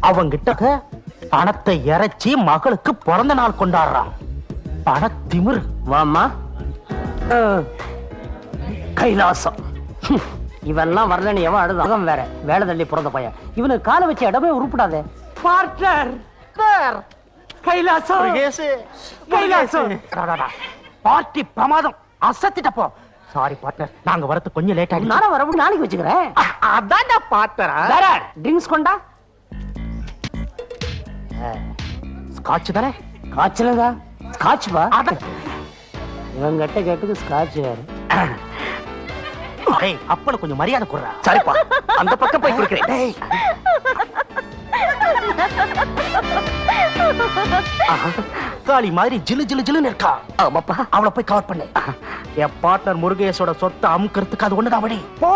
அவங்கிட்ட பணத்தை இறைச்சி மகளுக்கு பிறந்த நாள் கொண்டாடுறான். பணத்திமிர். வாமா கைலாசம். இவெல்லாம் வரலன்னு எவன் அழுதான் வேற வேலை தள்ளி பிறந்த பையன். இவனுக்கு காலை வச்சு இடமே உருப்படாதே. பார்ட்னர் கைலாசம் கைலாசம். பார்ட்டி பிரமாதம். அசத்திட்டப்போ. சாரி பார்ட்னர், நாங்க வரது கொஞ்சம் லேட் ஆயிடுச்சு. நானும் வரவும் நாளைக்கு வச்சுக்கிறேன். அதான் பார்ட்னர். ட்ரிங்க்ஸ் கொண்டா. ஸ்காட்ச் தானே? காய்ச்சலதா ஸ்காட்ச் பா. இவன் கட்ட கேட்டுக்கு ஸ்காட்ச் வேற. அப்பனு கொஞ்சம் மரியாதை கொடுறா. சரிப்பா, அந்த பக்கம் போய் கொடுக்கிறேன். காளி மாதிரி ஜிலு ஜிலு ஜிலுன்னு இருக்கா. ஆமாப்பா, அவளை போய் கவர் பண்ணு. என் பார்ட்னர் முருகேஷோட சொத்தை அமுக்கிறதுக்கு அது ஒண்ணுதான் வழி. போ.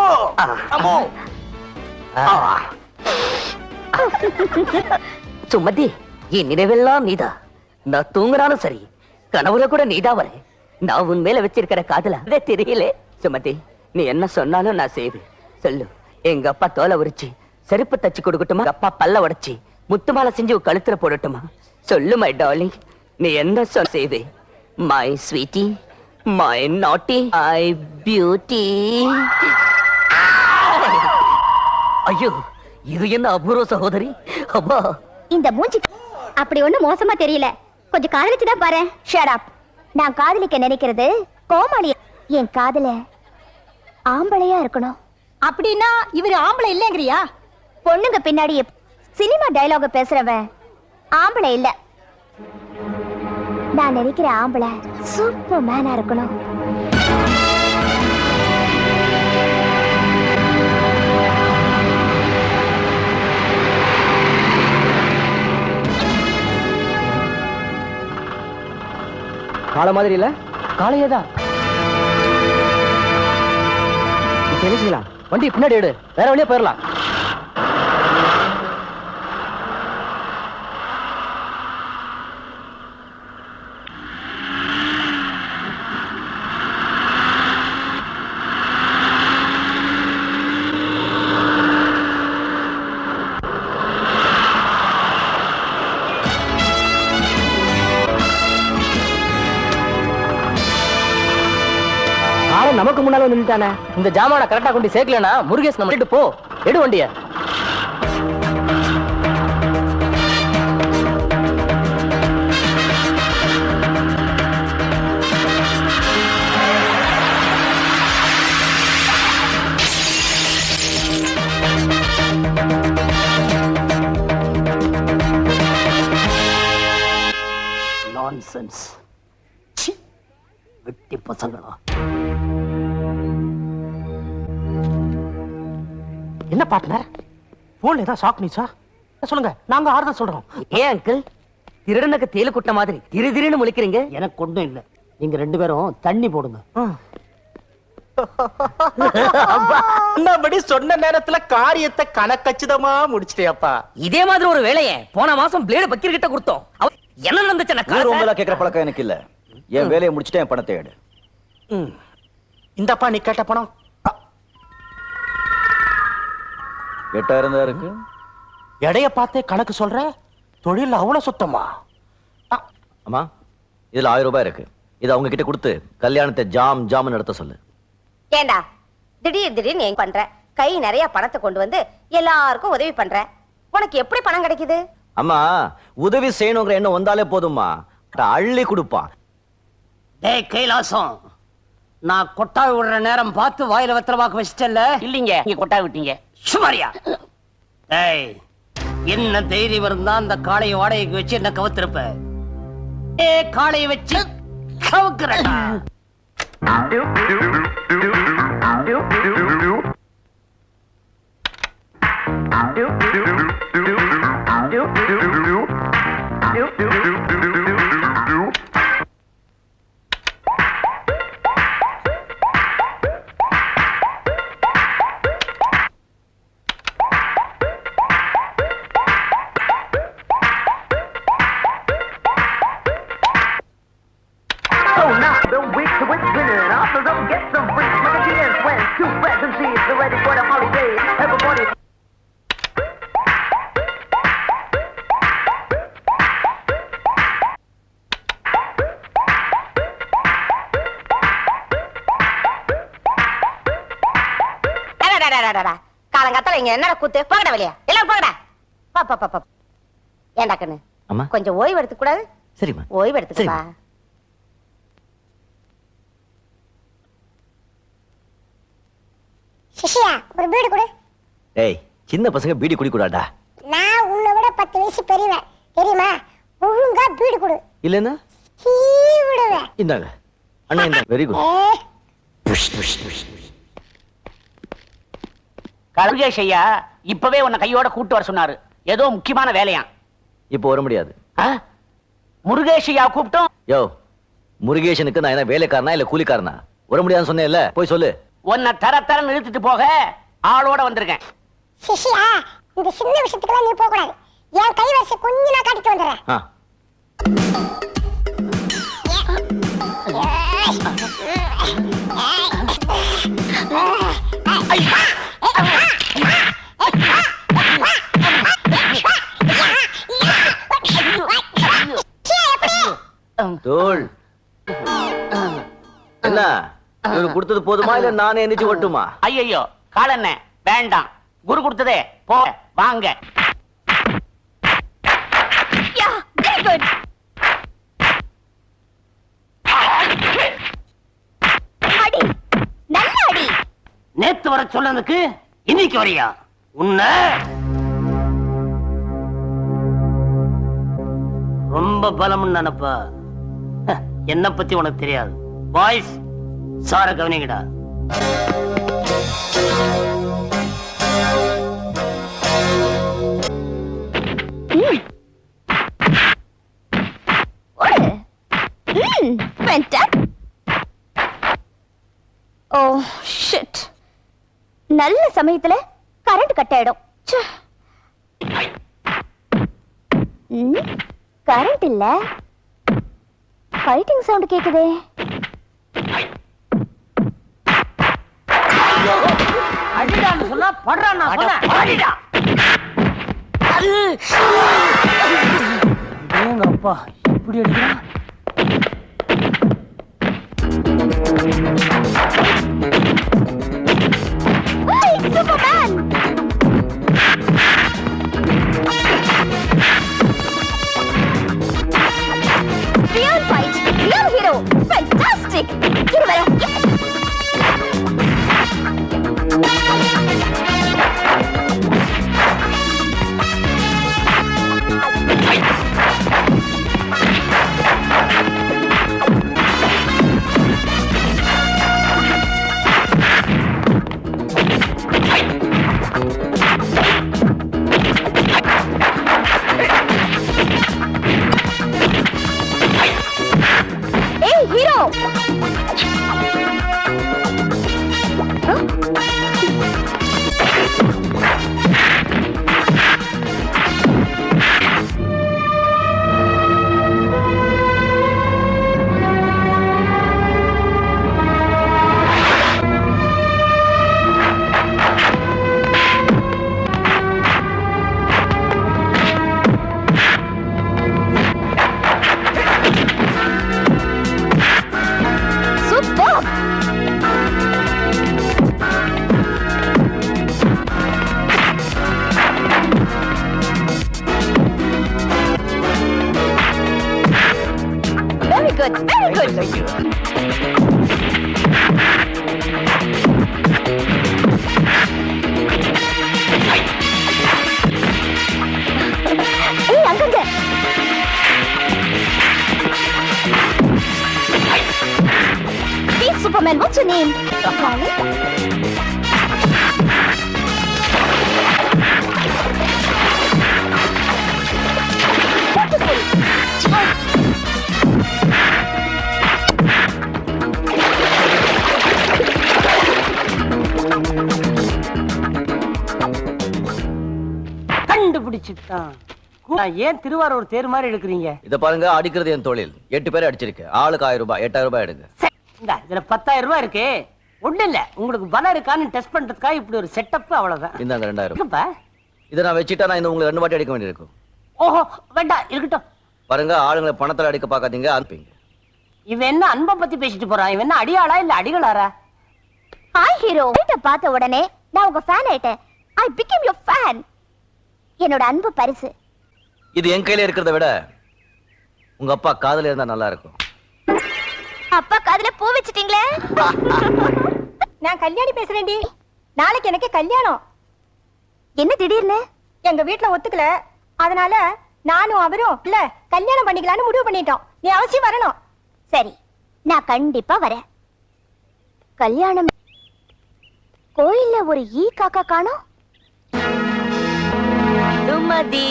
சுமதி, என் நினைவெல்லாம் நீதான். நான் தூங்குறாலும் சரி, கனவுல கூட நீதான் வர. நான் உன் மேல வச்சிருக்கிற காதல அதே தெரியல. சுமதி, நீ என்ன சொன்னாலும் நான் செய்வேன். சொல்லு, எங்க அப்பா தோலை உரிச்சு செருப்பு தச்சு கொடுக்கட்டுமா? அப்பா பல்ல உடைச்சு முத்து மாலை செஞ்சு கழுத்துல போடட்டுமா? சொல்லு மை டார்லிங், நீ என்ன சொன்ன செய்வே. மை ஸ்வீட்டி, மை நாட்டி, ஐ பியூட்டி. ஐயோ, இது என்ன அபூர்வ சகோதரி. அப்பா, இந்த மூஞ்சி அப்படி ஒண்ணு மோசமா தெரியல. கொஞ்சம் காதலிச்சுதான் பாரு. Shut up. நான் காதலிக்க நினைக்கிறது கோமாளி. என் காதல ஆம்பளையா இருக்கணும். அப்படின்னா இவரு ஆம்பளை இல்லங்கறியா? பொண்ணுங்க பின்னாடி சினிமா டயலாக பேசுறவன் ஆம்பளை இல்ல. நான் நினைக்கிற ஆம்பளை சூப்பர் மேனா இருக்கணும். காலை மாதிரி இல்ல, காலையேதான். தெரிஞ்சுக்கலாம். வண்டி பின்னாடி எடு, வேற வழியா போயிடலாம். நமக்கு முன்னால நின்னுட்டானே. இந்த ஜாமான கரெக்டா கொண்டு சேர்க்கலனா முருகேஷ் நம்ம விட்டு போ. எடு வண்டிய. நான்சென்ஸ். வெட்டி பசங்களா. என்ன பார்ட்னர், போன்ல ஏதாவது ஷாக் நியூஸா? சொல்லுங்க, நாங்க ஆறுதல் சொல்றோம். ஏன் அங்கிள், திருடனுக்கு தேலு குட்ட மாதிரி திரு முழிக்கிறீங்க? எனக்கு ஒண்ணும் இல்ல. நீங்க ரெண்டு பேரும் தண்ணி போடுங்க. சொன்னபடி சொன்ன நேரத்துல காரியத்தை கணக்கச்சிதமா முடிச்சிட்டேப்பா. இதே மாதிரி ஒரு வேலையை போன மாசம் பிளேடு பக்கீர் கிட்ட கொடுத்தோம். என்ன நடந்துச்சு? உங்களை கேட்கிற பழக்கம் எனக்கு இல்ல. என் வேலையை முடிச்சுட்டு என் பணத்தை எடு. இந்தப்பா நீ கேட்ட பணம் 8000 தான் இருக்கு. எடைய பார்த்தே கணக்கு சொல்ற. தொழில் அவ்வளவு சுத்தமா? அம்மா, இதுல 1000 ரூபாய் இருக்கு. இது அவங்க கிட்ட கொடுத்து கல்யாணத்தை ஜாம் ஜாம் நடத்த சொல்லு. ஏண்டா திடீர்னு ஏன் பண்ற? கை நிறைய பணத்தை கொண்டு வந்து எல்லாருக்கும் உதவி பண்ற. உனக்கு எப்படி பணம் கிடைக்குது? அம்மா, உதவி செய்யணுங்கிற எண்ணம் வந்தாலே போதும்மா, அள்ளி கொடுப்பா. டேய் கைலாசம், நான் கொட்டாய் விடுற நேரம் பார்த்து வாயில வெத்தலமாக்க வச்சிட்டல. இல்லீங்க, நீங்க கொட்டாய் விட்டீங்க. சுமாரியா? டேய், என்ன தைரியம் இருந்தா அந்த காளையை வாடகைக்கு வச்சு என்ன கவுத்திருப்ப? காளையை வச்சு கவுக்குறடா. காலங்காத்தால இங்க என்னடா கூத்து? போங்கடா வெளியே, எல்லாம் போங்கடா. பா ஏண்டா கண்ணு, அம்மா கொஞ்சம் ஓய்வு எடுத்துக்க கூடாது? சரிம்மா. ஓய்வு எடுத்துக்கப்பா. சிஷியா, ஒரு பீடி கொடு. ஏய், சின்ன பசங்க பீடி குடிக்கூடாடா. நான் உன்னை விட 10 வயசு பெரியவன், தெரியுமா? ஒழுங்கா பீடி கொடு. இல்லன்னா சீ விடுவேன். இந்தாங்க அண்ணா, இந்த வெரி குட். கருகேஷ் ஐயா இப்பவே உன்னை கையோட கூட்டு வர சொன்னாரு. ஏதோ முக்கியமான வேலையா. இப்போ வர முடியாது. முருகேஷ் ஐயா கூப்பிட்டோம். யோ, முருகேசனுக்கு நான் என்ன வேலைக்காரனா இல்ல கூலிக்காரனா? வர முடியாதுன்னு சொன்னேன்ல, போய் சொல்லு. உன்னை தர நிறுத்திட்டு போக ஆளோட வந்திருக்கேன். சிஷியா, இந்த சின்ன விஷயத்துக்கெல்லாம் நீ போக கூடாது. என் கை வரிசை கொஞ்சம் நான் காட்டிட்டு வந்துடுறேன். தோல் என்ன இவரு கொடுத்தது போதுமா இல்ல நானே எந்திரிச்சு கொட்டுமா? ஐயோ காலண்ண வேண்டாம், குரு கொடுத்ததே போ வாங்க. நேத்து வர சொன்னதுக்கு இன்னைக்கு வரியா? உன்ன ரொம்ப பலம் நினைப்பா. என்ன பத்தி உனக்கு தெரியாது. பாய்ஸ், சார கவனிங்கடா. நல்ல சமயத்துல கரண்ட் கட் ஆயிடும். கரண்ட் இல்ல, ஃபைட்டிங் சவுண்ட் கேக்குதே. அடிடான்னு சொன்னா படுறான். அடிடா. அப்பா இப்படி அடிக்கிறான். Superman! Real fight, real hero, fantastic! Here we go. Very good, very good. Thank you. Hey, அங்கங்க. Hey, Superman, what's your name? கண்டுபிடிச்சிட்டான். ஏன் திருவாரூர் தேர் மாதிரி எடுக்கிறீங்க? இத பாருங்க, அடிக்கிறது என் தொழில். 8 பேரை அடிச்சிருக்கு. ஆளுக்கு 1000 ரூபாய், 8000 ரூபாய் எடுங்க. இதுல 10,000 ரூபாய் இருக்கு. ஒண்ணு இல்ல, உங்களுக்கு பலம் இருக்கான்னு டெஸ்ட் பண்றதுக்காக இப்படி ஒரு செட்டப், அவ்வளவுதான். இந்தாங்க 2000. இத நான் வச்சிட்டா நான் இந்த உங்களுக்கு 2 வாட்டி அடிக்க வேண்டியிருக்கும். ஓஹோ, வேண்டாம், இருக்கட்டும். பாருங்க, ஆளுங்களை பணத்துல அடிக்க பாக்காதீங்க, அனுப்பிங்க. இவன் என்ன அன்பை பத்தி பேசிட்டு போறான்? இவன் என்ன அடியாளா இல்ல அடிகளாரா? Hi hero. வீட்டை பார்த்த உடனே நான் உங்க ஃபேன் ஆயிட்டேன். ஐ became your fan. என்னோட அன்பு பரிசு. இது என் கையில இருக்கிறத விட உங்க அப்பா காதுல இருந்தா நல்லா இருக்கும். அப்பா காதுல பூ வச்சிட்டீங்களே. நான் கல்யாணி பேசுறேன்டி. நாளைக்கு எனக்கு கல்யாணம். என்ன திடீர்னு? எங்க வீட்ல ஒத்துக்கல. அதனால நானும் அவரும் இல்ல கல்யாணம் பண்ணிக்கலாம்னு முடிவு பண்ணிட்டோம். நீ அவசியம் வரணும். சரி, நான் கண்டிப்பா வரேன். கல்யாணம் கோயில்ல ஒரு ஈ காக்கா காணோம். சுமதி.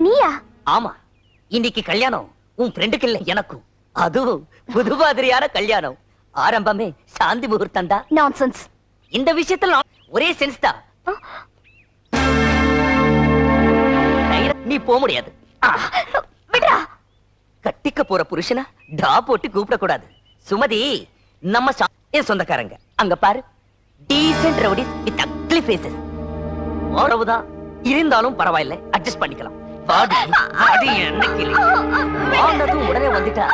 நீயா? ஆமா, இன்னைக்கு கல்யாணம் உன் ஃப்ரெண்டுக்கு இல்ல எனக்கும். அதுவும் புது மாதிரியான கல்யாணம். ஆரம்பமே சாந்தி முகூர்த்தம் தான். நான்சென்ஸ். இந்த விஷயத்துல ஒரே சென்ஸ் தான். நீ போக முடியாது. விடுடா. கட்டிக்க போற புருஷனா டா போட்டு கூப்பிட கூடாது. சுமதி, நம்ம என் சொந்தக்காரங்க. அங்க பாரு, decent rowdies with ugly faces. ஓரவுதான் இருந்தாலும் பரவாயில்ல, அட்ஜஸ்ட் பண்ணிக்கலாம். வாடி வாடி என்னைக்கு வாண்டதும் உடனே வந்துட்டா.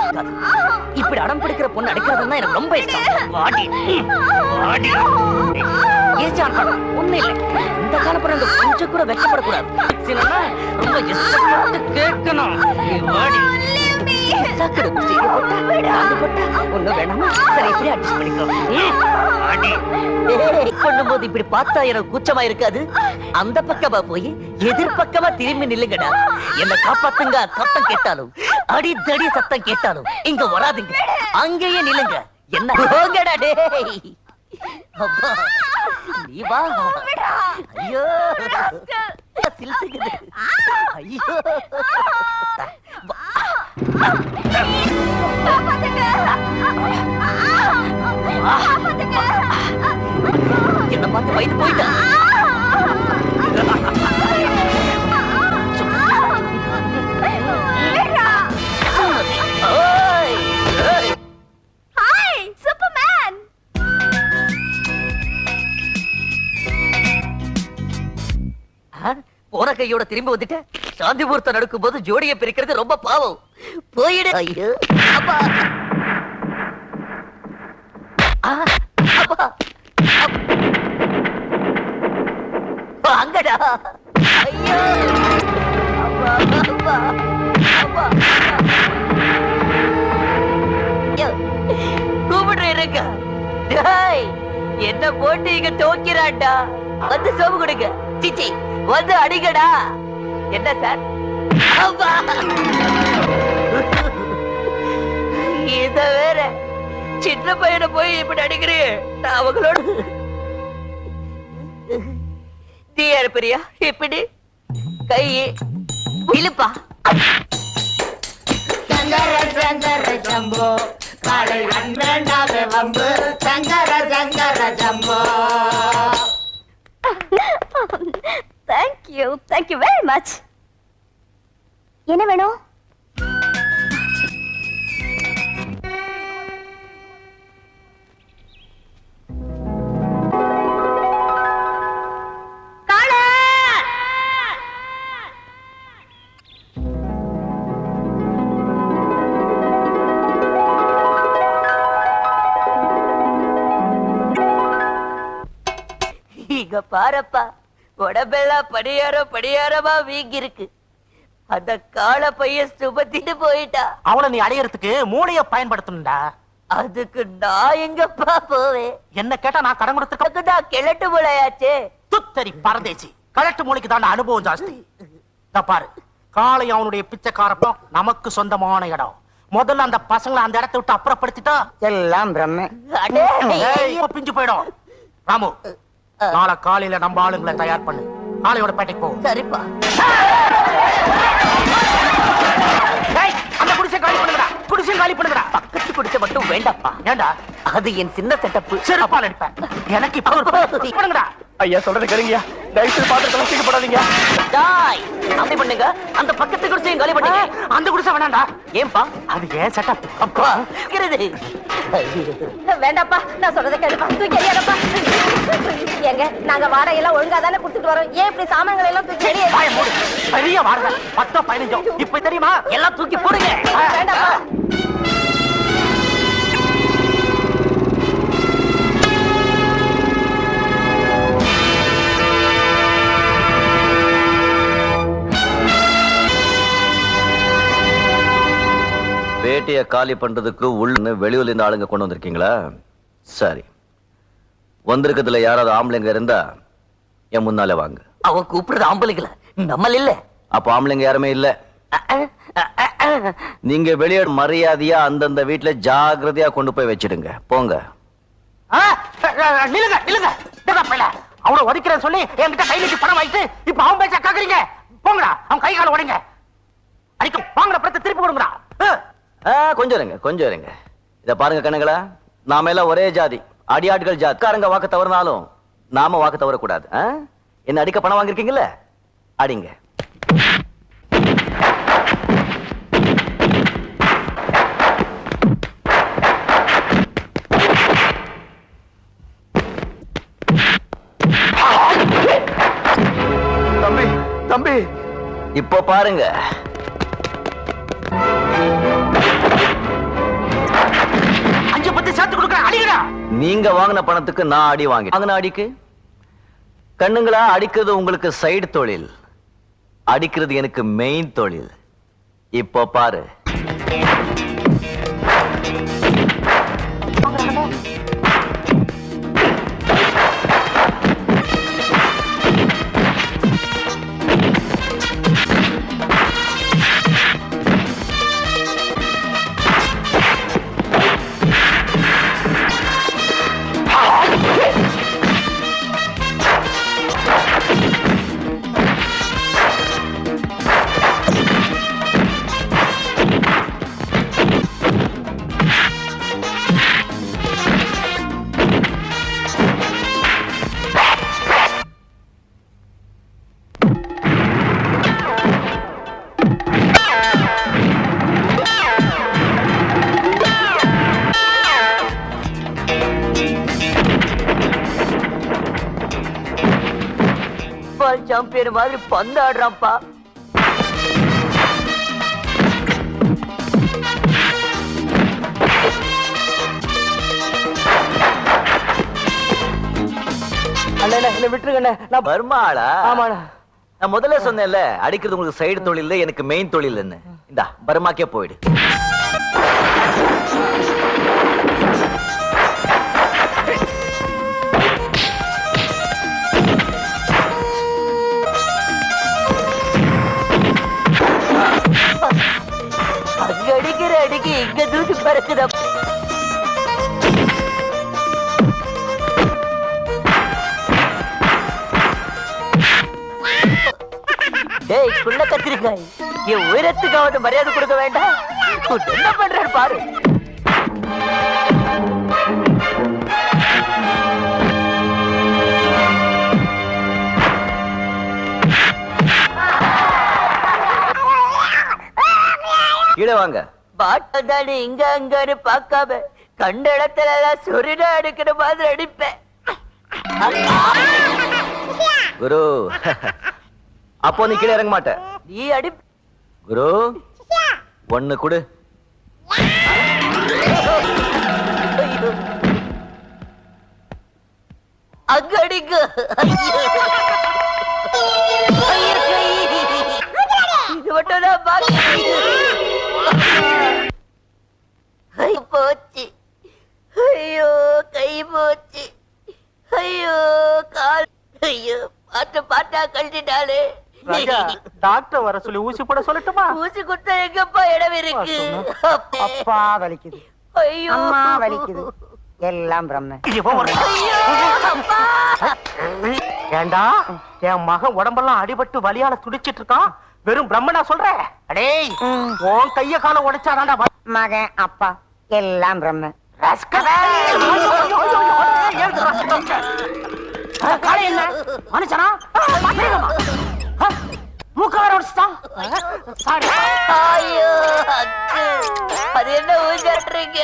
இப்படி அடம் பிடிக்கிற பொண்ணு அடிக்கிறதுன்னா எனக்கு ரொம்ப இஷ்டம். வாடி வாடி ஒண்ணு இல்ல. இந்த காலப்புறம் இந்த கொஞ்சம் கூட வெக்கப்படக்கூடாது. ரொம்ப இஷ்டப்பட்டு கேட்கணும். வாடி சக்கரை குச்சியை போட்டா அது போட்டா ஒண்ணும் வேணாமா? சரி, இப்படி அட்ஜஸ்ட் பண்ணிக்கோ. பண்ணும்போது இப்படி பார்த்தா எனக்கு கூச்சமா இருக்காது. அந்த பக்கமா போய் எதிர்பக்கமா திரும்பி நில்லுங்கடா. என்ன காப்பாத்துங்க. சத்தம் கேட்டாலும் அடிதடி சத்தம் கேட்டாலும் இங்க வராதுங்க. அங்கேயே நில்லுங்க. என்ன போங்கடா டேய். அப்பா நீ வா. ஐயோ சிலுக்குது. ஐயோ என்ன பார்த்து வயது போயிட்டா. Hi Superman. போன கையோட திரும்பி வந்துட்ட. சாந்தி முகூர்த்தம் நடக்கும் போது ஜோடியை பிரிக்கிறது ரொம்ப பாவம். போயிடு. ஐயோ அப்பா அப்பா அங்கடா. ஐயோ அப்பா அப்பா அப்பா கூப்பிடுறேன். என்ன போட்டு இங்க தோக்கிறான்டா. வந்து சோப்பு கொடுங்க. சிச்சி வந்து அடிக்கடா. என்ன சார்? இத வேற சின்ன பையனை போய் இப்படி அடிக்கிறேன். நான் அவங்களோட நீ பிரியா இப்படி கை இழுப்பா. சங்கர சங்கர ஜம்போ காலை அன்பேண்டாத வம்பு. Shankara Shankara jumbo. Thank you very much. என்ன வேணும்? இங்க பாரப்பா, உடம்பெல்லாம் படியாரமா வீங்கி இருக்கு. அந்த கால பையன் சுமத்திட்டு போயிட்டா. அவளை நீ அடையறதுக்கு மூளைய பயன்படுத்தணும்டா. அதுக்கு நான் எங்கப்பா போவேன்? என்ன கேட்டா நான் கடன் கொடுத்துருக்கேன். தான் கிழட்டு மூளையாச்சே. துத்தரி பரதேசி. கலட்டு மூளைக்கு தான் அனுபவம் ஜாஸ்தி. பாரு, காளை அவனுடைய பிச்சைக்காரப்பம் நமக்கு சொந்தமான இடம். முதல்ல அந்த பசங்களை அந்த இடத்தை விட்டு அப்புறப்படுத்திட்டா எல்லாம் பிரம்ம பிஞ்சு போயிடும். ராமு, நாளை காலையில நம்ம ஆளுங்களை தயார் பண்ணு. காளையோட பேட்டைக்கு போவோம். சரிப்பா. அந்த குடிசை காலி பண்ணுங்கடா. குடிசை காலி பண்ணுங்கடா. பக்கத்து குடிசை மட்டும் வேண்டாப்பா. ஏண்டா? அது என் சின்ன செட்டப். சிறப்பா நடிப்பேன். எனக்கு இப்ப பண்ணுங்கடா. ஐயா சொல்றது கேளுங்கயா. தயவுசெய்து பாத்திரத்தெல்லாம் தூக்கி போடாதீங்க. டாய், அப்படி பண்ணுங்க. அந்த பக்கத்து குடிசையும் காலி பண்ணுங்க. அந்த குடிசை வேணாம்டா. ஏன்பா? அது ஏன் செட்டப். அப்பா இருக்கிறது. வேண்டாப்பா, நான் சொல்றதை கேளுப்பா. தூக்கி எறியாதப்பா. ஏங்க, நாங்க வாடகை எல்லாம் ஒழுங்கா தானே கொடுத்துட்டு வரோம். ஏன் இப்படி சாமான்களை எல்லாம் தூக்கி எறிய? பெரிய வாடகை 10-15. இப்ப தெரியுமா? எல்லாம் தூக்கி போடுங்க. வேண்டாப்பா. கோட்டைய காலி பண்றதுக்கு உள்ள வெளியூர்ல இருந்து ஆளுங்க கொண்டு வந்திருக்கீங்களா? சரி, வந்திருக்கிறதுல யாராவது ஆம்பளைங்க இருந்தா என் முன்னால வாங்க. அவன் கூப்பிடுறது ஆம்பளைங்கள, நம்மள இல்ல. அப்ப ஆம்பளைங்க யாருமே இல்ல. நீங்க வெளியே மரியாதையா அந்தந்த வீட்டுல ஜாகிரதையா கொண்டு போய் வச்சிடுங்க. போங்க. நிலுங்க நிலுங்க. அவனை ஒதுக்கிறேன்னு சொல்லி என்கிட்ட கை நீட்டி பணம் வாங்கிட்டு இப்ப அவன் பேச்ச கேக்குறீங்க. போங்கடா, அவன் கை கால உடைங்க. அடிக்கும் வாங்கடா, பணத்தை திருப்பி கொடுங்கடா. கொஞ்சம் இருங்க, கொஞ்சம் இருங்க. இத பாருங்க கண்ணுங்களா, நாம எல்லாம் ஒரே ஜாதி, அடியாட்கள் ஜாதி. காரங்க வாக்க தவறினாலும் நாம வாக்க தவறக்கூடாது. என்ன அடிக்க பணம் வாங்கிருக்கீங்கல்ல, அடிங்க. தம்பி தம்பி, இப்போ பாருங்க. அஞ்சு பத்து சேர்த்து கொடுக்குறேன், அடிக்கடா. நீங்க வாங்கின பணத்துக்கு நான் அடி வாங்கின அடிக்கு கண்ணுங்களா, அடிக்கிறது உங்களுக்கு சைடு தொழில், அடிக்கிறது எனக்கு மெயின் தொழில். இப்போ பாரு. சாம்பியன் மாதிரி பந்தாடுறான்ப்பா. என்ன விட்டுருங்க. நான் பர்மாளா? ஆமாண்ணா. நான் முதல்ல சொன்னேன்ல, அடிக்கிறது உங்களுக்கு சைடு தொழில், எனக்கு மெயின் தொழில். இந்த பர்மாக்கே போயிடு. அடிக்கிற அடிக்கு இங்க தூக்கி பறக்குதா. டேய் குள்ள கத்திரிக்காய், என் உயரத்துக்காவது மரியாதை கொடுக்க வேண்டாம். என்ன பண்றாரு பாரு. கீழே வாங்க. பாட்டாதானே இங்க அங்கன்னு பார்க்காம கண்ட இடத்துல எல்லாம் சொரினா அடிக்கிற மாதிரி அடிப்பேன். குரு, அப்போ நீ கீழே இறங்க மாட்ட. நீ அடி குரு, ஒண்ணு கொடு. அங்க அடிக்கு. இது மட்டும் தான் பாக்கி. போச்சு. ஐயோ கை போச்சு. ஐயோ கால். ஐயோ பாட்டா கழட்டிட்டாலே. டாக்டர் வர சொல்லி ஊசி போட சொல்லட்டுமா? ஊசி குத்த எங்கப்பா இடம் இருக்கு? அப்பா வலிக்குது, ஐயோ அம்மா வலிக்குது, எல்லாம் பிரம்ம. ஏண்டா, என் மகன் உடம்பெல்லாம் அடிபட்டு வலியால துடிச்சிட்டு இருக்கான், வெறும் பிரம்மனா சொல்ற? அடேய், உன் கைய கால உடைச்சாதான்டா மகன் அப்பா எல்லாம் பிரம்ம. என்ன மனுஷனா? மூக்க வர உடைச்சிட்டான். ஐயோ அது என்ன ஊஞ்சாட்டுறீங்க?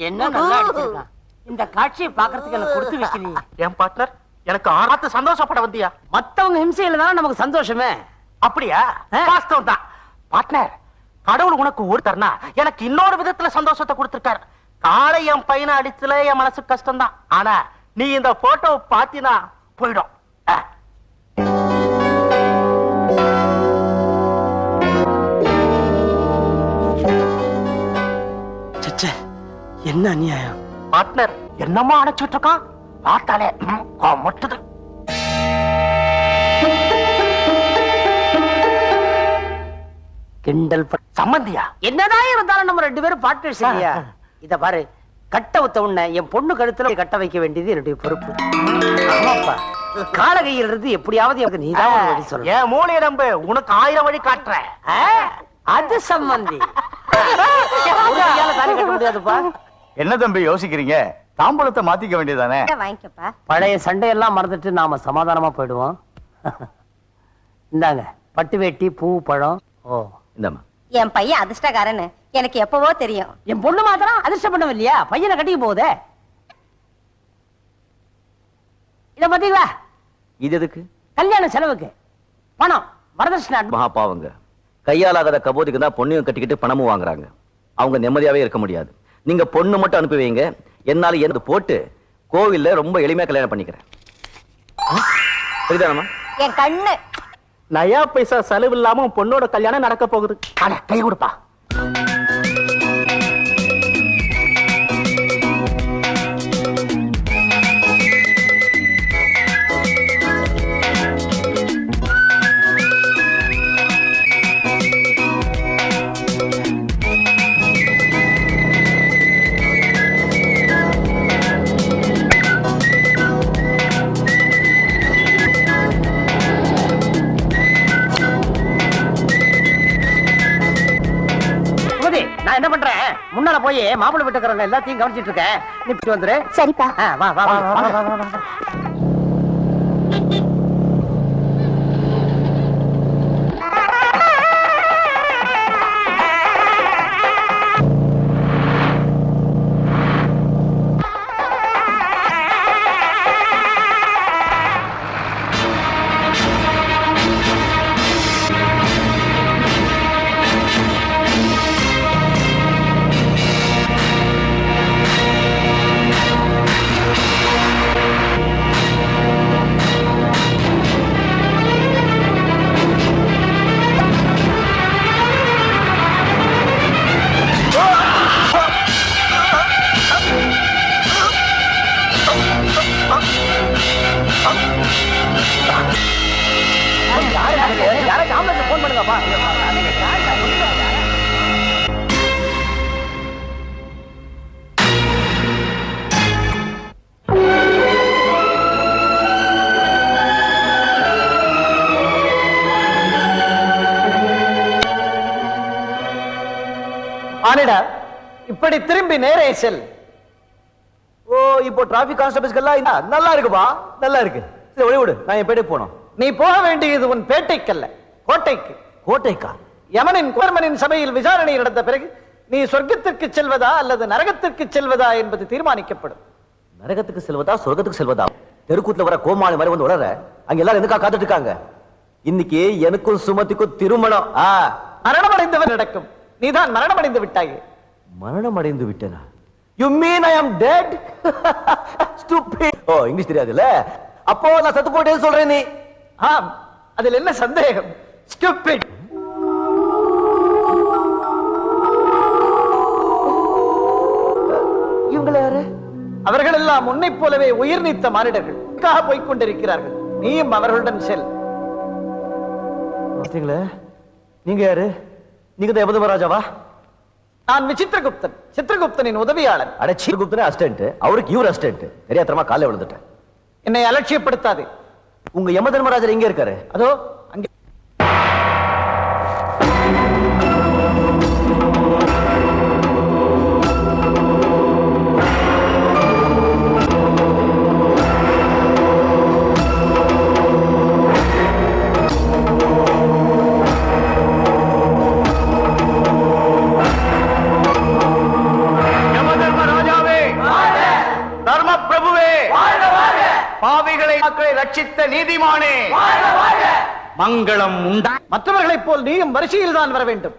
என்ன நல்லா அடிச்சிருக்கான். இந்த காட்சியை பாக்குறதுக்கு எனக்கு கொடுத்து வைக்கிறீங்க. என் பார்ட்னர், எனக்கு ஆறாத்து சந்தோஷப்பட வந்தியா? மத்தவங்க ஹிம்சையில தான் நமக்கு சந்தோஷமே. அப்படியா? வாஸ்தவம் தான் பார்ட்னர். கடவுள் உனக்கு ஒருத்தர்னா எனக்கு இன்னொரு விதத்துல சந்தோஷத்தை கொடுத்திருக்காரு. காலை என் பையனை அடிச்சல என் மனசு கஷ்டம் தான். ஆனா நீ இந்த போட்டோ பாத்தினா போயிடும். என்ன அநியாயம்? பார்ட்னர் என்னமா அணைச்சிட்டு இருக்கான் பார்த்தாலே முட்டுது. கிண்டல் சம்மந்தியா? என்னதான் இருந்தாலும் நம்ம 2 பேரும் பார்ட்னர்ஸ் இல்லையா? இத பாரு, கட்ட ஊத்த உடனே என் பொண்ணு கழுத்துல கட்ட வைக்க வேண்டியது என்னுடைய பொறுப்பு. ஆமாப்பா, கால கையில் இருந்து எப்படியாவது எனக்கு நீதான் ஒரு வழி சொல்லணும். என் மூளைய நம்பு, உனக்கு 1000 வழி காட்டுறேன். அது சம்பந்தி ஒரு கையால தாலி கட்ட முடியாதுப்பா. என்ன தம்பி யோசிக்கிறீங்க? தாம்பூலத்தை மாத்திக்க வேண்டியதானே? வாங்கிக்கப்பா. பழைய சண்டையெல்லாம் மறந்துட்டு நாம சமாதானமா போயிடுவோம். இந்தாங்க பட்டு வேட்டி, பூ, பழம். ஓ இந்தாம்மா. என் பையன் அதிர்ஷ்டக்காரன்னு எனக்கு எப்பவோ தெரியும். என் பொண்ணு மாத்திரம் அதிர்ஷ்டம் பண்ணவும் இல்லையா? பையனை கட்டிக்க போகுதே. இத பாத்தீங்களா? இது எதுக்கு? கல்யாண செலவுக்கு பணம், வரதட்சணை. மகா பாவங்க. கையாலாகாத கபோதிக்கு தான் பொண்ணையும் கட்டிக்கிட்டு பணமும் வாங்குறாங்க. அவங்க நிம்மதியாவே இருக்க முடியாது. நீங்க பொண்ணு மட்டும் அனுப்பி வைங்க, என்னால எந்த போட்டு கோவில்ல ரொம்ப எளிமையா கல்யாணம் பண்ணிக்கிறேன். சரிதானம்மா? என் கண்ணு. நயா பைசா செலவு இல்லாம உன் பொண்ணோட கல்யாணம் நடக்க போகுது. அட கை கொடுப்பா. நான் என்ன பண்றேன், முன்னால போய் மாப்பிள்ளை வீட்டுக்காரங்க எல்லாத்தையும் கவனிச்சிட்டு இருக்கேன். நீ போய் வந்துரு. சரிப்பா. வா வா வா. யாராச்சும் ஆம்புலன்ஸ் போன் பண்ணுங்கப்பா. ஆனிடா, இப்படி திரும்பி நேரே செல். ஓ, இப்போ டிராபிக் கான்ஸ்டபிள்ஸ்க்கெல்லாம் நல்லா இருக்குப்பா, நல்லா இருக்கு. சரி ஒளி விடு, நான் என் பேட்டைக்கு போனோம். நீ போக வேண்டியது உன் பேட்டைக்கல்ல, கோட்டைக்கு. கோட்டைக்கா? யமனின் குவர்மனின் சபையில் விசாரணை நடந்த பிறகு நீ சொர்க்கத்திற்கு செல்வதா அல்லது நரகத்திற்கு செல்வதா என்பது தீர்மானிக்கப்படும். நரகத்துக்கு செல்வதா சொர்க்கத்துக்கு செல்வதா? தெருக்கூத்துல வர கோமாளி மாதிரி வந்து உளற. அங்க எல்லாரும் எதுக்கா காத்துட்டு இருக்காங்க? இன்னைக்கு எனக்கும் சுமதிக்கும் திருமணம். மரணமடைந்தவர் நடக்கும். நீதான் மரணமடைந்து விட்டாயே. மரணம் அடைந்து விட்டேனா? You mean I am dead? Stupid. ஓ, இங்கிலீஷ் தெரியாதுல்ல? அப்போ நான் செத்து போட்டேன்னு சொல்றேன் நீ. ஆம், அதில் என்ன சந்தேகம்? Stupid. இவங்கள யாரு? அவர்கள் எல்லாம் உன்னை போலவே உயிர் நீத்த மானிடர்கள். போய்க் கொண்டிருக்கிறார்கள். நீயும் அவர்களுடன் செல். நீங்க யாரு? நீங்க தான் யமதர்மராஜாவா? நான் விசித்திரகுப்தன், சித்திரகுப்தனின் உதவியாளர். அட, சித்திரகுப்தனே அசிஸ்டன்ட், அவருக்கு இவர் அசிஸ்டன்ட். தெரியாதரமா காலைல விழுந்துட்டேன். என்னை அலட்சியப்படுத்தாதே. உங்க யமதர்மராஜர் எங்க இருக்காரு? அதோ அங்கே. பாவிகளை மக்களை ரட்சித்த நீதிமானே மங்களம் உண்டா. மற்றவர்களைப் போல் நீயும் வரிசையில் தான் வர வேண்டும்.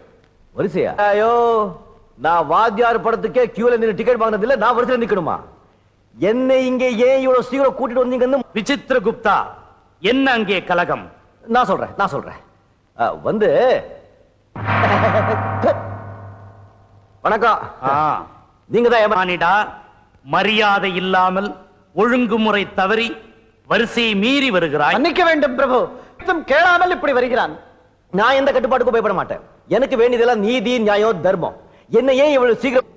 வரிசையா? ஐயோ, நான் வாத்தியார் படத்துக்கே கியூல நின்று டிக்கெட் வாங்கினது இல்ல, நான் வரிசையில் நிக்கணுமா? என்னை இங்கே ஏன் இவ்வளவு சீக்கிரம் கூட்டிட்டு வந்தீங்கன்னு. விசித்திரகுப்தா, என்ன அங்கே கலகம்? நான் சொல்றேன். வணக்கம். நீங்க தான் மானிடா, மரியாதை இல்லாமல் ஒழுங்குமுறை தவறி வரிசையை மீறி வருகிறாய். மன்னிக்க வேண்டும் பிரபு, கேளாமல் இப்படி வருகிறான். நான் எந்த கட்டுப்பாட்டுக்கும் பயப்பட மாட்டேன். எனக்கு வேண்டியதெல்லாம் நீதி, நியாயம், தர்மம். என்ன ஏன் இவ்வளவு சீக்கிரம்?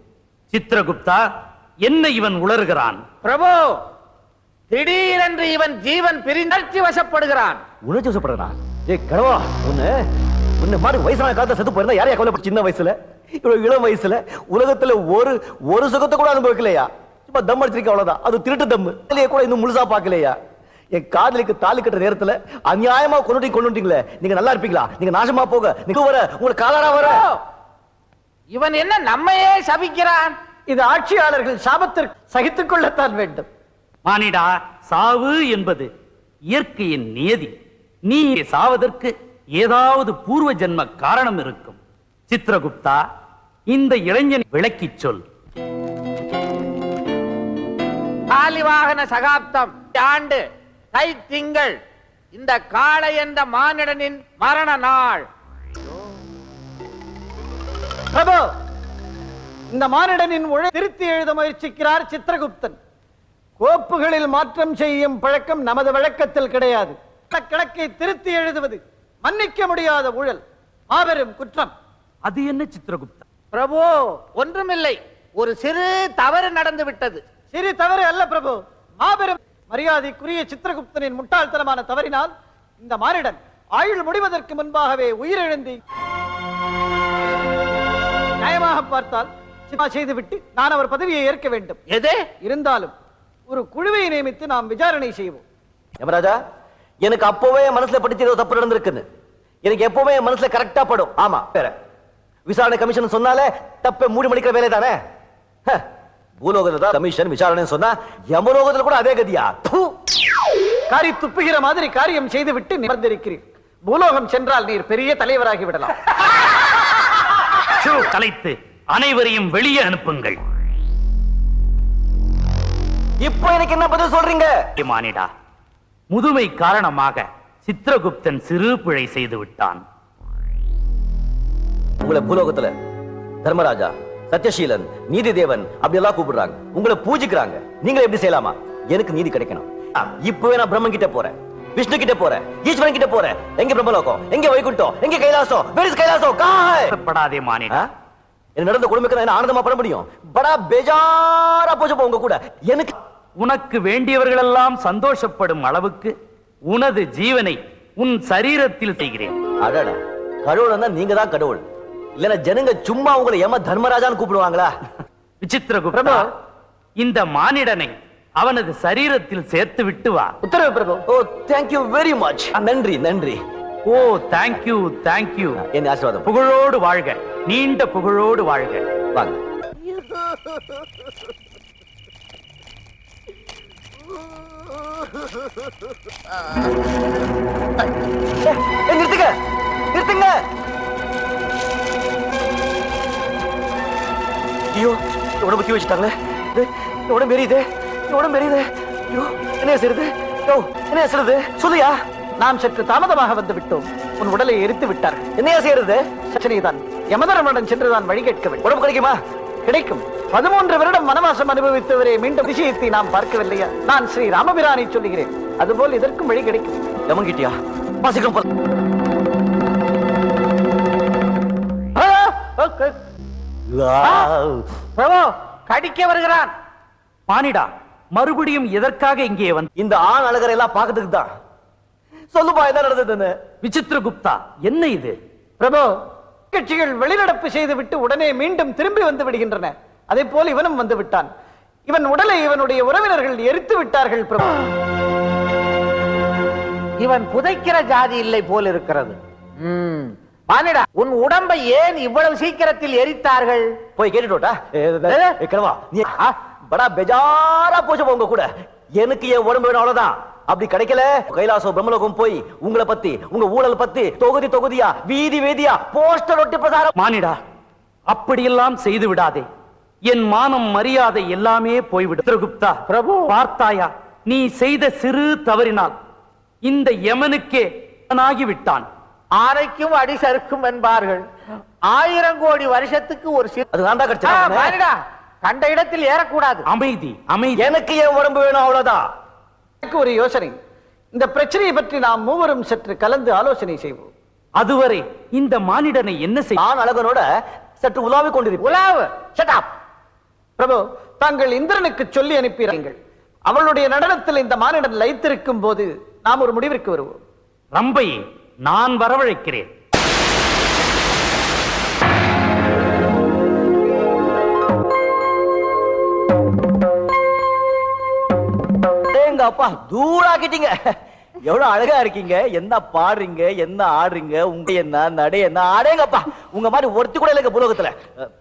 சித்திரகுப்தா, என்ன இவன் உளறுகிறான்? பிரபு, திடீரென்று இவன் ஜீவன் பிரிந்தர்ச்சி வசப்படுகிறான். உணர்ச்சி வசப்படுறான். கடவா, உன்ன மாதிரி வயசான காலத்தை செத்து போயிருந்தா யாரையா கவலைப்பட்டு? சின்ன வயசுல, இவ்வளவு இளம் வயசுல உலகத்துல ஒரு சுகத்தை கூட அனுபவிக்கலையா? சும்மா தம் அடிச்சிருக்க, அவ்வளவுதான். அது திருட்டு தம்மு கூட இன்னும் முழுசா பாக்கலையா? என் காதலுக்கு தாலி கட்டுற நேரத்துல அநியாயமா கொண்டுட்டீங்களே, நீங்க நல்லா இருப்பீங்களா? நீங்க நாசமா போக நீங்க வர உங்களுக்கு காலாரா வர. இவன் என்ன நம்மையே சபிக்கிறான்? இது ஆட்சியாளர்கள் சாபத்திற்கு சகித்துக் கொள்ளத்தான் வேண்டும். மானிடா, சாவு என்பது இயற்கையின் நியதி. நீ சாவதற்கு ஏதாவது பூர்வ ஜென்ம காரணம் இருக்கும். சித்திரகுப்தா, இந்த இளைஞன் விளக்கிச் சொல். காலிவாகன சகாப்தம் ஆண்டு தை திங்கள் இந்த காளை என்ற மானிடனின் மரண நாள். பிரபு, இந்த மானிடனின் திருத்தி எழுத முயற்சிக்கிறார் சித்திரகுப்தன். கோப்புகளில் மாற்றம் செய்யும் பழக்கம் நமது வழக்கத்தில் கிடையாது. கணக்கை திருத்தி எழுதுவது மன்னிக்க முடியாத ஊழல், மாபெரும் குற்றம். அது என்ன சித்திரகுப்தா? பிரபு, ஒன்றுமில்லை, ஒரு சிறு தவறு நடந்து விட்டது. சிறு தவறு அல்ல பிரபு, மாபெரும். மரியாதைக்குரிய சித்திரகுப்தனின் முட்டாள்தனமான தவறினால் இந்த மானிடன் ஆயுள் முடிவதற்கு முன்பாகவே உயிரிழந்து, நியாயமாக பார்த்தால் செய்துவிட்டு நான் அவர் பதவியை ஏற்க வேண்டும். எது இருந்தாலும் ஒரு குழுவை நியமித்து நாம் விசாரணை செய்வோம். யமராஜா, எனக்கு அப்பவே மனசுல படிச்சு ஏதோ தப்பு நடந்திருக்குன்னு எனக்கு எப்பவுமே மனசுல கரெக்டா படும். ஆமா, வேற விசாரணை கமிஷன் சொன்னாலே தப்ப மூடி மடிக்கிற வேலை தானே. பூலோகத்துல கமிஷன் விசாரணை சொன்னா யமலோகத்துல கூட அதே கதியா? காரி துப்புகிற மாதிரி காரியம் செய்துவிட்டு நிமிர்ந்திருக்கிறீர். பூலோகம் சென்றால் நீர் பெரிய தலைவராகி விடலாம். கலைத்து அனைவரையும் வெளியே அனுப்புங்கள். இப்போ எனக்கு என்ன பதில் சொல்றீங்க? மானிடா, முதுமை காரணமாக சித்திரகுப்தன் சிறு பிழை செய்து விட்டான். உங்களை பூலோகத்துல தர்மராஜா, சத்யசீலன், நீதி தேவன் அப்படி எல்லாம் கூப்பிடுறாங்க. உங்களை பூஜிக்கிறாங்க. நீங்க எப்படி செய்யலாமா? எனக்கு நீதி கிடைக்கணும். இப்பவே நான் பிரம்மன் கிட்ட போறேன், விஷ்ணு கிட்ட போறேன், ஈஸ்வரன் கிட்ட போறேன். எங்க பிரம்மலோகம், எங்க வைகுண்டம், எங்க கைலாசம்? Where is Kailasam? படாதே மானிடா, என்ன நடந்த கொடுமைக்கு நான் ஆனந்தமா பண்ண முடியும்? படா பேஜாரா போச்சு உங்க கூட. எனக்கு உனக்கு வேண்டியவர்கள் எல்லாம் சந்தோஷப்படும் அளவுக்கு உனது ஜீவனை உன் சரீரத்தில் செய்கிறேன். அடடா, கடவுள் நீங்க தான் கடவுள். இல்லனா ஜனங்க சும்மா உங்களை யம தர்மராஜான்னு கூப்பிடுவாங்களா? விசித்திரகுப்தா, இந்த மானிடனை அவனது சரீரத்தில் சேர்த்து விட்டு வா. உத்தரவு பிரபு. ஓ, thank you very much. நன்றி நன்றி. ஓ, தேங்க்யூ தேங்க்யூ. என் ஆசீர்வாதம். புகழோடு வாழ்க, நீண்ட புகழோடு வாழ்க. வாங்க. நிறுத்துங்க, நிறுத்துங்க. ஐயோ, உடம்பு தீ வச்சுட்டாங்களே. உடம்பு எரியுது, உடம்பு எரியுது. ஐயோ, என்ன செய்யுது? என்ன செய்யுது? சொல்லியா? நாம் சற்று தாமதமாக வந்து விட்டோம். உன் உடலை எரித்து விட்டார்கள். என்னையா செய்யறது? சச்சனைதான் யமதர்மனிடம் சென்றுதான் வழி கேட்க வேண்டும். உடம்பு கிடைக்குமா? கிடைக்கும். 13 வருடம் வனவாசம் அனுபவித்தவரே மீண்டும் விஷயத்தை நாம் பார்க்கவில்லையா? நான் ஸ்ரீ ராமபிரானை சொல்லுகிறேன். அதுபோல் இதற்கும் வழி கிடைக்கும். யமங்கிட்டியா? பாசிக்கும் போல. பிரபு, கடிக்க வருகிறான். மானிடா, மறுபடியும் எதற்காக இங்கே வந்து? இந்த ஆண் அழகரை எல்லாம் பார்க்கறதுக்கு தான். சொல்லுப்பா, என்ன நடந்ததுன்னு. விசித்திரகுப்தா, என்ன இது? பிரபு, கட்சிகள் வெளிநடப்பு செய்துவிட்டு உடனே மீண்டும் திரும்பி வந்து விடுகின்றன. அதே போல் இவனும் வந்து விட்டான். இவன் உடலை இவனுடைய உறவினர்கள் எரித்து விட்டார்கள் பிரபு. இவன் புதைக்கிற ஜாதி இல்லை போல் இருக்கிறது. மானிடா, உன் உடம்பை ஏன் இவ்வளவு சீக்கிரத்தில் எரித்தார்கள்? போய் கேட்டுட்டோட்டா. நீ படா பெஜாரா போச்சு உங்க கூட. எனக்கு என் உடம்பு வேணும், அவ்வளவுதான். அப்படி கிடைக்கல, கைலாசம் பிரம்மலோகம் போய் உங்களை பத்தி, உங்க ஊழல் பத்தி தொகுதி தொகுதியா, வீதி வீதியா போஸ்டர் ஒட்டி பிரசாரம். மானிடா, அப்படியெல்லாம் செய்து விடாதே. என் மானம் மரியாதை எல்லாமே போய்விடும். சித்திரகுப்தா, பிரபு, பார்த்தாயா, நீ செய்த சிறு தவறினால் இந்த யமனுக்கே விட்டான். ஆரைக்கும் அடி சறுக்கும் என்பார்கள். 1000 கோடி வருஷத்துக்கு ஒரு அது நான் தான் கிடைச்சா. கண்ட இடத்தில் ஏறக்கூடாது. அமைதி அமைதி. எனக்கு என் உடம்பு வேணும், அவ்வளவுதான். எனக்கு ஒரு யோசனை. இந்த பிரச்சனையை பற்றி நாம் மூவரும் சற்று கலந்து ஆலோசனை செய்வோம். அதுவரை இந்த மானிடனை என்ன செய்ய? நான் அழகனோட சற்று உலாவிக் கொண்டிருப்பேன். உலாவு. Shut up. பிரபு, தாங்கள் இந்திரனுக்கு சொல்லி அனுப்பிறீர்கள். அவளுடைய நடனத்தில் இந்த மானிடன் லயித்திருக்கும் போது நாம் ஒரு முடிவிற்கு வருவோம். ரம்பையை நான் வரவழைக்கிறேன். எங்க அப்பா தூளாக்கிட்டீங்க. எவ்வளவு அழகா இருக்கீங்க. என்ன பாடுறீங்க, என்ன ஆடுறீங்க, உங்க என்ன நடை என்ன ஆடேங்கப்பா. உங்க மாதிரி ஒருத்தி கூட இல்லைங்க புலோகத்துல.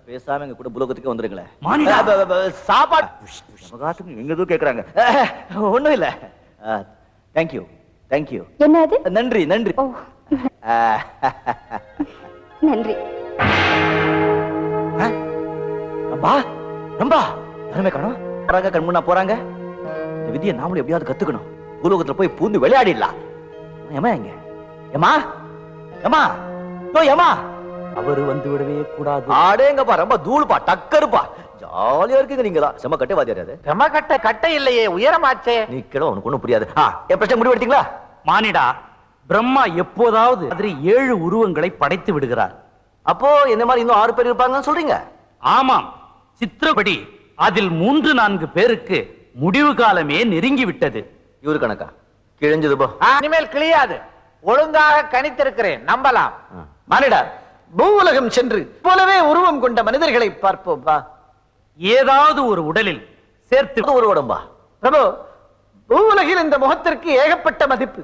பேசாம எங்க கூட புலோகத்துக்கு வந்துருங்களேன். மானிடா. சாப்பாடு எங்க எதுவும் கேக்குறாங்க. ஒண்ணும் இல்ல. Thank you thank you. என்னது? நன்றி நன்றி. ஓ, நன்றி. ரம்பா ரம்பா யாருமே காணோம். போறாங்க, கண்முன்னா போறாங்க. இந்த விதியை நாமளும் எப்படியாவது கத்துக்கணும். பூலோகத்துல போய் பூந்து விளையாடிடலாம். ஏமா எங்க ஏமா ஏமா ஏமா அவர் வந்து விடவே கூடாது. ஆடேங்கப்பா, ரொம்ப தூளுப்பா, டக்கருப்பா. ஜாலியா இருக்குங்க நீங்களா. செம்ம கட்டை வாதியாரு. செம கட்டை இல்லையே, உயரமாச்சே. நீ கிட உனக்கு ஒண்ணும் புரியாது. என் பிரச்சனை முடிவெடுத்தீங்களா? மானிடா, பிரம்மா எப்போதாவது மாதிரி 7 உருவங்களை படைத்து விடுகிறார். அப்போ என்ன மாதிரி இன்னும் 6 பேர் இருப்பாங்கன்னு சொல்றீங்க? ஆமாம், சித்திரப்படி அதில் 3-4 பேருக்கு முடிவு காலமே நெருங்கி விட்டது. இவரு கணக்கா கிழிஞ்சது போ. இனிமேல் கிளியாது. ஒழுங்காக கணித்திருக்கிறேன், நம்பலாம். மானிடா, பூவுலகம் சென்று போலவே உருவம் கொண்ட மனிதர்களை பார்ப்போம் வா. ஏதாவது ஒரு உடலில் சேர்த்து ஒரு உடம்பா? பிரபு, பூவுலகில் இந்த முகத்திற்கு ஏகப்பட்ட மதிப்பு.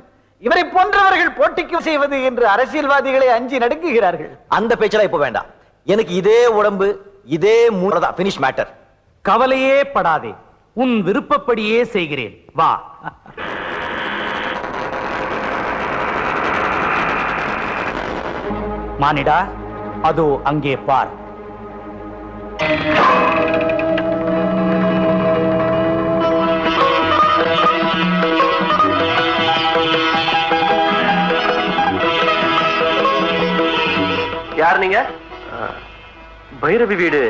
இவரை போன்றவர்கள் போட்டிக்கு செய்வது என்று அரசியல்வாதிகளை அஞ்சி நடுங்குகிறார்கள். அந்த பேச்செல்லாம் இப்ப வேண்டாம். எனக்கு இதே உடம்பு, இதே மூலதான் பினிஷ் மேட்டர். கவலையே படாதே, உன் விருப்பப்படியே செய்கிறேன். வா. மானிடா, அதோ அங்கே பார். யார் நீங்க? பைரவி வீடு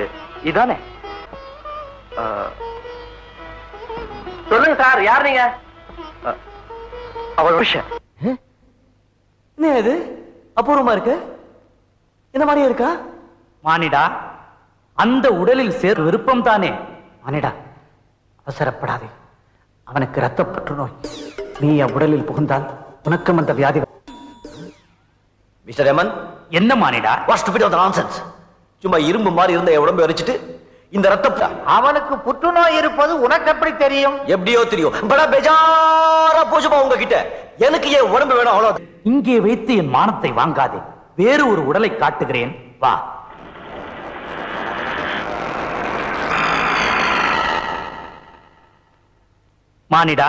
இதானே? சொல்லுங்க சார், யார் நீங்க? அவள் விஷயம் என்ன இது அபூர்வமா இருக்கு? என்ன மாதிரியே இருக்கா? மானிடா, அந்த உடலில் சேர் விருப்பம் தானே? மானிடா, அவசரப்படாதே. அவனுக்கு இரத்த புற்றுநோய். நீ உடலில் புகுந்தால் உனக்கும் அந்த வியாதி. மிஸ்டர் ரெமன், என்ன மானிடா? What stupid of the nonsense. சும்மா இரும்பு மாதிரி இருந்த என் உடம்பை எரிச்சிட்டு இந்த ரத்தம். அவனுக்கு புற்றுநோய் இருப்பது உனக்கு எப்படி தெரியும்? எப்படியோ தெரியும். படா பேஜாரா போச்சுமா உங்ககிட்ட. எனக்கு ஏன் உடம்பு வேணும் அவ்வளவு. இங்கே வைத்து என் மானத்தை வாங்காதே. வேறு ஒரு உடலை காட்டுகிறேன், வா. மானிடா,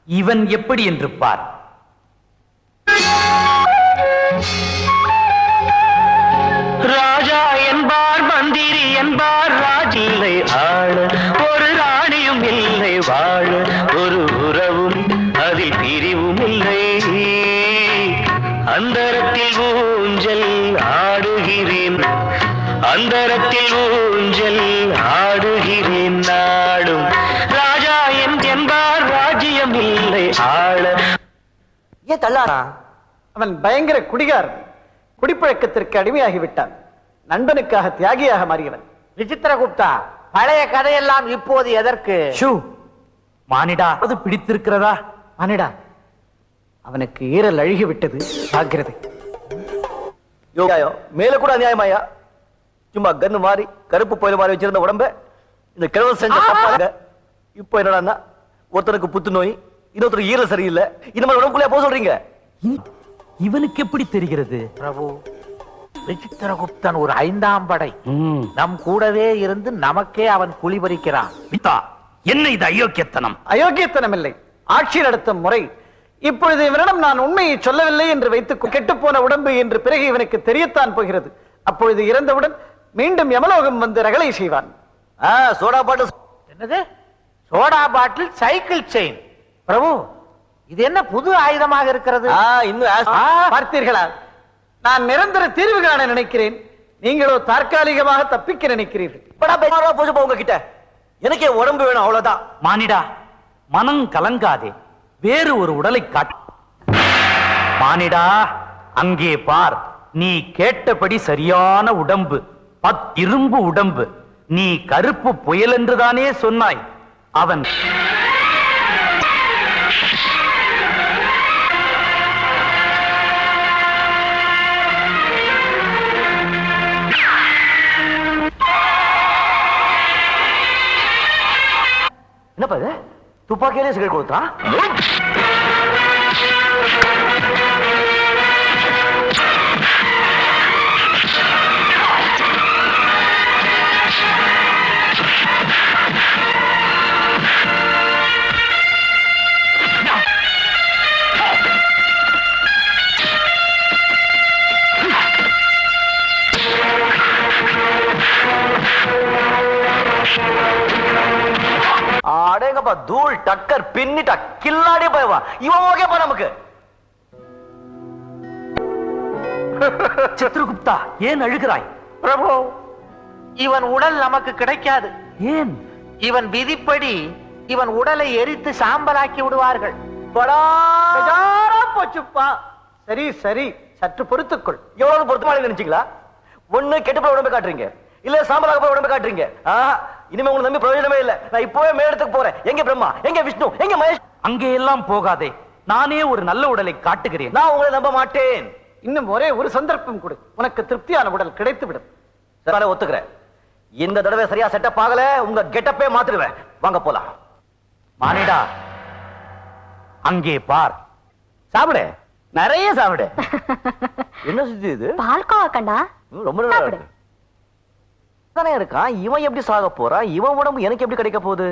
இவன் எப்படி என்று பார். ராஜா என்பார், மந்திரி என்பார், ராஜில்லை ஆள ஒரு ராணியும் இல்லை வாழ ஒரு உறவும் அதில் பிரிவும் இல்லை. அந்தரத்தில் ஊஞ்சல் ஆடுகிறேன், அந்தரத்தில் ஊஞ்சல் ஆடுகிறேன் நாடும். ராஜா என்பார், ராஜ்யம் இல்லை ஆள. ஏன் தள்ளாரா? அவன் பயங்கர குடிகாரன். குடிப்பழக்கத்திற்கு அடிமையாகிவிட்டான். நண்பனுக்காக தியாகியாக மாறியவன். விசித்திரகுப்தா, பழைய கதையெல்லாம் இப்போது எதற்கு? ஷூ. மானிடா, அது பிடித்திருக்கிறதா? மானிடா, அவனுக்கு ஈரல் அழுகிவிட்டது. ஜாக்கிரதை. யோகாயோ மேல கூட அநியாயமாயா? சும்மா கன்னு மாதிரி கருப்பு போயில மாதிரி வச்சிருந்த உடம்ப இந்த கிழவன் செஞ்ச தப்பாங்க. இப்போ என்னடா, ஒருத்தருக்கு புத்துநோய், இன்னொருத்தருக்கு ஈரல் சரியில்லை. இந்த மாதிரி உடம்புக்குள்ளே போக சொல்றீங்க? இவனுக்கு எப்படி தெரிகிறது? பிரபு, விசித்திரகுப்தன் ஒரு 5ஆம் படை. நம் கூடவே இருந்து நமக்கே அவன் குளிபறிக்கிறான். பிதா, என்ன இது அயோக்கியத்தனம்? அயோக்கியத்தனம் இல்லை, ஆட்சி நடத்தும் முறை. இப்பொழுது இவனிடம் நான் உண்மையை சொல்லவில்லை என்று வைத்துக் கெட்டுப்போன உடம்பு என்று பிறகு இவனுக்கு தெரியத்தான் போகிறது. அப்பொழுது இறந்தவுடன் மீண்டும் யமலோகம் வந்து ரகளை செய்வான். Soda bottle. என்னது? Soda bottle cycle chain. பிரபு, இது என்ன புது ஆயுதமாக இருக்கிறது? இன்னும் பார்த்தீர்களா? நான் நிரந்தர தீர்வு காண நினைக்கிறேன். நீங்களோ தற்காலிகமாக தப்பிக்க நினைக்கிறீர்கள். போச்சு உங்க கிட்ட எனக்கே உடம்பு வேணும் அவ்வளவுதான். மானிடா, மனம் கலங்காதே, வேறு ஒரு உடலை காட்டு. மானிடா, அங்கே பார், நீ கேட்டபடி சரியான உடம்பு, இரும்பு உடம்பு. நீ கருப்பு புயல் என்றுதானே சொன்னாய். அவன் என்னப்பா இது? துப்பாக்கியிலே சிகரெட் கொடுத்தா? அடேங்கப்பா, தூள் டக்கர் பின்னிட்டா கில்லாடி போயவா. இவன் ஓகேப்பா நமக்கு. சித்ரகுப்தா, ஏன் அழுகிறாய்? பிரபு, இவன் உடல் நமக்கு கிடைக்காது. ஏன்? இவன் விதிப்படி இவன் உடலை எரித்து சாம்பலாக்கி விடுவார்கள். பெஜாரா போச்சுப்பா. சரி சரி, சற்று பொறுத்துக்கொள். எவ்வளவு பொருத்தமான நினைச்சீங்களா? ஒண்ணு கெட்டு போய் உடம்பு காட்டுறீங்க, இல்ல சாம்பலாக போய் உடம்பு காட்டுறீங்க. இனிமே உங்களுக்கு நம்பி பிரயோஜனமே இல்ல. நான் இப்பவே மேடத்துக்கு போறேன். எங்க பிரம்மா, எங்க விஷ்ணு, எங்க மகேஷ்? அங்கே எல்லாம் போகாதே, நானே ஒரு நல்ல உடலை காட்டுகிறேன். நான் உங்களை நம்ப மாட்டேன். இன்னும் ஒரே ஒரு சந்தர்ப்பம் கொடு, உனக்கு திருப்தியான உடல் கிடைத்து விடும். ஒத்துக்கிறேன். இந்த தடவை சரியா செட்டப் ஆகல, உங்க கெட்டப்பே மாத்திடுவேன். வாங்க போலாம். மானிடா, அங்கே பார். சாப்பிடு, நிறைய சாப்பிடு. என்ன சுத்தி இது? பால்கோவா கண்டா ரொம்ப நல்லா இருக்கு. தானே இருக்கான். இவன் எப்படி சாக போறான்? இவன் உடம்பு எனக்கு எப்படி கிடைக்க போகுது?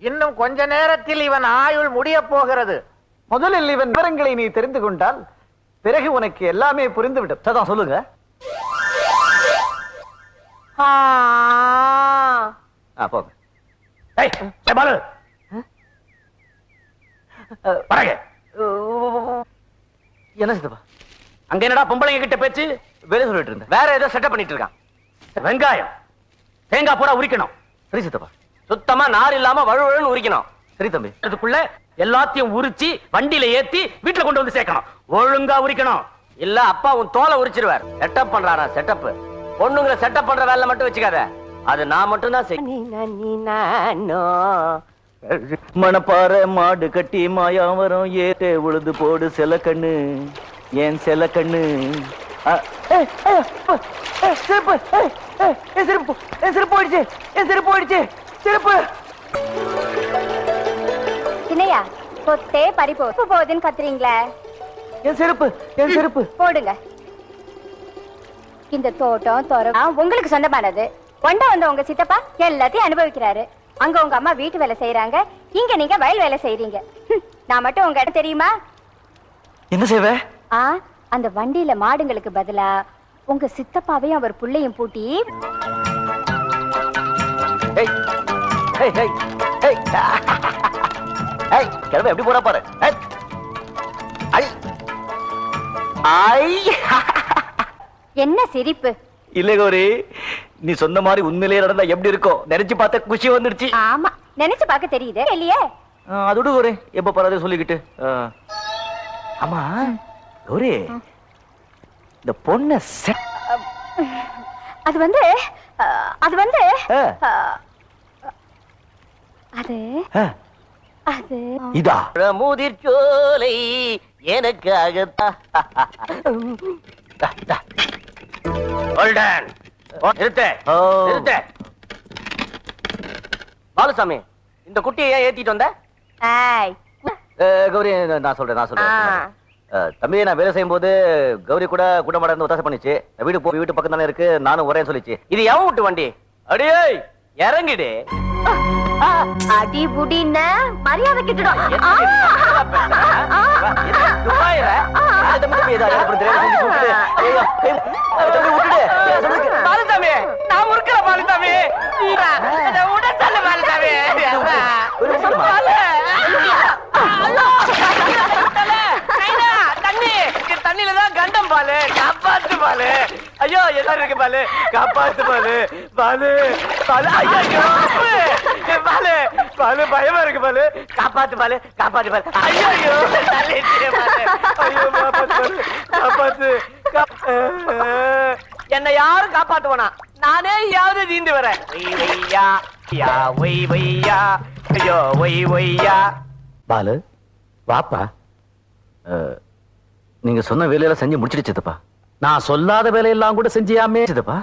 இன்னும் கொஞ்ச நேரத்தில் இவன் ஆயுள் முடிய போகிறது. முதலில் இவன் விவரங்களை நீ தெரிந்து கொண்டால் பிறகு உனக்கு எல்லாமே புரிந்துவிடும். சதான் சொல்லுங்க. போங்க. என்ன சித்தப்பா? அங்க என்னடா பொம்பளைங்க கிட்ட பேச்சு? வேலை சொல்லிட்டு இருந்தேன். வேற ஏதோ செட்டப் பண்ணிட்டு இருக்கான். வெங்காயம் தேங்காய் பூரா உரிக்கணும். சரி சித்தப்பா. சுத்தமா நார் இல்லாம வழுவழுன்னு உரிக்கணும். சரி தம்பி. அதுக்குள்ள எல்லாத்தையும் உரிச்சு வண்டியில ஏத்தி வீட்டுல கொண்டு வந்து சேர்க்கணும். ஒழுங்கா உரிக்கணும். இல்ல அப்பா உன் தோலை உரிச்சிருவார். செட்டப் பண்றாரா? செட்டப். பொண்ணுங்களை செட்டப் பண்ற வேலை மட்டும் வச்சுக்காத, அது நான் மட்டும் தான் செய்யணும். மணப்பாற மாடு கட்டி மாயாவரம் ஏத்தே உழுது போடு செல கண்ணு, ஏன் செல கண்ணு. செருப்பு போயிடுச்சு, என் செருப்பு போயிடுச்சு. செருப்பு சின்னையா, சொத்தே பறிப்போ போகுதுன்னு கத்துறீங்களே. என் செருப்பு, என் செருப்பு போடுங்க. இந்த தோட்டம் தோட்டம் உங்களுக்கு சொந்தமானது. கொண்ட வந்த உங்க சித்தப்பா எல்லாத்தையும் அனுபவிக்கிறாரு. அங்க உங்க அம்மா வீட்டு வேலை செய்யறாங்க, இங்க நீங்க வயல் வேலை செய்றீங்க. நான் மட்டும் உங்க இடம் தெரியுமா? என்ன செய்வே? அந்த வண்டியில மாடுங்களுக்கு பதிலா உங்க சித்தப்பாவையும் அவர் புள்ளையும் பூட்டி கிழமை எப்படி போறா பாரு. என்ன சிரிப்பு? இல்ல கௌரி, நீ சொன்ன மாதிரி உண்மையிலேயே நடந்தா எப்படி இருக்கும் நினைச்சு பார்த்த குஷி வந்துடுச்சு. ஆமா, நினைச்சு பார்க்க தெரியுது இல்லையே. அதோட கௌரி எப்ப பரவாயில்ல சொல்லிக்கிட்டு. ஆமா கௌரி, இந்த பொண்ண அது வந்து அது வந்து அது அது இதா முதிர் சோலை எனக்காக. பாலுசாமி, இந்த குட்டியை ஏன் ஏத்திட்டு வந்த? கௌரி, நான் சொல்றேன். தம்பி, நான் வேலை செய்யும் போது கௌரி கூட கூட்டமாட இருந்து ஒத்தாசை பண்ணிச்சு. வீட்டு பக்கம் தானே இருக்கு, நானும் ஒரேன்னு சொல்லிச்சு. இது எவன் விட்டு வண்டி? அடியே இறங்கிடு. அடி புடின மரியாதை கிட்டடும். பாலுசாமி, நான் முறுக்கல பாலுசாமி. உடல் சொல்ல பாலுசாமி. தண்ணியில தான் கண்டம் பாலு, காப்பாத்து பாலு. ஐயோ எல்லாரும் இருக்கு பாலு, காப்பாத்து பாலு, பாலு பாலு, ஐயோ பாலு, பாலு பயமா இருக்கு பாலு, காப்பாத்து பாலு, காப்பாத்து பாலு, ஐயோ தள்ளிட்டே பாலு, ஐயோ காப்பாத்து, காப்பாத்து, என்னை யாரும் காப்பாத்துவனா, நானே யாவது நீந்து வரேன். வையா யா ஒய் வையா, ஐயோ ஒய் ஒய்யா. பாலு வாப்பா. நீங்க சொன்ன வேலையெல்லாம் செஞ்சு முடிச்சிட்டு சித்தப்பா. நான் சொல்லாத வேலையெல்லாம் கூட செஞ்சியாமே. சித்தப்பா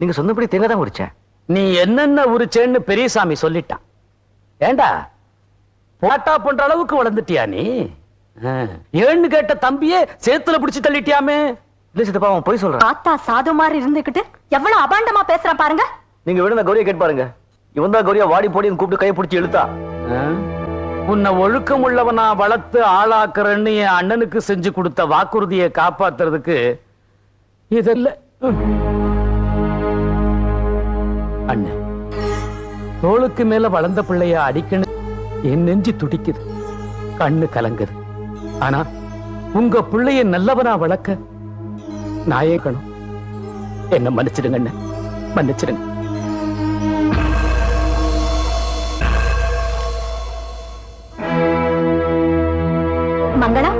நீங்க சொன்னபடி தேங்காய் தான் உரிச்சேன். நீ என்னென்ன உரிச்சேன்னு பெரியசாமி சொல்லிட்டான். ஏண்டா போட்டா பண்ற அளவுக்கு வளர்ந்துட்டியா நீ? ஏன்னு கேட்ட தம்பியே சேத்துல பிடிச்சு தள்ளிட்டியாமே. இல்ல சித்தப்பா அவன் போய் சொல்றான். தாத்தா சாது மாதிரி இருந்துகிட்டு எவ்வளவு அபாண்டமா பேசுறான் பாருங்க. நீங்க விடுங்க கௌரியை கேட்டு பாருங்க. இவன் தான் கௌரியா வாடி போடின்னு கூப்பிட்டு கையை பிடிச்சி இழுத்தா. உன்னை ஒழுக்கம் உள்ளவனா வளர்த்து ஆளாக்குறன்னு என் அண்ணனுக்கு செஞ்சு கொடுத்த வாக்குறுதியை காப்பாத்துறதுக்கு இதல்ல. அண்ணன் தோளுக்கு மேல வளர்ந்த பிள்ளைய அடிக்கணும் என் நெஞ்சு துடிக்குது, கண்ணு கலங்குது. ஆனா உங்க பிள்ளைய நல்லவனா வளர்க்க நாயக்கணும். என்ன மன்னிச்சிடுங்க அண்ணன், மன்னிச்சிடுங்க. மங்களா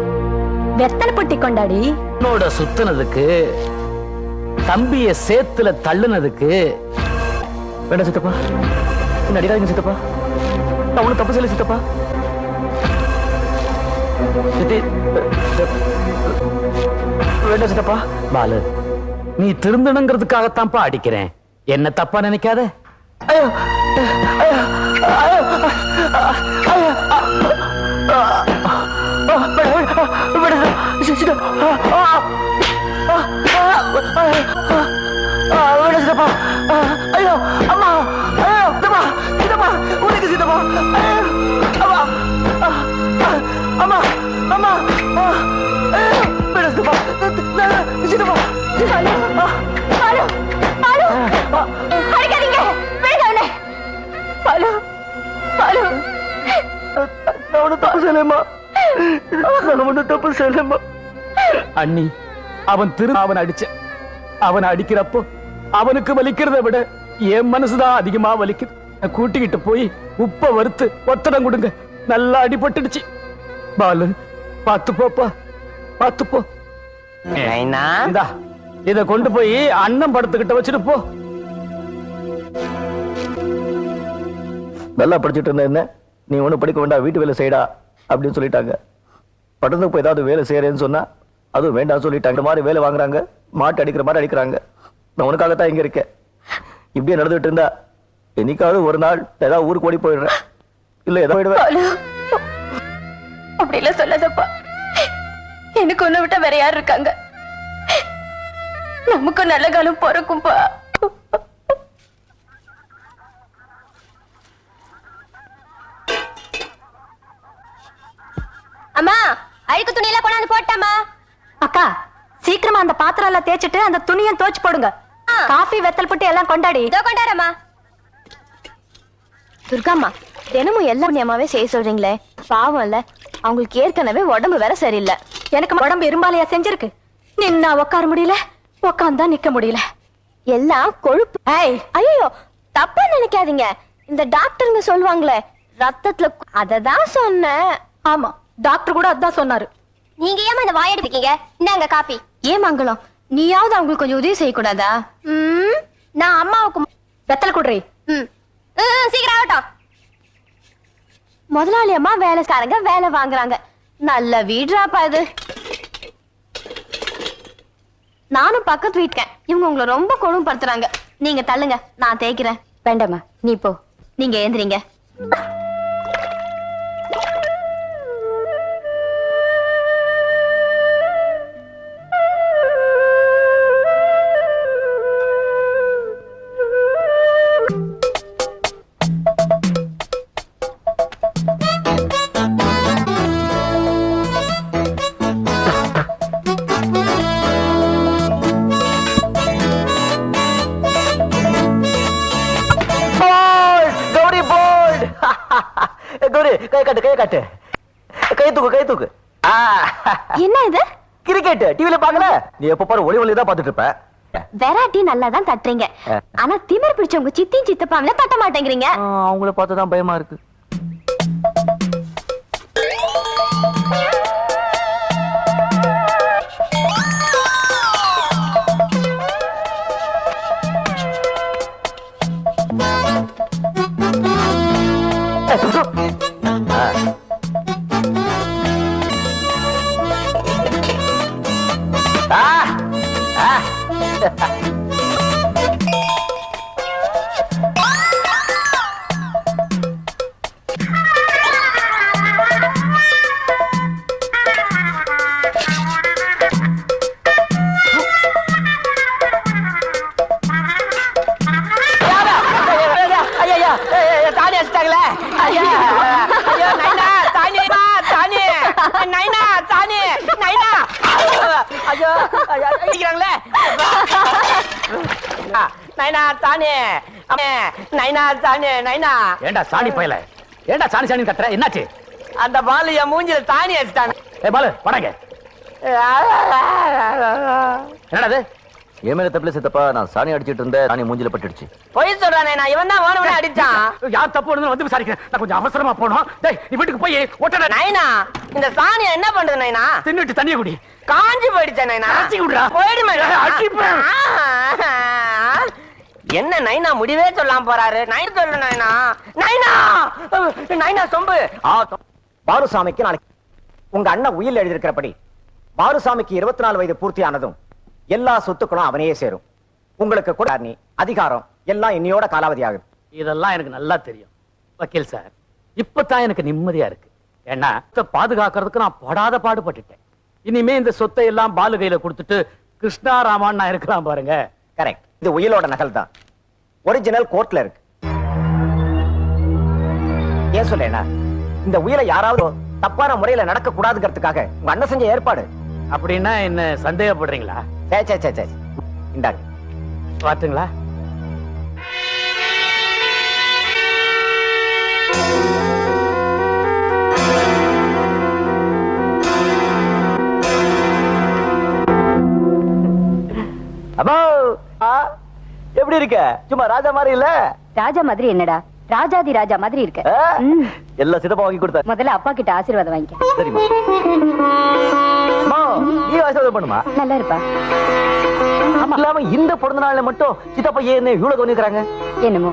வெத்தலை பொட்டி கொண்டாடி. என்னோட சுத்தினதுக்கு தம்பிய சேத்துல தள்ளுனதுக்கு வேண்டாம் சித்தப்பா, என்ன அடிக்காதீங்க சித்தப்பா, நான் ஒன்னும் தப்பு செய்யல சித்தப்பா. சித்தி வேண்டாம் சித்தப்பா. பாலு நீ திருந்தணுங்கிறதுக்காகத்தான்ப்பா அடிக்கிறேன், என்ன தப்பா நினைக்காத. ஐயோ ஐயோ ஐயோ ஐயோ அம்மா, ஐயோ சித்தப்பா, சித்தப்பா உனக்கு சித்தப்பா, அம்மா அம்மா சித்தப்பா, சித்தப்பா அடிக்காதீங்க, விடுங்க அவனை. பாலு பாலு நான் ஒன்னும் தப்பு செய்யலம்மா, நான் ஒன்னும் தப்பு செய்யலம்மா. அண்ணி அவன் அவன் அடிச்ச, அவன் அடிக்கிறப்போ அவனுக்கு வலிக்கிறத விட என் மனசுதான் அதிகமா வலிக்குது. கூட்டிக்கிட்டு போய் உப்ப வறுத்து ஒத்தடம் கொடுங்க, நல்லா அடிபட்டுடுச்சு. பாலு பாத்து போப்பா, பாத்து போ. இந்தா இத கொண்டு போய் அண்ணன் படத்துக்கிட்ட வச்சுட்டு போ. நல்லா படிச்சுட்டு இருந்த என்ன, நீ ஒன்னும் படிக்க வேண்டாம், வீட்டு வேலை செய்யடா அப்படின்னு சொல்லிட்டாங்க. பட்டணத்துக்கு போய் ஏதாவது வேலை செய்யறேன்னு சொன்னா அதுவும் வேண்டாம் சொல்லிட்டாங்க. இந்த மாதிரி வேலை வாங்குறாங்க, மாட்டு அடிக்கிற மாதிரி அடிக்கிறாங்க. நான் உனக்காகத்தான் இங்க இருக்கேன். இப்படியே நடந்துட்டு இருந்தா என்னைக்காவது ஒரு நாள் ஏதாவது ஊருக்கு ஓடி போயிடுறேன், இல்ல ஏதோ போயிடுவேன். அப்படி இல்ல சொல்லாதப்பா, எனக்கு ஒண்ணு விட்டா வேற யார் இருக்காங்க? நமக்கு நல்ல காலம் பிறக்கும்பா. அம்மா அழுக்கு துணியெல்லாம் கொண்டாந்து போட்டாமா. அக்கா சீக்கிரமா அந்த பாத்திரம் எல்லாம் தேய்ச்சிட்டு அந்த துணியை தோச்சு போடுங்க. காஃபி வெத்தல் புட்டி எல்லாம் கொண்டாடி. இதோ கொண்டாரம்மா. துர்காம்மா தினமும் எல்லா புண்ணியமாவே செய்ய சொல்றீங்களே, பாவம் இல்ல, அவங்களுக்கு ஏற்கனவே உடம்பு வேற சரியில்லை. எனக்கு உடம்பு இரும்பாலையா செஞ்சிருக்கு. நின்னா உட்கார முடியல, உட்காந்தா நிக்க முடியல, எல்லாம் கொழுப்பு. ஐயோ தப்பா நினைக்காதீங்க, இந்த டாக்டருங்க சொல்லுவாங்களே ரத்தத்துல, அததான் சொன்னேன். ஆமா டாக்டர் கூட அதான் சொன்னாரு. நீங்க ஏமா இந்த வாயடிப்பீங்க? இந்தாங்க காப்பி. ஏன் மங்களம், நீயாவது அவங்களுக்கு கொஞ்சம் உதவி செய்யக்கூடாதா? நான் அம்மாவுக்கு வெத்தலை குடுறி. சீக்கிரம் ஆகட்டும். முதலாளி அம்மா வேலைக்காரங்க வேலை வாங்குறாங்க. நல்ல வீடுறாப்பா இது. நானும் பக்கத்து வீட்டுக்கேன், இவங்க உங்களை ரொம்ப கொடுமைப்படுத்துறாங்க. நீங்க தள்ளுங்க, நான் தேய்க்கிறேன். வேண்டாமா நீ போ, நீங்க ஏந்திரீங்க. என்ன இது? கிரிக்கெட் டிவில பாக்கல? நீ எப்ப பாரு ஒளி ஒளி தான் பாத்துட்டு இருப்ப. வெரைட்டி நல்லா தான் தட்டுறீங்க. ஆனா திமிர் பிடிச்சவங்க சித்தியும் சித்தப்பாவில தட்ட மாட்டேங்கிறீங்க. அவங்கள பார்த்துதான் பயமா இருக்கு. தானி அடிச்சிட்டாங்களே. ஐயா ஐயோ நைனா தானி தானி நைனா தானி நைனா ஐயோ அடிக்கிறாங்களே. நைனா தானி நைனா தானி நைனா. ஏண்டா சாணி பயல, ஏண்டா சாணி சாணி கத்துற? என்னாச்சு? அந்த பாலு என் மூஞ்சில தானி அடிச்சிட்டாங்க. பாலு வணங்க. என்னடா என் மேல தப்புல சித்தப்பா, நான் சாணி அடிச்சிட்டு இருந்தேன், சாணி மூஞ்சில பட்டுடுச்சு. பொய் சொல்றானே, நான் இவன் தான் வேணும்னு அடிச்சான். யார் தப்பு வந்து விசாரிக்கிறேன். நான் கொஞ்சம் அவசரமா போனோம். டேய் நீ வீட்டுக்கு போய் ஒட்டட. நைனா இந்த சாணி என்ன பண்றது நைனா? தின்னுட்டு தண்ணிய குடி. காஞ்சி போயிடுச்சே நைனா. அடிச்சு குடுறா. போயிடுமே. அடிப்பேன். என்ன நைனா முடிவே சொல்லாம போறாரு? நைன் சொல்லு நைனா. நைனா நைனா சொம்பு. பாலுசாமிக்கு நாளைக்கு உங்க அண்ணன் உயில் எழுதியிருக்கிறபடி பாலுசாமிக்கு 24 வயது பூர்த்தி ஆனதும் எல்லா சொத்துக்களும் அவனையே சேரும். உங்களுக்கு கூட அதிகாரம் எல்லாம் இன்னையோட காலாவதி ஆகுது. இதெல்லாம் எனக்கு நல்லா தெரியும் வக்கீல் சார். இப்பதான் எனக்கு நிம்மதியா இருக்கு. ஏன்னா பாதுகாக்கிறதுக்கு நான் படாத பாடுபட்டுட்டேன். இனிமே இந்த சொத்தை எல்லாம் பாலு கையில கொடுத்துட்டு கிருஷ்ணா ராமான் நான் இருக்கலாம் பாருங்க. கரெக்ட். இது உயிலோட நகல் தான். ஒரிஜினல் கோர்ட்ல இருக்கு. ஏன் சொல்லேனா, இந்த உயிலை யாராவது தப்பான முறையில நடக்க கூடாதுங்கிறதுக்காக உங்க அண்ணன் செஞ்ச ஏற்பாடு. அப்படின்னா என்ன சந்தேகப்படுறீங்களா? இந்தாங்க பாத்துங்களா. அப்போ எப்படி இருக்க? சும்மா ராஜா மாதிரி இல்ல? ராஜா மாதிரி என்னடா, ராஜாதி ராஜா மாதிரி இருக்க. எல்லா சித்தப்பா வாங்கி கொடுத்த. முதல்ல அப்பா கிட்ட ஆசீர்வாதம் வாங்கிக்க. சரிம்மா. நீ ஆசீர்வாதம் பண்ணுமா? நல்லா இருப்பா. இல்லாம இந்த பிறந்த நாள்ல மட்டும் சித்தப்பா ஏன் இவ்வளவு கவனிக்கிறாங்க? என்னமோ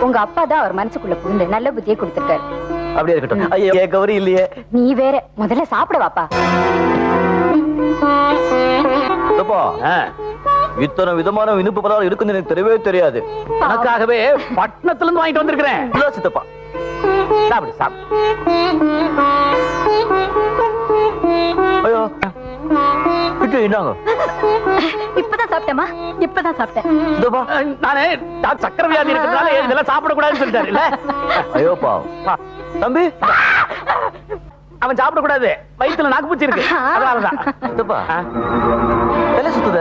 உங்க அப்பா தான் அவர் மனசுக்குள்ள புகுந்து நல்ல புத்தியை கொடுத்திருக்காரு. அப்படியே இருக்கட்டும். ஐயா கௌரி இல்லையே. நீ வேற முதல்ல சாப்பிட வாப்பா. இத்தனை விதமான இனிப்பு பலகாரம் இருக்குன்னு எனக்கு தெரியவே தெரியாது. உனக்காகவே பட்டணத்துல இருந்து வாங்கிட்டு வந்திருக்கிறேன். சித்தப்பா சாப்பிடு சாப்பிடு. ஐயோ என்னங்க? இப்பதான் சாப்பிட்டேமா, இப்பதான் சாப்பிட்டேன். நானே சக்கர வியாதி இருக்கிறதுனால இதெல்லாம் சாப்பிடக்கூடாதுன்னு சொல்லிட்டாரு இல்ல. ஐயோப்பா தம்பி, அவன் சாப்பிடக்கூடாது, வயிற்றுல நாக்குப்பூச்சி இருக்கு, அதனாலதான். தலை சுத்துத,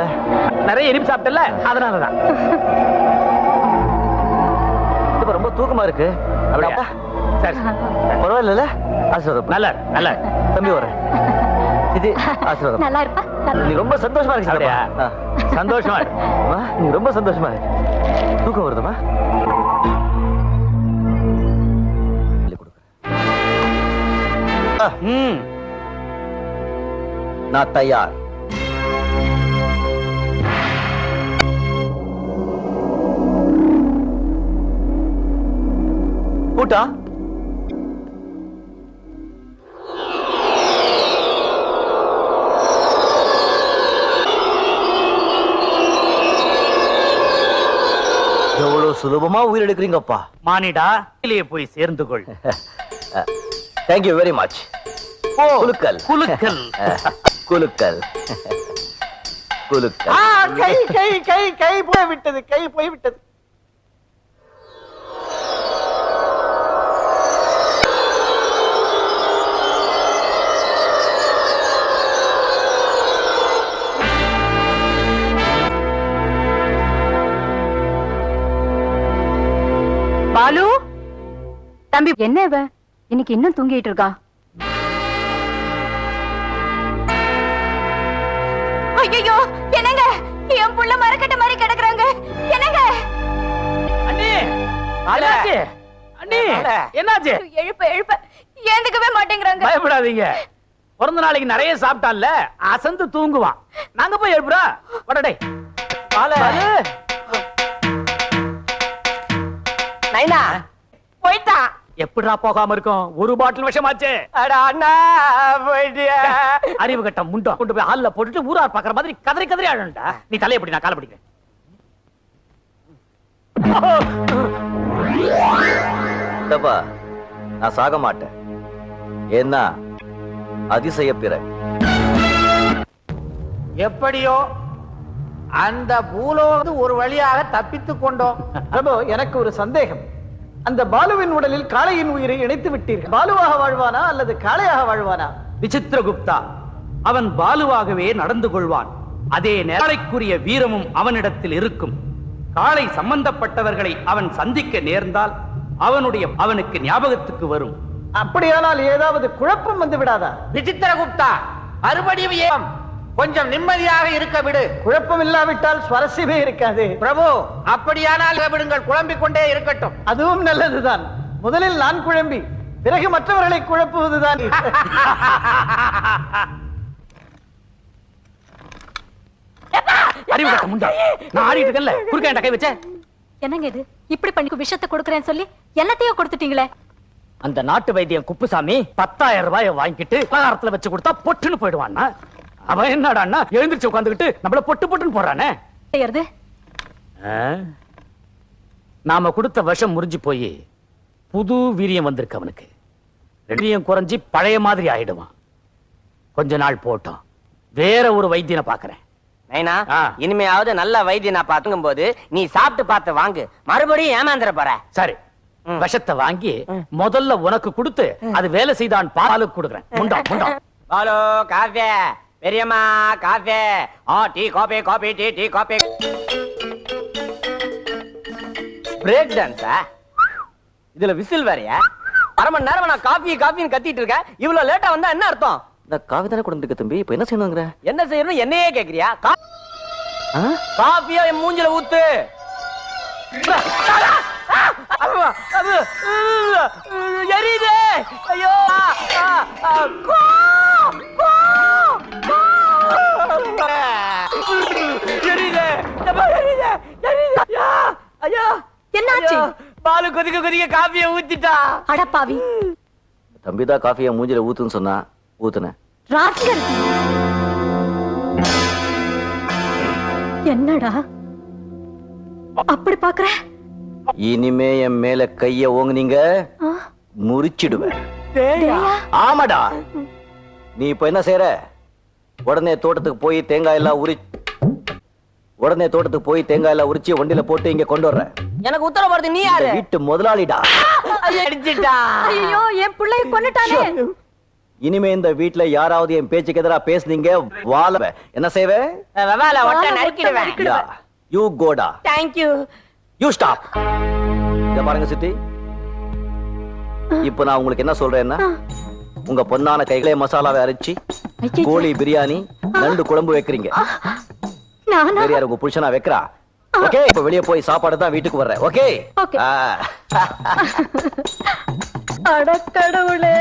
நிறைய இனிப்பு சாப்பிட்டல, அதனாலதான். ரொம்ப தூக்கமா இருக்கு. அப்படியா? சரி பரவாயில்ல. ஆசீர்வாதம். நல்ல நல்ல தம்பி வரேன். இது ஆசீர்வாதம். நல்லா இருப்பா. நீ ரொம்ப சந்தோஷமா இருக்கு. அப்படியா? சந்தோஷமா நீ ரொம்ப சந்தோஷமா இருக்கு. தூக்கம் வருதுமா? நான் தயார். கூட்டா எவ்வளவு சுலபமா உயிர் எடுக்கிறீங்கப்பா. மானிடா, போய் சேர்ந்து கொள். Thank you very much. குலுக்கல் குலுக்கல் குலுக்கல் குலுக்கல். கை கை கை கை போய் விட்டது, கை போய் விட்டது. பாலு தம்பி, என்ன இவ இன்னைக்கு இன்னும் தூங்கிட்டு இருக்கா? ஐயோ என்னங்க, என் புள்ள மரக்கட்ட மாதிரி கிடக்குறாங்க. என்னங்க அண்ணி என்னாச்சு? அண்ணி என்னாச்சு? எழுப்ப எழுப்ப ஏந்துக்கவே மாட்டேங்கிறாங்க. பயப்படாதீங்க, பிறந்த நாளைக்கு நிறைய சாப்பிட்டான்ல, அசந்து தூங்குவான். நாங்க போய் எழுப்புறா. வடடே நைனா போயிட்டான். எப்படிடா போகாம இருக்கும்? ஒரு பாட்டில் விஷமாச்சு. அட அண்ணா போயிட்டியா? அறிவு கட்டம் முண்டம் கொண்டு போய் ஹால்ல போட்டுட்டு ஊரார் பாக்குற மாதிரி கதறி கதறி ஆடணும்டா. நீ தலையை பிடி, நான் காலை பிடிக்கிறேன். இல்லப்பா, நான் சாக மாட்டேன். என்ன அதிசய பிறகு எப்படியோ அந்த பூலோகம் ஒரு வழியாக தப்பித்துக் கொண்டோம். பிரபு, எனக்கு ஒரு சந்தேகம். அந்த பாலுவின் உடலில் காளையின் உயிரை இணைத்து விட்டீர்கள். பாலுவாக வாழ்வானா அல்லது காளையாக வாழ்வானா? விசித்திரகுப்தா, அவன் பாலுவாகவே நடந்து கொள்வான். அதே நேரக்குரிய வீரமும் அவனிடத்தில் இருக்கும். காளை சம்பந்தப்பட்டவர்களை அவன் சந்திக்க நேர்ந்தால் அவனுக்கு ஞாபகத்துக்கு வரும். அப்படியானால் ஏதாவது குழப்பம் வந்து விடாதா? விசித்திரகுப்தா, மறுபடியும் ஏன் கொஞ்சம் நிம்மதியாக இருக்க விடு. குழப்பம் இல்லாவிட்டால் சுவாரஸ்யமே இருக்காது. பிரபு, அப்படியானால் விடுங்கள், குழம்பிக் கொண்டே இருக்கட்டும். அதுவும் நல்லதுதான். முதலில் நான் குழம்பி பிறகு மற்றவர்களை குழப்புவதுதான். அறிவு கட்டம் முண்டம், நான் ஆடிட்டு இருக்கேன்ல, குறுக்க கை வச்ச. என்னங்க இது? இப்படி பண்ணி விஷத்தை கொடுக்கறேன்னு சொல்லி எல்லாத்தையும் கொடுத்துட்டீங்களே. அந்த நாட்டு வைத்தியம் குப்புசாமி 10,000 ரூபாயை வாங்கிட்டு பலகாரத்துல வச்சு கொடுத்தா பொட்டுன்னு போயிடுவான்னா, அவன் என்னடான்னா எழுந்திருச்சு உட்காந்துக்கிட்டு நம்மள பொட்டு பொட்டுன்னு போறானே. செய்யறது நாம கொடுத்த விஷம் முறிஞ்சு போய் புது வீரியம் வந்திருக்கு அவனுக்கு. வீரியம் குறைஞ்சி பழைய மாதிரி ஆயிடுவான். கொஞ்ச நாள் போட்டோம், வேற ஒரு வைத்தியனை பாக்குறேன். நைனா, இனிமையாவது நல்ல வைத்தியனா பாத்துக்கும் போது நீ சாப்பிட்டு பார்த்து வாங்கு. மறுபடியும் ஏமாந்துற போற. சரி, விஷத்தை வாங்கி முதல்ல உனக்கு கொடுத்து அது வேலை செய்தான் பாலுக்கு கொடுக்குறேன். முண்டம் முண்டம். பாலு காஃபி, பெரியம்மா coffee, tea coffee, coffee tea, tea coffee. Break டான்ஸா? இதுல விசில் வேறயா? அரை மணி நேரம் நான் காஃபி காஃபின்னு கத்திட்டு இருக்கேன். இவ்வளவு லேட்டா வந்தா என்ன அர்த்தம்? இந்த காவி தானே கொடுத்துருக்க தம்பி, இப்ப என்ன செய்யணுங்கிற? என்ன செய்யணும் என்னையே கேக்குறியா? காஃபியா என் மூஞ்சில ஊத்து. எரியுதே! ஐயோ! என்னாச்சு? பாலு கொதிக்க கொதிக்க காஃபியை ஊத்திட்டா. அடப்பாவி, தம்பிதான் காஃபியை மூஞ்சில ஊத்துன்னு சொன்னா, ஊத்துன. என்னடா அப்படி பாக்குற? இனிமே என் மேல கைய ஓங்குனீங்க, முறிச்சிடுவேன். ஆமாடா. நீ இப்ப என்ன செய்யற? உடனே தோட்டத்துக்கு போய் தேங்காய் எல்லாம் உரிச்சு வண்டியில போட்டு இங்க கொண்டு வர்ற. எனக்கு உத்தரவு நீ யாரு? வீட்டு முதலாளிடா. அடிச்சிட்டா. ஐயோ, என் பிள்ளைய கொன்னுட்டானே. இனிமே இந்த வீட்டுல யாராவது என் பேச்சுக்கு எதிராக பேசுனீங்க, வாழ என்ன செய்வே? வெவால ஒட்ட நறுக்கிடுவேன். You Kota. Thank you. You stop. இத பாருங்க சித்தி, இப்ப நான் உங்களுக்கு என்ன சொல்றேன்னா, உங்க பொன்னான கைகளே மசாலாவை அரைச்சி கோழி பிரியாணி, நண்டு குழம்பு வைக்கிறீங்க. வேற யாரு உங்க புருஷனா வைக்கிறா? ஓகே, இப்ப வெளியே போய் சாப்பாடு தான் வீட்டுக்கு வர்றேன். ஓகே? அடக்கடவுளே.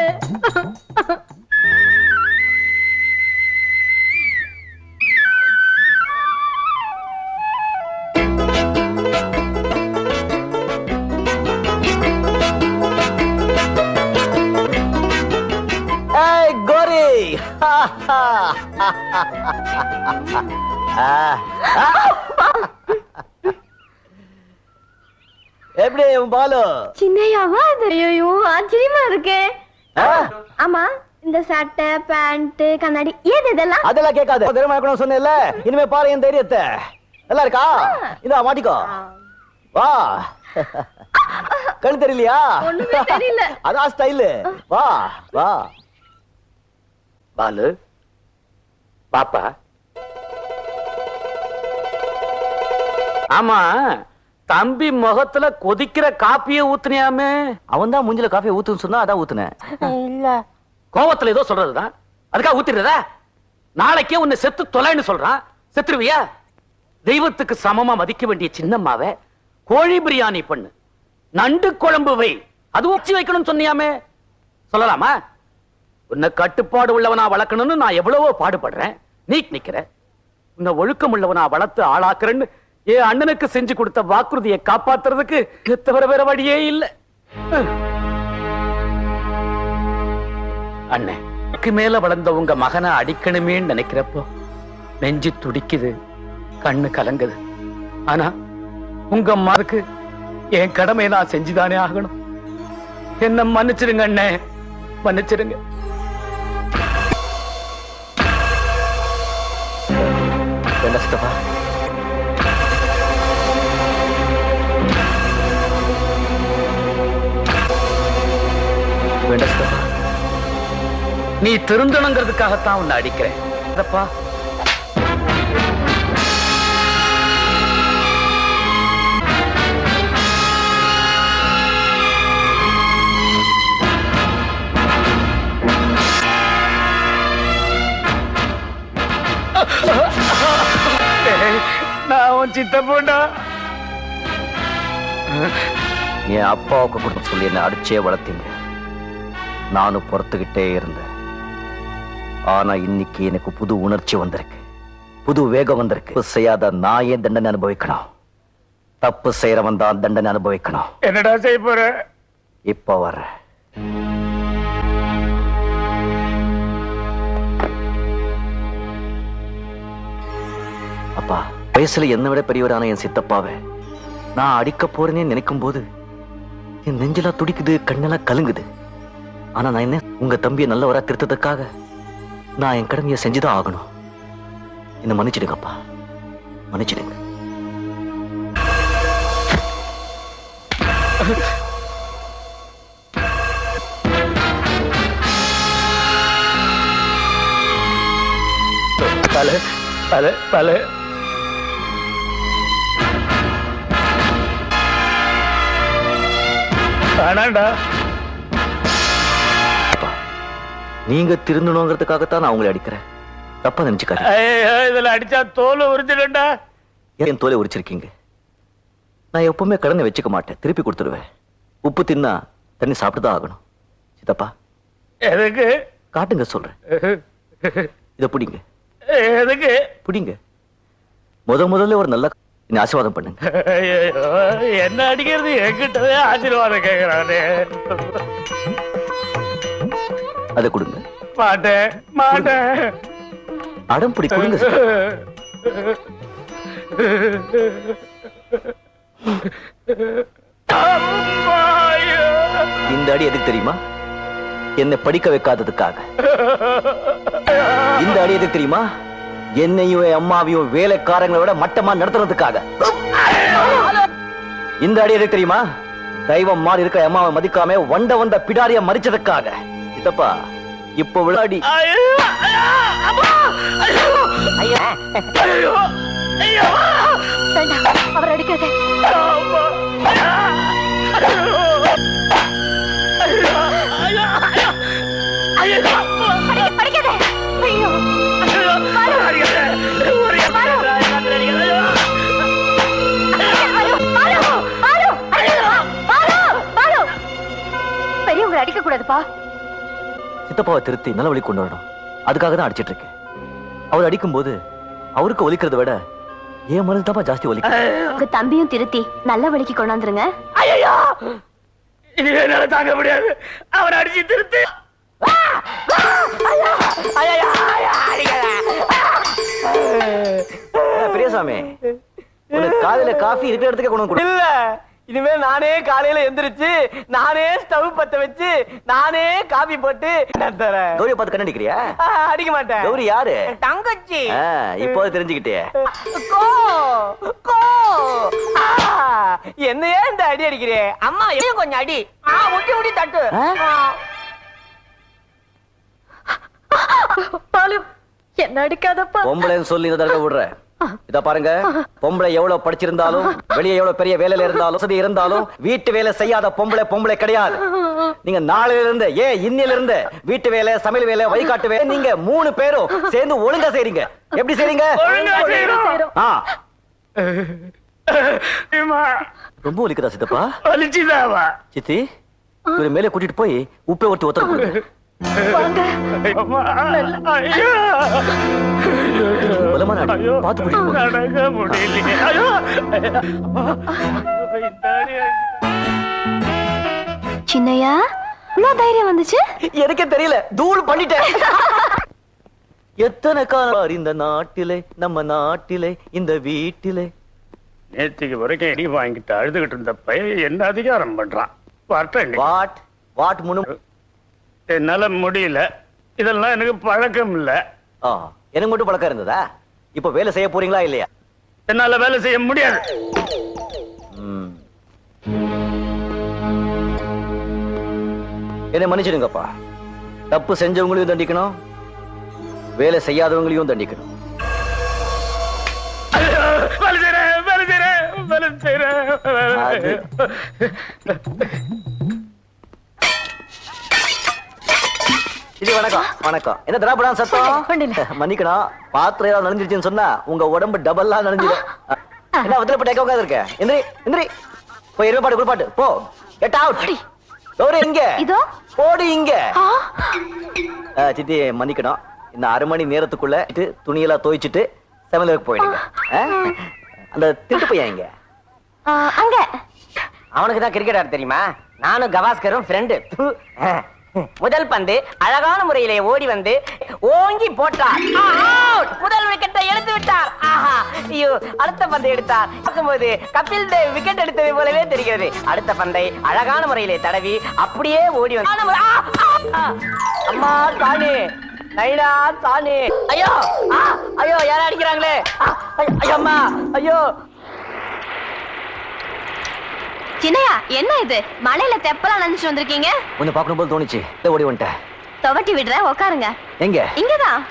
கோரி, எப்படி பாலு? சின்னையாவா? ஐயோ, ஆச்சரியமா இருக்கே. ஆமா, இந்த சட்டை பேண்ட் கண்ணாடி ஏது இதெல்லாம்? அதெல்லாம் கேட்காது. தெரியுமா சொன்னேன்ல, இனிமே பாரு என் தைரியத்தை. நல்லா இருக்கா? இதா மாட்டிக்கோ. வா. கண்ணு தெரியலையா? தெரியல. அதான் ஸ்டைலு. வா வா. பாலு பாப்பா. ஆமா, தம்பி முகத்துல கொதிக்கிற காப்பியை ஊத்துனியாமே. அவன் தான் மூஞ்சில காஃபியை ஊத்துன்னு சொன்னா அதான் ஊத்துனேன். இல்ல, கோவத்துல ஏதோ சொல்றதுதான், அதுக்காக ஊத்திடுறதா? நாளைக்கே உன்னை செத்து தொலைன்னு சொல்றான், செத்துருவியா? தெய்வத்துக்கு சமமா மதிக்க வேண்டிய சின்னம்மாவை கோழி பிரியாணி பண்ணு, நண்டு குழம்பு வை, அது உச்சி வைக்கணும்னு சொன்னியாமே, சொல்லலாமா? உன்னை கட்டுப்பாடு உள்ளவனா வளர்க்கணும்னு நான் எவ்வளவோ பாடுபடுறேன். நீ நிக்கிற. உன்னை ஒழுக்கம் உள்ளவனா வளர்த்து ஆளாக்குறேன்னு என் அண்ணனுக்கு செஞ்சு கொடுத்த வாக்குறுதியை காப்பாத்துறதுக்கு தவிர வேற வழியே இல்லை. அண்ணன் மேல வளர்ந்த உங்க மகனை அடிக்கணுமே நினைக்கிறப்போ நெஞ்சு துடிக்குது, கண்ணு கலங்குது. ஆனா உங்க அம்மாவுக்கு என் கடமையை நான் செஞ்சுதானே ஆகணும். என்ன மன்னிச்சிருங்க அண்ணே, மன்னிச்சிருங்க. நீ திருந்தணுங்கிறதுக்காகத்தான் உன்னை அடிக்கிறேன். அதப்பா நான் உன் சித்தப்போண்டா. என் அப்பாவுக்கு கொடுத்து சொல்லி என்ன அடிச்சே வளர்த்தீங்க. நானும் பொறுத்துக்கிட்டே இருந்தேன். ஆனா இன்னைக்கு எனக்கு புது உணர்ச்சி வந்திருக்கு, புது வேகம் வந்திருக்கு. செய்யாத நான் ஏன் தண்டனை அனுபவிக்கணும்? தப்பு செய்யறவன் தான் தண்டனை அனுபவிக்கணும். என்னடா செய்ய போற? இப்ப வர அப்பா, வயசுல என்னை விட பெரியவரான என் சித்தப்பாவை நான் அடிக்க போறேன்னு நினைக்கும் போது என் நெஞ்செல்லாம் துடிக்குது, கண்ணெல்லாம் கலுங்குது. ஆனா நான் என்ன உங்க தம்பியை நல்லவரா திருத்ததுக்காக நான் என் கடமையை செஞ்சுதான் ஆகணும். என்ன மன்னிச்சிடுங்கப்பா, மன்னிச்சிடுங்க. பல பல பல வேணாண்டா. நீங்க திருந்தணுங்கிறதுக்காகத்தான் நான் உங்களை அடிக்கிறேன். தப்பா நினைச்சுக்காரு. இதுல அடிச்சா தோலை உரிச்சிடா. என் தோலை உரிச்சிருக்கீங்க. நான் எப்பவுமே கடனை வச்சுக்க மாட்டேன், திருப்பி கொடுத்துருவேன். உப்பு தின்னா தண்ணி சாப்பிட்டுதான் ஆகணும். சித்தப்பா எதுக்கு? காட்டுங்க சொல்றேன். இத புடிங்க. எதுக்கு? புடிங்க. முதல்ல ஒரு நல்ல ஆசீர்வாதம் பண்ணுங்க. என்ன அடிக்கிறது? என்கிட்டவே ஆசீர்வாதம் கேட்கிறானே. அதை கொடுங்க. மாட்டேன் மாட்டேன். அடம் பிடி கொடுங்க. இந்த அடி எதுக்கு தெரியுமா? என்னை படிக்க வைக்காததுக்காக. இந்த அடி எதுக்கு தெரியுமா? என்னையும் என் அம்மாவையும் வேலைக்காரங்களை விட மட்டமா நடத்துறதுக்காக. இந்த அடி எதுக்கு தெரியுமா? தெய்வம் மாறி இருக்கிற அம்மாவை மதிக்காம வந்த பிடாரிய மறிச்சதுக்காக. இதப்பா இப்போ விளையாடி அவர் அடிக்காதே. பெரியவங்களை அடிக்க கூடாதுப்பா. சித்தப்பாவை திருத்தி நல்ல வழி கொண்டு வரணும். அதுக்காக தான் அடிச்சிட்டு இருக்கேன். அவர் அடிக்கும் போது அவருக்கு ஒலிக்கிறத விட என் மனசு தான் ஜாஸ்தி ஒலிக்கும். உங்க தம்பியும் திருத்தி நல்ல வழிக்கு கொண்டாந்துருங்க. ஐயோ, இனிமே என்னால தாங்க முடியாது. அவரை அடிச்சு திருத்து. பெரியசாமி, உனக்கு காலையில காஃபி இருக்கிற இடத்துக்கு கொண்டு வந்து இல்ல, இனிமே நானே காலையில எந்திரிச்சு நானே ஸ்டவ் பத்த வச்சு நானே காபி போட்டு தரேன். கௌரிய பார்த்து கண்ணடிக்கிறியா? அடிக்க மாட்டேன். கௌரி யாரு? தங்கச்சி. இப்போ தெரிஞ்சுக்கிட்டே. என்னையே இந்த அடி அடிக்கிறே? அம்மா என்ன கொஞ்சம் அடி. முட்டி முட்டி தட்டு. என்ன அடிக்காதப்பா. பொம்பளைன்னு சொல்லி இந்த தடவை விடுற. இத பாருங்க, பொம்பளை எவ்வளவு படிச்சிருந்தாலும் வெளியே எவ்வளவு பெரிய வேலையில இருந்தாலும் வசதி இருந்தாலும் வீட்டு வேலை செய்யாத பொம்பளை கிடையாது. நீங்க நாளையில இருந்து இன்னில இருந்து வீட்டு வேலை, சமையல் வேலை, வழிகாட்டு வேலை நீங்க 3 பேரும் சேர்ந்து ஒழுங்கா செய்றீங்க. எப்படி செய்றீங்க? ரொம்ப வலிக்குதா சித்தப்பா? வலிச்சுதாவா? சித்தி இவரை மேலே கூட்டிட்டு போய் உப்பை ஒட்டி ஒத்தர கொடுங்க. பலமான அடி. பார்த்து கூட்டிட்டு போங்க. நடக்க முடியலையே. ஐயோ! சின்னையா இவ்வளவு தைரியம் வந்துச்சு? எனக்கே தெரியல, தூள் பண்ணிட்டேன். எத்தனை காலம் இந்த நாட்டிலே, நம்ம நாட்டிலே, இந்த வீட்டிலே. நேற்றுக்கு வரைக்கும் இடி வாங்கிட்டு அழுதுகிட்டு இருந்த பையன் என்ன அதிகாரம் பண்றான்? வாட் வாட் முனு என்னால முடியல. இதெல்லாம் எனக்கு பழக்கம் இல்ல. எனக்கு மட்டும் பழக்கம் இருந்ததா? இப்ப வேலை செய்ய போறீங்களா இல்லையா? என்னால வேலை செய்ய முடியாது. என்னை மன்னிச்சிடுங்கப்பா. தப்பு செஞ்சவங்களையும் தண்டிக்கணும், வேலை செய்யாதவங்களையும் தண்டிக்கணும். இது வணக்கம் வணக்கம். என்ன திராபடான் சத்தம்? மன்னிக்கணும், பாத்திரம் ஏதாவது நனைஞ்சிருச்சுன்னு சொன்னா உங்க உடம்பு டபுளா நனைஞ்சிடும். என்ன வத்துல போட்டு உட்காந்து இருக்க? எந்திரி எந்திரி, போய் இருப்பாடு குளிப்பாட்டு போ. Get out. டோர் எங்க? இதோ போடு இங்க. சித்தி மன்னிக்கணும், இந்த 1/2 மணி நேரத்துக்குள்ள துணியெல்லாம் துவைச்சிட்டு சமையலுக்கு போயிடுங்க. அந்த திட்டு பையன் எங்க? அங்க. அவனுக்கு தான் கிரிக்கெட் ஆட தெரியுமா? நானும் கவாஸ்கரும் ஃப்ரெண்டு. முதல் பந்து அழகான முறையிலே ஓடி வந்து ஓங்கி போட்டார். முதல் விக்கெட்டை எடுத்து விட்டார். ஆஹா, ஐயோ! அடுத்த பந்தை எடுத்தார். பார்க்கும்போது கபில் தேவ் விக்கெட் எடுத்தது போலவே தெரிகிறது. அடுத்த பந்தை அழகான முறையிலே தடவி அப்படியே ஓடி வந்து அம்மா தானே நைனா தானே. ஐயோ ஐயோ, யாரும் அடிக்கிறாங்களே. ஐயோ அம்மா, ஐயோ. சின்னையா என்ன இது? மலையில தெப்பலாம் நினைச்சு வந்திருக்கீங்க? உன்னை பார்க்கணும் போது தோணுச்சு, ஓடி வந்துட்டேன். துவட்டி விடுறேன், உட்காருங்க. எங்க? இங்கதான்.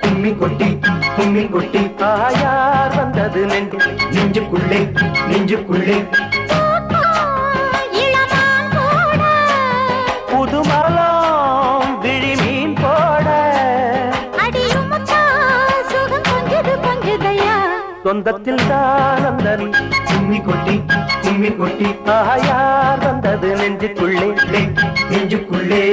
கும்மி கொட்டி கும்மி கொட்டி தாயார் வந்தது நெஞ்சுக்குள்ளே நெஞ்சுக்குள்ளே புதுமலம் விழி மீன் போட சொந்தத்தில் தான் வந்தது கும்மி கொட்டி தாயார் வந்தது நெஞ்சுக்குள்ளே நெஞ்சுக்குள்ளே.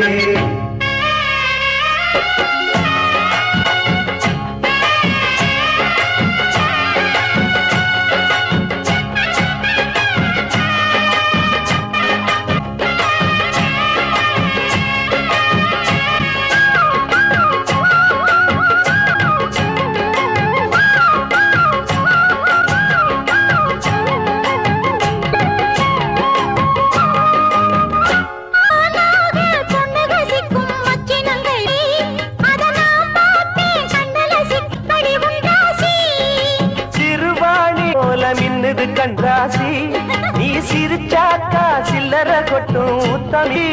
கண்டாசி நீ சிரிச்சாக்கா சில்லற கொட்டும் தம்பி.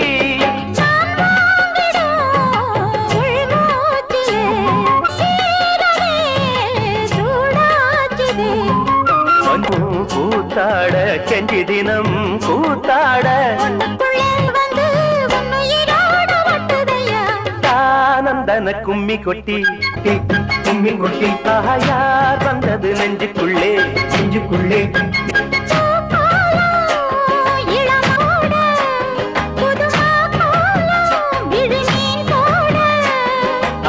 கூத்தாட கெஞ்சி தினம் கூத்தாட தானந்தன கும்மி கொட்டி தாயார் வந்தது நெஞ்சுக்குள்ளே நெஞ்சுக்குள்ளே.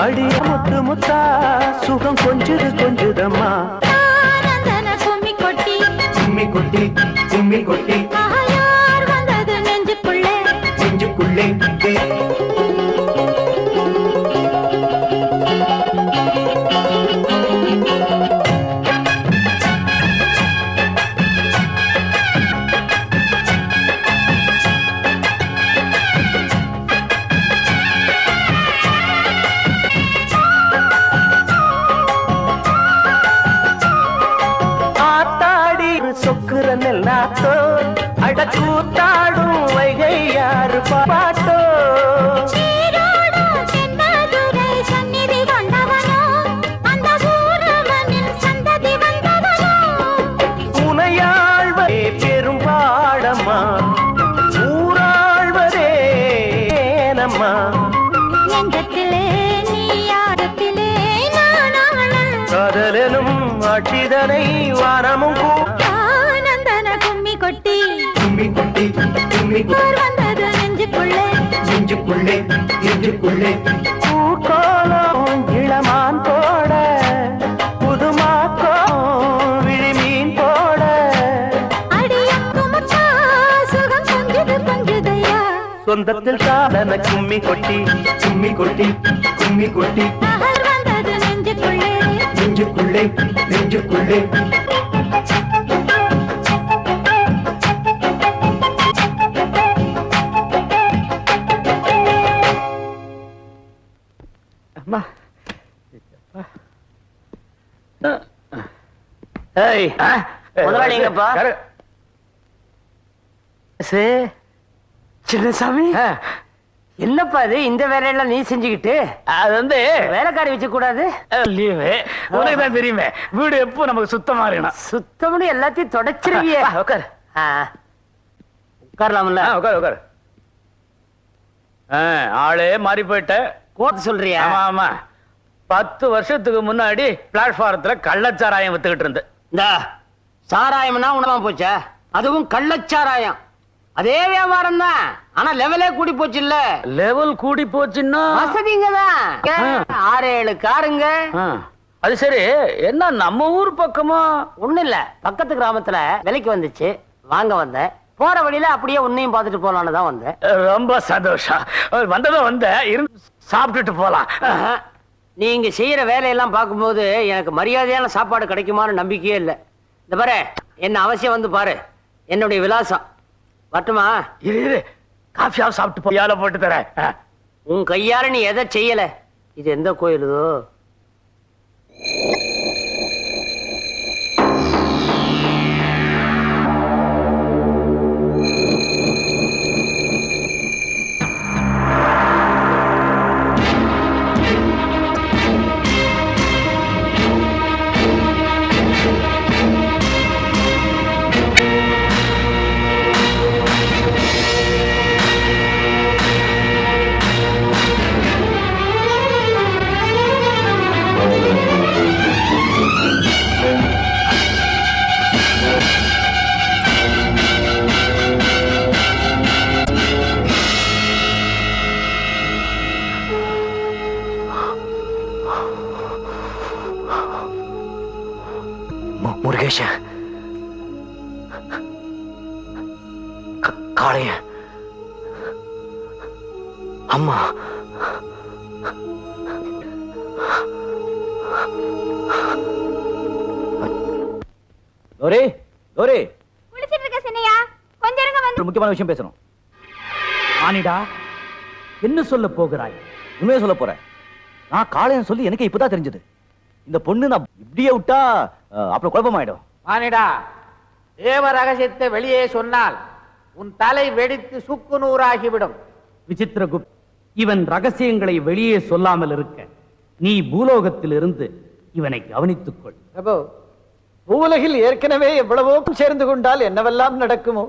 அடிய முத்து முத்தா சுகம் கொஞ்சுதம்மா. கும்மி கொட்டி தாயார் வந்தது நெஞ்சுக்குள்ளே நெஞ்சுக்குள்ளே சொக்குற நெல்லாத்தோ அடக்கூத்தாடும் வைகை யாரு பாட்டோ உனையாழ்வரே பெரும்பாடம்மா ஊராழ்வரே ஏனம்மா காதலனும் ஆட்சிதனை வானமும் நெஞ்சுக்குள்ளே பூக்கோலம் இளமான் போட புதுமாக்கோ விழிமீன் போட சொந்தத்தில் காலன கும்மி கொட்டி நெஞ்சுக்குள்ளே முதலாளிங்கப்பா சின்னசாமி என்னப்பா இது இந்த வேலையெல்லாம் நீ செஞ்சுக்கிட்டு அது வந்து வேலைக்காரி வச்சு கூடாது லீவு உனக்கு தான் தெரியுமே வீடு எப்போ நமக்கு சுத்தமா இருக்கணும் சுத்தம்னு எல்லாத்தையும் தொடச்சிருவியே உட்கார் உட்காரலாம்ல உட்கார் ஆளே மாறி போயிட்ட கோத்து சொல்றியா ஆமா ஆமா 10 வருஷத்துக்கு முன்னாடி பிளாட்ஃபாரத்துல கள்ளச்சாராயம் வித்துக்கிட்டு இருந்து இந்த சாராயம்னா உணவா போச்சா அதுவும் கள்ளச்சாராயம் அதே வியாபாரம் தான் ஆனா லெவலே கூடி போச்சு இல்ல லெவல் கூடி போச்சுன்னா வசதிங்க தான் 6-7 காருங்க அது சரி என்ன நம்ம ஊர் பக்கமா ஒண்ணு இல்ல பக்கத்து கிராமத்துல விலைக்கு வந்துச்சு வாங்க வந்தேன் போற வழியில அப்படியே உன்னையும் பார்த்துட்டு போலான்னு தான் வந்தேன் ரொம்ப சந்தோஷம் வந்ததும் வந்த இருந்து சாப்பிட்டுட்டு போலாம் நீங்க செய்யற வேலையெல்லாம் பார்க்கும்போது எனக்கு மரியாதையான சாப்பாடு கிடைக்குமான்னு நம்பிக்கையே இல்லை இந்த பாரு என்ன அவசியம் வந்து பாரு என்னுடைய விலாசம் வரட்டுமா இரு காஃபியா சாப்பிட்டு போயால போட்டு தரேன் உன் கையால நீ எதை செய்யல இது எந்த கோயிலுதோ முருகேஷ காளைய அம்மா டோரி டோரி குளிச்சிட்டு இருக்க சின்னையா கொஞ்சம் இருங்க வந்து ஒரு முக்கியமான விஷயம் பேசணும். ஆனிடா என்ன சொல்ல போகிறாய்? உண்மையை சொல்ல போறேன். நான் காளையன் சொல்லி எனக்கு இப்பதான் தெரிஞ்சது. இந்த பொண்ணு நான் இப்படியே விட்டா அப்புறம் குழப்பமாயிடும். ஆனிடா தேவ ரகசியத்தை வெளியே சொன்னால் உன் தலை வெடித்து சுக்கு நூறாகிவிடும். விசித்திரகுப்த், இவன் ரகசியங்களை வெளியே சொல்லாமல் இருக்க நீ பூலோகத்தில் இருந்து இவனை கவனித்துக் கொள். பிரபு, பூவுலகில் ஏற்கனவே எவ்வளவோ சேர்ந்து கொண்டால் என்னவெல்லாம் நடக்குமோ.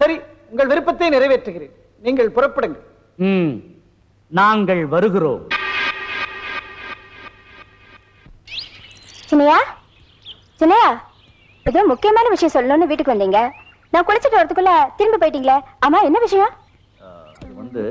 சரி, உங்கள் விருப்பத்தை நிறைவேற்றுகிறேன். நீங்கள் புறப்படுங்கள். நாங்கள் வருகிறோம். சின்னையா, சின்னையா, ஏதோ முக்கியமான விஷயம் சொல்லணும்னு வீட்டுக்கு வந்தீங்க. நான் குளிச்சிட்டு வரதுக்குள்ள திரும்பி போயிட்டீங்களே. ஆமா, என்ன விஷயம்? வந்து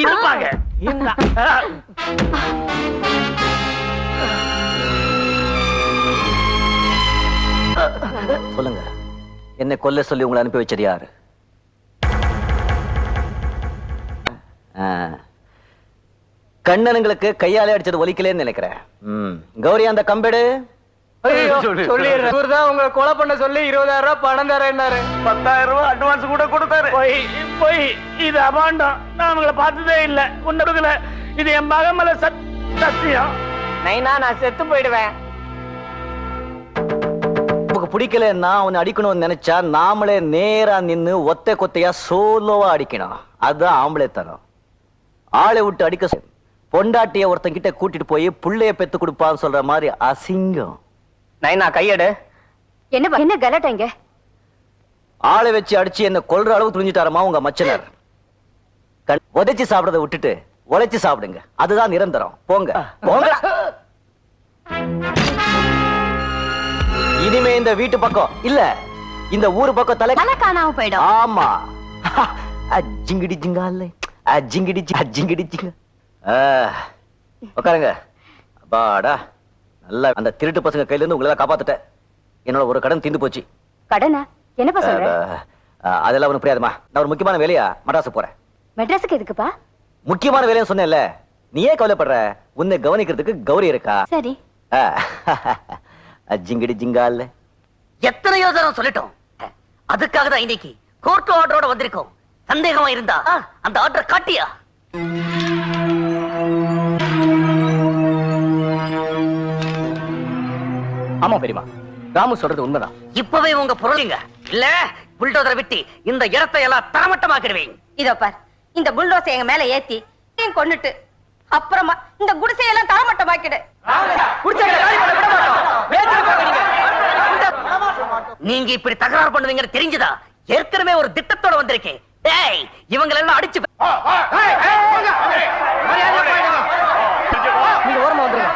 இருப்பாங்க சொல்லுங்க, என்னை கொல்ல சொல்லி உங்களை அனுப்பி வச்சது யாரு? கண்ணனுங்களுக்கு கையாலே அடிச்சது ஒலிக்கலேன்னு நினைக்கிறேன். கௌரி, அந்த கம்பெடு இவர்தான் உங்க கொலை பண்ண சொல்லி 20,000 ரூபாய் பணம் தரேன்னாரு. 10,000 ரூபாய் அட்வான்ஸ் கூட கொடுத்தாரு. போய் இது அபாண்டம். நான் அவங்களை பார்த்ததே இல்ல. உன்னடுக்கல. இது என் மகன் மேல சத்தியம். நைனா, நான் செத்து போயிடுவேன். உங்களுக்கு பிடிக்கலன்னா அவனை அடிக்கணும்னு நினைச்சா நாமளே நேரா நின்னு ஒத்தை கொத்தையா சோலோவா அடிக்கணும். அதுதான் ஆம்பளை தரம். ஆளை விட்டு அடிக்க பொண்டாட்டிய ஒருத்தன் கிட்ட கூட்டிட்டு போய் புள்ளைய பெத்து கொடுப்பான்னு சொல்ற மாதிரி அசிங்கம். நைனா, கையெடு. என்ன கலட்டங்க? ஆளை வச்சு அடிச்சு என்ன கொல்ற அளவு துணிஞ்சிட்டாரமா உங்க மச்சனர். உதைச்சு சாப்பிடறத விட்டுட்டு உழைச்சு சாப்பிடுங்க. அதுதான் நிரந்தரம். போங்க போங்க. இனிமே இந்த வீட்டு பக்கம் இல்ல, இந்த ஊரு பக்கம் தலை காணாம போயிடும். ஆமா. அஜிங்கிடி ஜிங்கால அஜிங்கிடி அஜிங்கிடி ஜிங்க. உட்காருங்க. அப்பாடா, நல்லா அந்த திருட்டு பசங்க கையில இருந்து உங்களை காப்பாத்துட்டேன். என்னோட ஒரு கடன் தீர்ந்து போச்சு. கடனா? என்னப்பா சொல்ற? அதெல்லாம் ஒண்ணும் புரியாதுமா. நான் ஒரு முக்கியமான வேலையா மட்ராஸ் போறேன். மெட்ராஸுக்கு எதுக்குப்பா? முக்கியமான வேலைன்னு சொன்னேன்ல, நீ ஏன் கவலைப்படுற? உன்னை கவனிக்கிறதுக்கு கௌரி இருக்கா. சரி. ஜிங்கிடி ஜிங்கால எத்தனையோ தரம் சொல்லிட்டோம். அதுக்காக தான் இன்னைக்கு கோர்ட் ஆர்டரோட வந்திருக்கோம். சந்தேகமா இருந்தா அந்த ஆர்டர் காட்டியா? ஆமா பெரியமா, ராமு சொல்றது உண்மைதான். இப்பவே உங்க பொருளுங்க இல்ல புல்டோதரை விட்டு இந்த இடத்தை எல்லாம் தரமட்டமாக்கிடுவேன். இதோ பார், இந்த புல்டோஸை எங்க மேல ஏத்தி கொன்னுட்டு அப்புறமா இந்த குடிசையெல்லாம் தரமட்டமாக்கிடு. நீங்க இப்படி தகராறு பண்ணுவீங்கன்னு தெரிஞ்சுதா ஏற்கனவே ஒரு திட்டத்தோட வந்திருக்கேன். டேய், இவங்க எல்லாம் அடிச்சு நீங்க ஓரமா வந்துருங்க.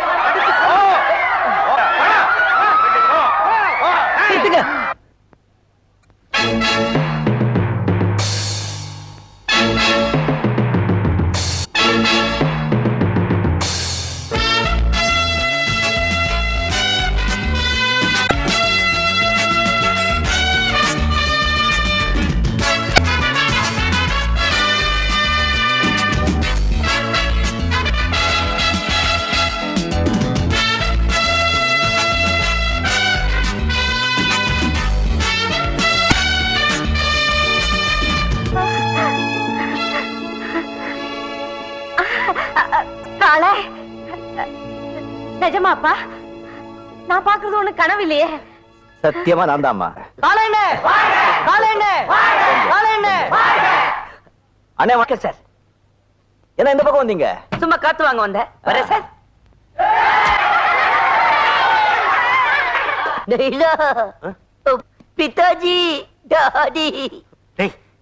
நிஜமாப்பா? நான் பாக்குறது ஒண்ணு கனவு இல்லையே. சத்தியமா நான் தான்மா. அண்ணே வணக்கம் சார். என்ன இந்த பக்கம் வந்தீங்க? சும்மா காத்து வாங்க வந்தேன். வரேன் சார். பிதாஜி, டாடி.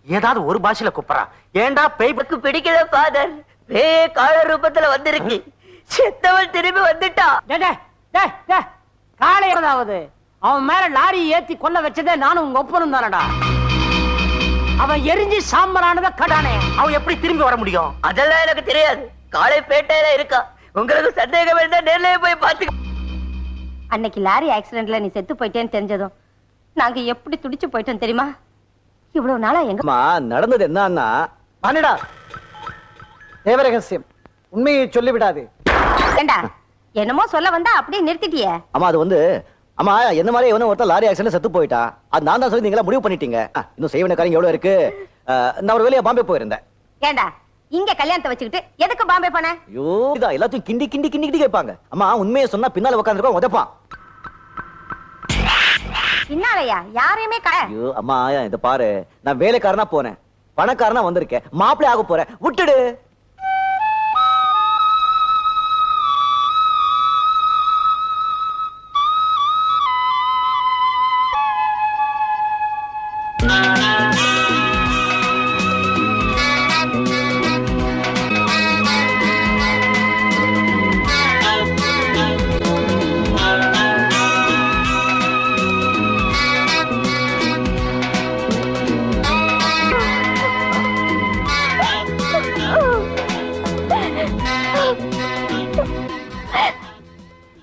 ஏதாவது ஒரு பாஷையில கூப்பிடா. ஏண்டா பேய்க்கு பிடிக்கல ஃபாதர். பேய் கால ரூபத்துல வந்திருக்கு. செத்தவள் திரும்பி வந்துட்டா. காலை ஏதாவது அவன் மேல லாரி ஏத்தி கொல்ல வச்சதே நானும் உங்க ஒப்பனும் தானடா. அவன் எரிஞ்சு சாம்பலானத கடானே. அவன் எப்படி திரும்பி வர முடியும்? அதெல்லாம் எனக்கு தெரியாது. காலை பேட்டையில இருக்கா. உங்களுக்கு சந்தேகம் இருந்தா நேர்லயே போய் பாத்து. அன்னைக்கு லாரி ஆக்சிடென்ட்ல நீ செத்து போயிட்டேன்னு தெரிஞ்சதும் நாங்க எப்படி துடிச்சு போயிட்டோம் தெரியுமா? இவ்வளவு நாளா எங்க நடந்தது என்னன்னா, அனடா தேவரகசியம், உண்மையை சொல்லிவிடாது. ஏண்டா என்னமோ சொல்ல வந்தா அப்படியே நிறுத்திட்டியே. அம்மா அது வந்து, அம்மா என்ன மாதிரி எவனோ ஒருத்தர் லாரி ஆக்சிடென்ட்ல செத்து போயிட்டான். அது நான் தான் சொல்லி நீங்களா முடிவு பண்ணிட்டீங்க. இன்னும் செய்ய வேண்டிய காரியம் எவ்வளவு இருக்கு. நான் ஒரு வேலையா பாம்பே போயிருந்தேன். ஏண்டா இங்க கல்யாணத்தை வச்சுக்கிட்டு எதுக்கு பாம்பே போன? ஐயோ, இதா எல்லாத்தையும் கிண்டி கிண்டி கிண்டி கிண்டி கேட்பாங்க. அம்மா உண்மையை சொன்னா பின்னால உட்கார்ந்துருக்கோம் உதைப்பான். பின்னாலயா? யாரையுமே ஐயோ அம்மா, இத பாரு, நான் வேலைக்காரனா போனேன், பணக்காரனா வந்திருக்கேன், மாப்பிள்ளை ஆக போறேன், விட்டுடு.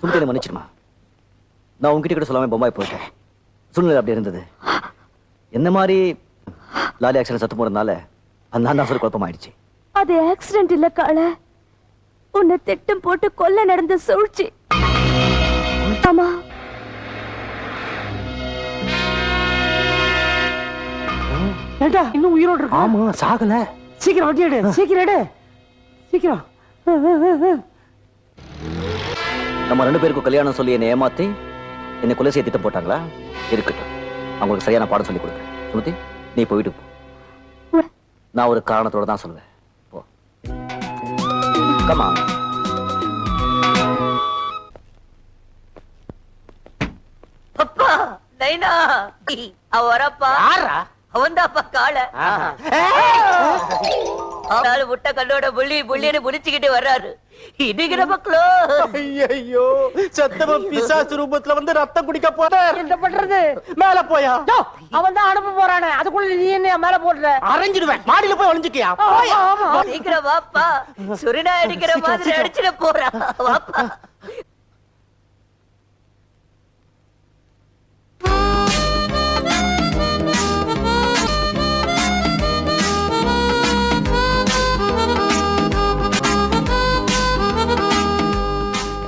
சுமதி என்ன மன்னிச்சிருமா. நான் உங்ககிட்ட கூட சொல்லாம பொம்பாய் போயிட்டேன். சூழ்நிலை அப்படி இருந்தது. என்ன மாதிரி லாரி ஆக்சிடென்ட் சத்து போறதுனால அந்த சொல்லி குழப்பமாயிடுச்சு. அது ஆக்சிடென்ட் இல்ல காள, உன்னை திட்டம் போட்டு கொல்ல நடந்த சூழ்ச்சி. ஆமா, ஏண்டா இன்னும் உயிரோடு இருக்கு? ஆமா, சாகல. சீக்கிரம் வண்டி எடு, சீக்கிரம் எடு, சீக்கிரம். நம்ம 2 பேருக்கும் கல்யாணம் சொல்லி என்னை ஏமாத்தி என்னை கொலை செய்ய திட்டம் போட்டாங்களா? இருக்கட்டும், அவங்களுக்கு சரியான பாடம் சொல்லி கொடுங்க. சுமதி, நீ போயிட்டு போ. நான் ஒரு காரணத்தோட தான் சொல்லுவேன். போ. கமா. அப்பா நைனா, அவ வரப்பா. யாரா? அவன்தாப்பா காள. அவனால முட்டை கண்ணோட புள்ளி புள்ளின்னு முடிச்சுக்கிட்டு வர்றாரு. இன்னைக்கு நம்ம க்ளோஸ். ஐயோ, சத்தவன் பிசாசு ரூபத்துல வந்து ரத்தம் குடிக்க போற. என்ன பண்றது? மேல போயா? அவன் தான் அனுப்ப போறானே, அதுக்குள்ள நீ என்ன மேல போடுற? அரைஞ்சிடுவேன். மாடியில போய் ஒளிஞ்சுக்கியா? சீக்கிரம் வாப்பா, சுரினா அடிக்கிற மாதிரி அடிச்சிட போறா. வாப்பா.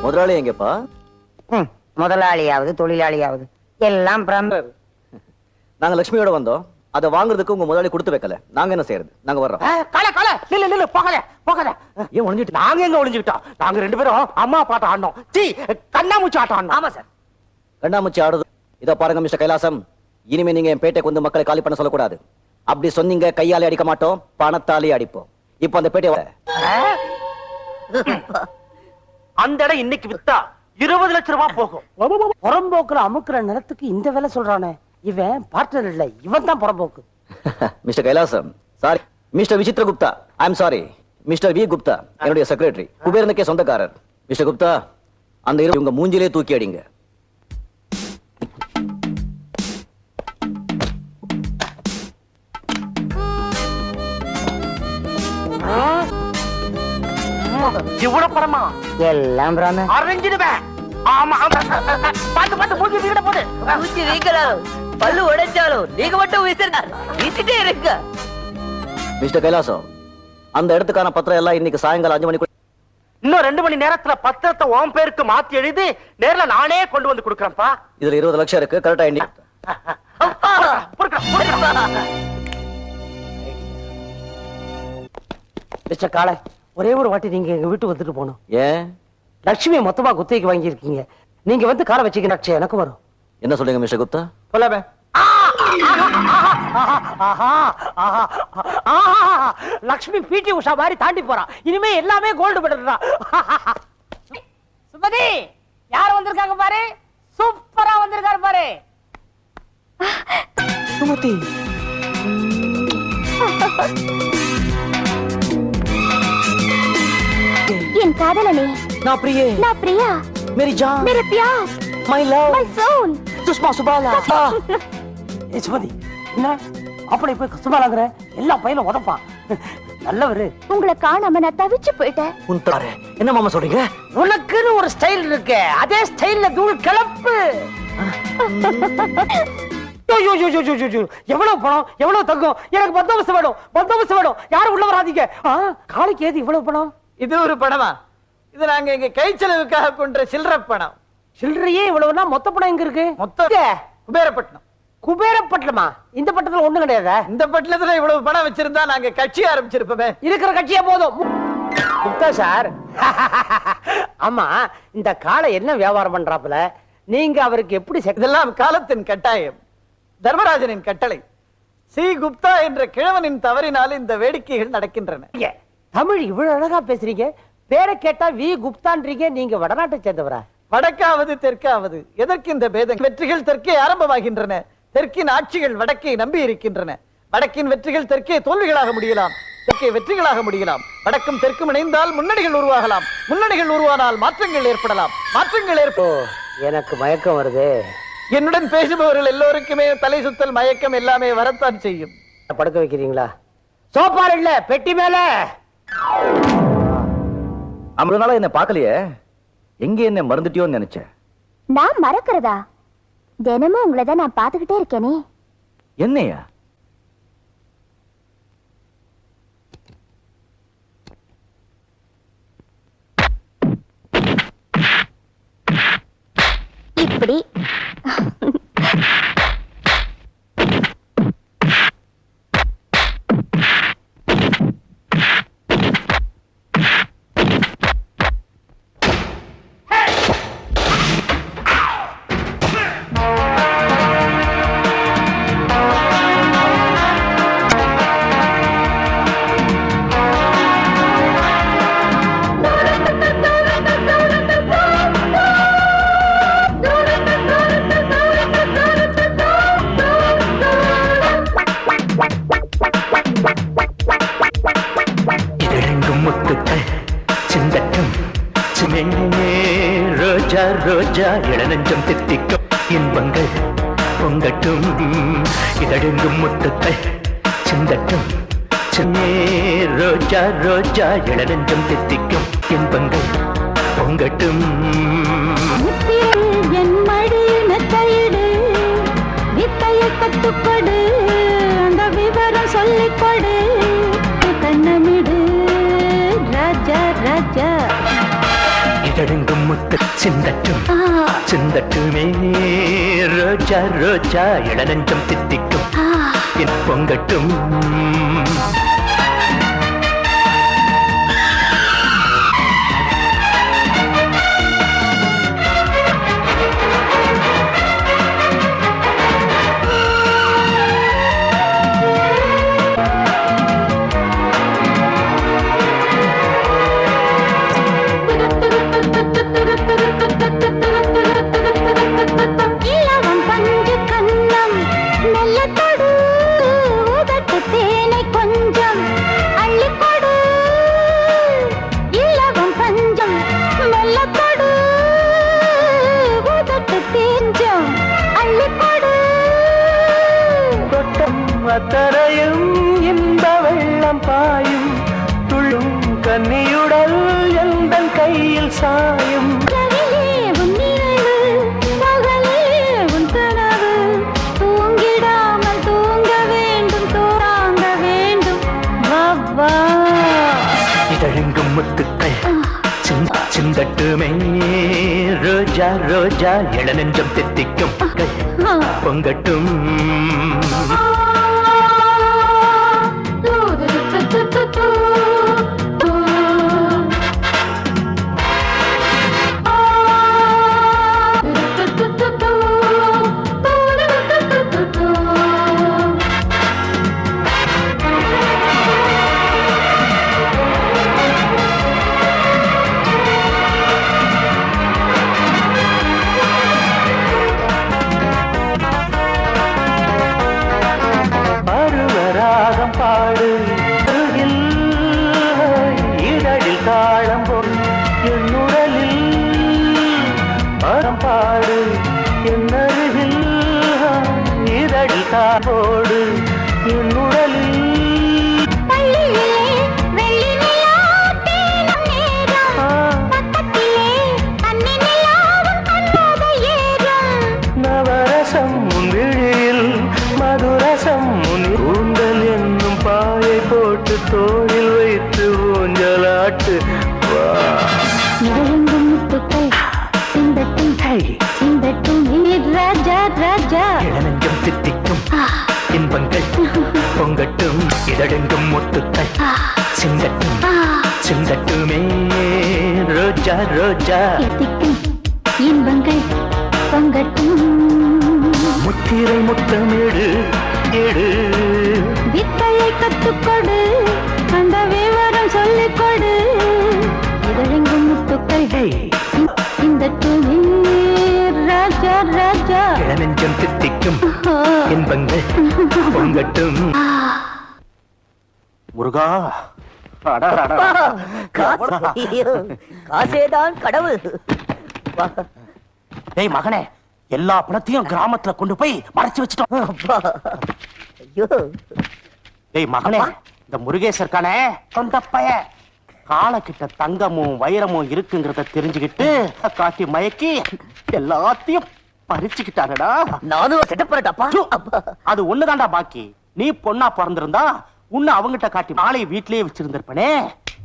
முதலாளி எங்கப்பா? முதலாளியாவது தொழிலாளியாவது எல்லாம் பிரம்பர். நாங்க லட்சுமியோட வந்தோம். அதை வாங்குறதுக்கு உங்க முதலாளி கொடுத்து வைக்கல. நாங்க என்ன செய்யறது? நாங்க வர்றோம். கால கால நில்லு நில்லு, போகாத போகாத. ஏன் ஒளிஞ்சிட்டு? நாங்க எங்க ஒளிஞ்சுக்கிட்டோம்? நாங்க 2 பேரும் அம்மா பாட்ட ஆடணும். சீ, கண்ணாமூச்சி ஆட்டம் ஆடணும். ஆமா சார். கண்ணாமூச்சி ஆடுது. இத பாருங்க மிஸ்டர் கைலாசம், இனிமே நீங்க என் பேட்டைக்கு வந்து மக்களை காலி பண்ண சொல்லக்கூடாது. அப்படி சொன்னீங்க கையாலே அடிக்க மாட்டோம், பணத்தாலே அடிப்போம். இப்போ அந்த பேட்டை அந்த இடம் இன்னைக்கு வித்தா 20 லட்சம் ரூபாய் போகும். புறம்போக்குல அமுக்குற நிலத்துக்கு இந்த வேலை சொல்றானே, இவன் பார்ட்னர் இல்ல, இவன் தான் புறம்போக்கு. Mister Kailasam, sorry. Mister Vichitra Gupta, I am sorry. Mister V Gupta என்னுடைய செக்ரட்டரி, குபேரனுக்கே சொந்தக்காரர். மிஸ்டர் குப்தா, அந்த உங்க மூஞ்சிலே தூக்கி அடிங்க. இவ்வளவு பணமா? எல்லாம் பிராம. அரைஞ்சிடுவேன். ஆமா, பாத்து பாத்து மூஞ்சி வீட போடு. மூஞ்சி வீங்கலாலும் பல்லு உடைச்சாலும் நீங்க மட்டும் வீசிட்டே இருக்க. மிஸ்டர் கைலாசம், அந்த இடத்துக்கான பத்திரம் எல்லாம் இன்னைக்கு சாயங்காலம் 5 மணிக்கு. இன்னும் 2 மணி நேரத்துல பத்திரத்தை உன் பேருக்கு மாத்தி எழுதி நேர்ல நானே கொண்டு வந்து கொடுக்கறேன்ப்பா. இதுல 20 லட்சம் இருக்கு. கரெக்டா எண்ணி. மிஸ்டர் காளை, ஒரே ஒரு வாட்டி நீங்க எங்க வீட்டுக்கு வந்துட்டு போகணும். ஏன்? லட்சுமியை மொத்தமா குத்தகைக்கு வாங்கி இருக்கீங்க. நீங்க வந்து காலை வச்சுக்க, லட்சம் எனக்கு வரும். என்ன சொல்றீங்க மிஸ்டர் குப்தா? போலாமே. லட்சுமி பிடி உஷா மாதிரி தாண்டி போறான். இனிமே எல்லாமே கோல்டு மெடல். சுமதி, யார் வந்திருக்காங்க பாரு. சூப்பரா வந்திருக்காரு பாரு. சுமதி, என் காதலனே. நான் பிரியே. நான் பிரியா. मेरी जान, मेरे प्यार, my love, my soul. Sushma Subala. Sumathi, என்ன அப்படி போய் கஷ்டமாலாங்கிற? எல்லா பையனும் உதப்பான். நல்லவரு. உங்களை காணாம நான் தவிச்சு போயிட்டேன். என்ன மாமா சொல்றீங்க? உனக்குன்னு ஒரு ஸ்டைல் இருக்கு, அதே ஸ்டைல்ல தூள் கிளப்பு. எவ்வளவு பணம், எவ்வளவு தங்கம்? எனக்கு பந்தோபஸ்து வேணும், பந்தோபஸ்து வேணும். யாரும் உள்ள வராதீங்க. காலைக்கு ஏது இவ்வளவு பணம்? இது ஒரு பணமா? இது நாங்க எங்க கை செலவுக்காக கொண்ட சில்லற பணம். சில்லறையே இவ்வளவுனா மொத்த பணம் எங்க இருக்கு? மொத்தம் குபேரப்பட்டினம். குபேரப்பட்டினமா? இந்த பட்டணத்துல ஒண்ணும் கிடையாது. இந்த பட்டணத்துல இவ்வளவு பணம் வச்சிருந்தா நாங்க கட்சி ஆரம்பிச்சிருப்போமே. இருக்கிற கட்சியே போதும். குப்தா சார், ஆமா, இந்த காளை என்ன வியாபாரம் பண்றாப்புல? நீங்க அவருக்கு எப்படி? இதெல்லாம் காலத்தின் கட்டாயம், தர்மராஜனின் கட்டளை. சி குப்தா என்ற கிழவனின் தவறினால் இந்த வேடிக்கைகள் நடக்கின்றன. தமிழ் இவ்வளவு அழகா பேசுறீங்க, பேரை கேட்டா வி குப்தான்றீங்க. நீங்க வடநாட்டை சேர்ந்தவரா? வடக்காவது தெற்காவது, எதற்கு இந்த பேதம்? வெற்றிகள் தெற்கே ஆரம்பமாகின்றன. தெற்கின் ஆட்சிகள் வடக்கை நம்பி இருக்கின்றன. வடக்கின் வெற்றிகள் தெற்கே தோல்விகளாக முடியலாம், தெற்கே வெற்றிகளாக முடியலாம். வடக்கும் தெற்கும் இணைந்தால் முன்னணிகள் உருவாகலாம். முன்னணிகள் உருவானால் மாற்றங்கள் ஏற்படலாம். மாற்றங்கள் எனக்கு மயக்கம் வருது. என்னுடன் பேசுபவர்கள் எல்லோருக்குமே தலை சுத்தல், மயக்கம் எல்லாமே வரத்தான் செய்யும். படுக்க வைக்கிறீங்களா? சோப்பார் இல்ல, பெட்டி மேல. 50 நாளா என்ன பார்க்கலையே. எங்க என்ன மறந்துட்டியோன்னு நினைச்சேன். நான் மறக்கிறதா? தினமும் உங்களை தான் நான் பார்த்துக்கிட்டே இருக்கேனே. என்னையா? இப்படி ரோஜா ரோஜா இளநெஞ்சம் தித்திக்கும் இன்பங்கள் பொங்கட்டும் இதழெங்கும் முத்துக்கள் சிந்தட்டும். ரோஜா ரோஜா இளநெஞ்சம் தித்திக்கும் இன்பங்கள் பொங்கட்டும். என் மடியில் மெத்தையிடு, வித்தையை கத்துக்கொடு, அந்த விவரம் சொல்லிக் கொடு, கண்ணமிடு ராஜா ராஜா. இதழெங்கும் முத்து சிந்தட்டும் சிந்தட்டுமே ரோஜா ரோஜா இளநெஞ்சம் தித்திக்கும் பொங்கட்டும். அத்தரையும் இந்த வெள்ளம் பாயும் துள்ளும் கன்னியுடல் எந்த கையில் சாயும். தூங்கிடாமல் தூங்க வேண்டும், தூராங்க வேண்டும். இதழெங்கும் முத்துக்கள் சிந்தட்டுமே ரோஜா ரோஜா இளநெஞ்சம் தித்திக்கும் பொங்கட்டும். பாடு இதழில் தாளம் போல் என்னுடலில் மரம் பாடு என்னருகில் இதழில் தாளோடு என்னுடலில். நவரசம் உன் விழியில் மதுரசம் உன் கூந்தல் என்னும் பாயை போட்டு தோளில் வைத்து ஊஞ்சலாட்டு வா. இளநெஞ்சம் தித்திக்கும் இன்பங்கள் பொங்கட்டும் இதழெங்கும் முத்துக்கள் சிந்தட்டும் சிந்தட்டுமே ரோஜா ரோஜா இன்பங்கள் பொங்கட்டும். முத்திரை முத்தமிடு எடு, வித்தையை கத்துக்கொடு, அந்த விவரம் சொல்லிக் கொடு, இதழெங்கும் முத்துக்கள் இந்த துணி ராஜா ராஜா. இளநெஞ்சம் தித்திக்கும் இன்பங்கள் பொங்கட்டும். முருகா காசேதான் கடவுள். டேய் மகனே, எல்லா பணத்தையும் கிராமத்துல கொண்டு போய் மறைச்சு வச்சுட்டோம். ஐயோ டேய் மகனே, இந்த முருகேசர் இருக்கானே சொந்த பையன், காலை கிட்ட தங்கமும் வைரமும் இருக்குங்கிறத தெரிஞ்சுக்கிட்டு காட்டி மயக்கி எல்லாத்தையும் பறிச்சுக்கிட்டாங்கடா. நானும் செட்டப் பண்ணட்டாப்பா. அது ஒண்ணுதான்டா பாக்கி. நீ பொண்ணா பிறந்திருந்தா உன்னை அவங்கிட்ட காட்டி நாளை வீட்லயே வச்சிருந்திருப்பனே.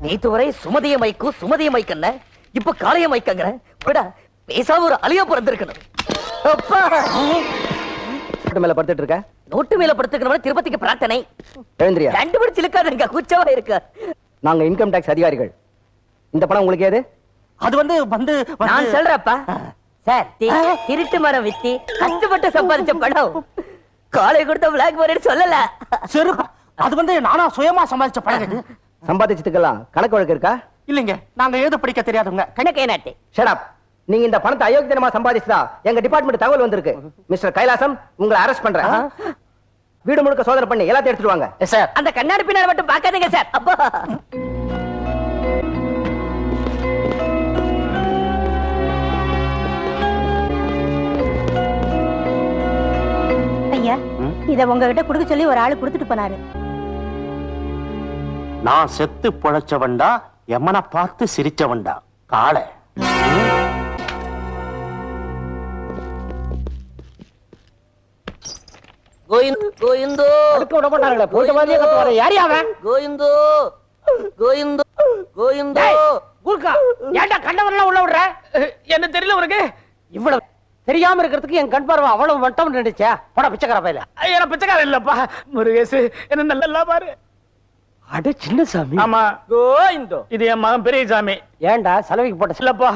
நேத்து வரை சுமதிய மைக்கும் சுமதிய மைக்கன்ன, இப்ப காளைய மைக்கங்கிற. பேசாம ஒரு அழிய பிறந்திருக்கணும். மேல படுத்துட்டு இருக்க, நோட்டு மேல படுத்துக்கிறவன திருப்பதிக்கு பிரார்த்தனை. எழுந்திரியா. ரெண்டு பேரும் சிலுக்காதுங்க, கூச்சவா இருக்க. நாங்க இன்கம் டாக்ஸ் அதிகாரிகள். இந்த பணம் உங்களுக்கு ஏது? அது வந்து நான் சொல்றப்பா சார், திருட்டு மரம் வித்தி கஷ்டப்பட்டு சம்பாதிச்ச பணம். காலை கொடுத்த பிளாக் மணி சொல்லல. சரி, அது வந்து நானா சுயமா சம்பாதிச்ச பணம். சம்பாதிச்சதுக்கெல்லாம் கணக்கு வழக்கு இருக்கா? இல்லைங்க, நாங்க ஏது படிக்க தெரியாதவங்க. கணக்கே நாட்டு. Shut up. நீங்க இந்த பணத்தை அயோக்கியமா சம்பாதிச்சதா எங்க டிபார்ட்மெண்ட் தகவல் வந்திருக்கு. மிஸ்டர் கைலாசம், உங்களை அரெஸ்ட் பண்றேன். வீடு முழுக்க சோதனை பண்ணி எல்லாத்தையும் எடுத்துட்டு வாங்க. சார், அந்த கண்ணாடி பின்னாடி மட்டும் பார்க்காதீங்க சார். அப்பா ஐயா, இத உங்ககிட்ட குடுக்க சொல்லி ஒரு ஆளு குடுத்துட்டு போனாரு. நான் செத்து பொழைச்சவன்டா, எமனை பார்த்து சிரிச்சவன்டா. காளை கோயிந்தோ விட மாட்டாங்களே, போட்ட மாதிரியே கத்துவாரு. யாரையா அவன்? கோயிந்தோ கோயிந்தோ கோயிந்தோ. கூர்க்கா, ஏன்டா கண்டவரெல்லாம் உள்ள விடுற? என்ன தெரியல உனக்கு? இவ்வளவு தெரியாம இருக்கிறதுக்கு என் கண் பார்வை அவ்வளவு வட்டம் நின்றுச்சா? போட பிச்சைக்கார பையில. என்ன பிச்சைக்காரன் இல்லப்பா, முருகேசு என்ன நல்லா பாரு. அட சின்ன சாமி. ஆமா, கோயிந்தோ. இது என் மகன் பெரிய சாமி. ஏன்டா செலவுக்கு போட்ட? இல்லப்பா,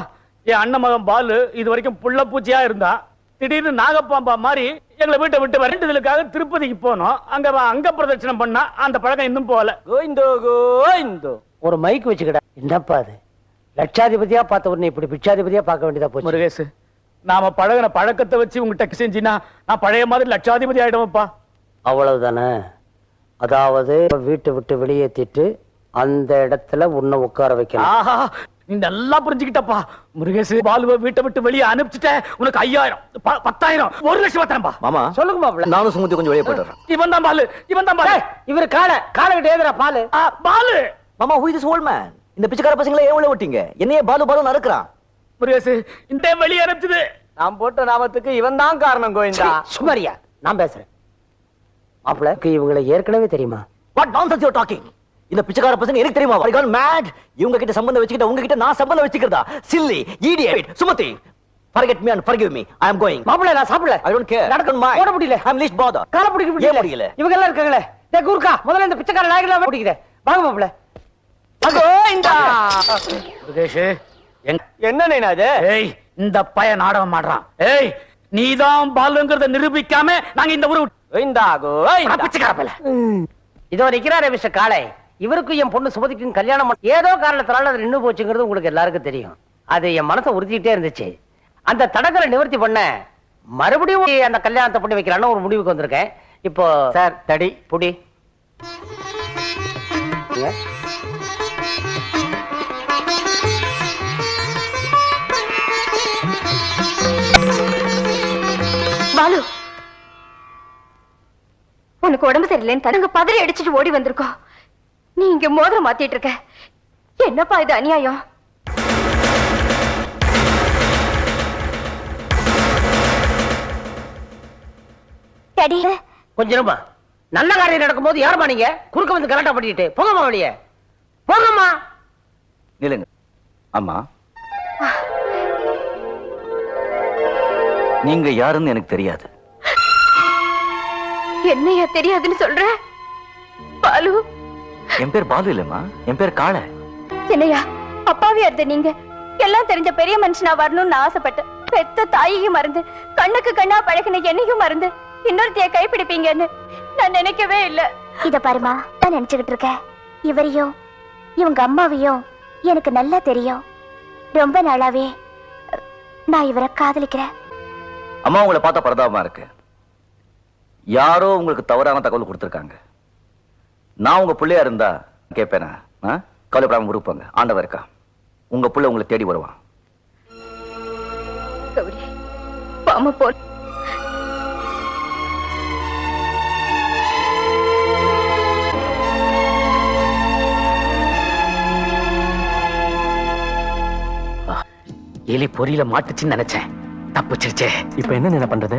என் அண்ணன் மகன் பாலு இது வரைக்கும் புள்ள பூச்சியா இருந்தா திடீர்னு நாகப்பாம்பா மாதிரி எங்களை வீட்டை விட்டு வேண்டுதலுக்காக திருப்பதிக்கு போனோம். அங்க பிரதட்சணம் பண்ணா அந்த பழக்கம் இன்னும் போகல. கோயிந்தோ கோயிந்தோ. ஒரு மைக் வச்சுக்கிட. என்னப்பா அது? லட்சாதிபதியா பார்த்த உடனே இப்படி பிச்சாதிபதியா பார்க்க வேண்டியதா போச்சு. முருகேசு, நாம பழகின பழக்கத்தை வச்சு உங்ககிட்ட செஞ்சினா நான் பழைய மாதிரி லட்சாதிபதி ஆயிடுவேன்ப்பா. அவ்வளவுதானே? அதாவது வீட்டை விட்டு வெளியேற்றிட்டு அந்த இடத்துல உன்னை உட்கார வைக்கணும். ஆஹா, நீ நல்லா புரிஞ்சுக்கிட்டப்பா. முருகேசு, பாலுவை வீட்டை விட்டு வெளியே அனுப்பிச்சுட்ட. உனக்கு 5000, 10,000, 1,00,000 தரேன்பா. மாமா, சொல்லுங்க மாப்பிள்ள. நானும் சுமதி கொஞ்சம் வெளியே போயிட்டு வரேன். இவன் தான் பாலு, இவன் தான் பாலு. இவரு காலை கிட்ட ஏதுடா பாலு. பாலு. மாமா, who is this old man? இந்த பிச்சைக்கார பசங்களை ஏன் உள்ள விட்டீங்க? என்னையே பாலு பாலு நடக்கிறான். முருகேசு, இந்த வெளியே அனுப்பிச்சது நான் போட்ட நாமத்துக்கு இவன் தான் காரணம். கோவிந்தா, சுமாரியா நான் பேசுறேன். மாப்பிள்ள, இவங்களை ஏற்கனவே தெரியுமா? What nonsense you are talking? இந்த பிச்சைக்கார பசங்க எனக்கு தெரியுமா? I got mad. இவங்க கிட்ட சம்பந்தம் வச்சுக்கிட்ட உங்க கிட்ட நான் சம்பந்தம் வச்சுக்கிறதா? Silly, idiot. Sumathi, forget me and forgive me. I am going. மாப்பிள்ள, நான் சாப்பிடல. I don't care. நடக்க போட முடியல. I am least bother. கால பிடிக்க ஏன் முடியல? இவங்க எல்லாம் இருக்காங்களே. டேய் கூர்க்கா, முதல்ல இந்த பிச்சைக்கார நாயகலாம் பிடிக்கிறேன். வாங்க மாப்பிள்ள. கோவிந்தா. முருகேஷு, என்ன அது? ஏய், இந்த பைய நாடகம் ஆடுறான். ஏய், நீதான் பாலுங்கிறத நிரூபிக்காம நாங்க இந்த ஊரு கோவிந்தா கோவிந்தா. பிச்சைக்கார பையல. இதோ நிக்கிறாரே மிஸ்டர் காளை. இவருக்கும் என் பொண்ணு சுமதிக்கும் கல்யாணம் ஏதோ காரணத்தினால அது நின்னு போச்சுங்கிறது உங்களுக்கு எல்லாருக்கும் தெரியும். அது என் மனசை உறுத்திக்கிட்டே இருந்துச்சு. அந்த தடங்களை நிவர்த்தி பண்ண மறுபடியும் அந்த கல்யாணத்தை பண்ணி வைக்கலான்னு ஒரு முடிவுக்கு வந்திருக்கேன். இப்போ சார் தடி புடி. பாலு, உனக்கு உடம்பு சரியில்லைன்னு தனங்க பதறி அடிச்சுட்டு ஓடி வந்திருக்கோம். நீ இங்க மோதிரம் மாத்திட்டு இருக்க. என்னப்பா இது அநியாயம்? கொஞ்சமா நல்ல காரியம் நடக்கும் போது யாருமா நீங்க குறுக்க வந்து கலாட்டா பண்ணிட்டு போங்கம்மா வெளியே போங்கம்மா. நில்லுங்க. அம்மா, நீங்க யாருன்னு எனக்கு தெரியாது. என்னையா தெரியாதுன்னு சொல்ற? பாலு, என் பேர் பாலு இல்லம்மா, என் பேர் காளை. என்னையா அப்பாவியா இருந்த நீங்க எல்லாம் தெரிஞ்ச பெரிய மனுஷனா வரணும்னு ஆசைப்பட்டேன். பெத்த தாயையும் மறந்து கண்ணுக்கு கண்ணா பழகின என்னையும் மறந்து இன்னொருத்தைய கைப்பிடிப்பீங்கன்னு நான் நினைக்கவே இல்ல. இத பாருமா, நான் நினைச்சுக்கிட்டு இருக்கேன். இவரையும் இவங்க அம்மாவையும் எனக்கு நல்லா தெரியும். ரொம்ப நாளாவே நான் இவரை காதலிக்கிறேன். அம்மா, உங்களை பார்த்தா பரதாபமா இருக்கு. யாரோ உங்களுக்கு தவறான தகவல் கொடுத்திருக்காங்க. நான் உங்க பிள்ளையா இருந்தா கேட்பேனா? கவலைப்படாம விருப்பாங்க. ஆண்டவர் இருக்கா, உங்க பிள்ளை உங்களை தேடி வருவான். கௌரி, பாம போ. எலி பொறியில மாட்டுச்சுன்னு நினைச்சேன், தப்புச்சிருச்சே. இப்ப என்ன பண்றது?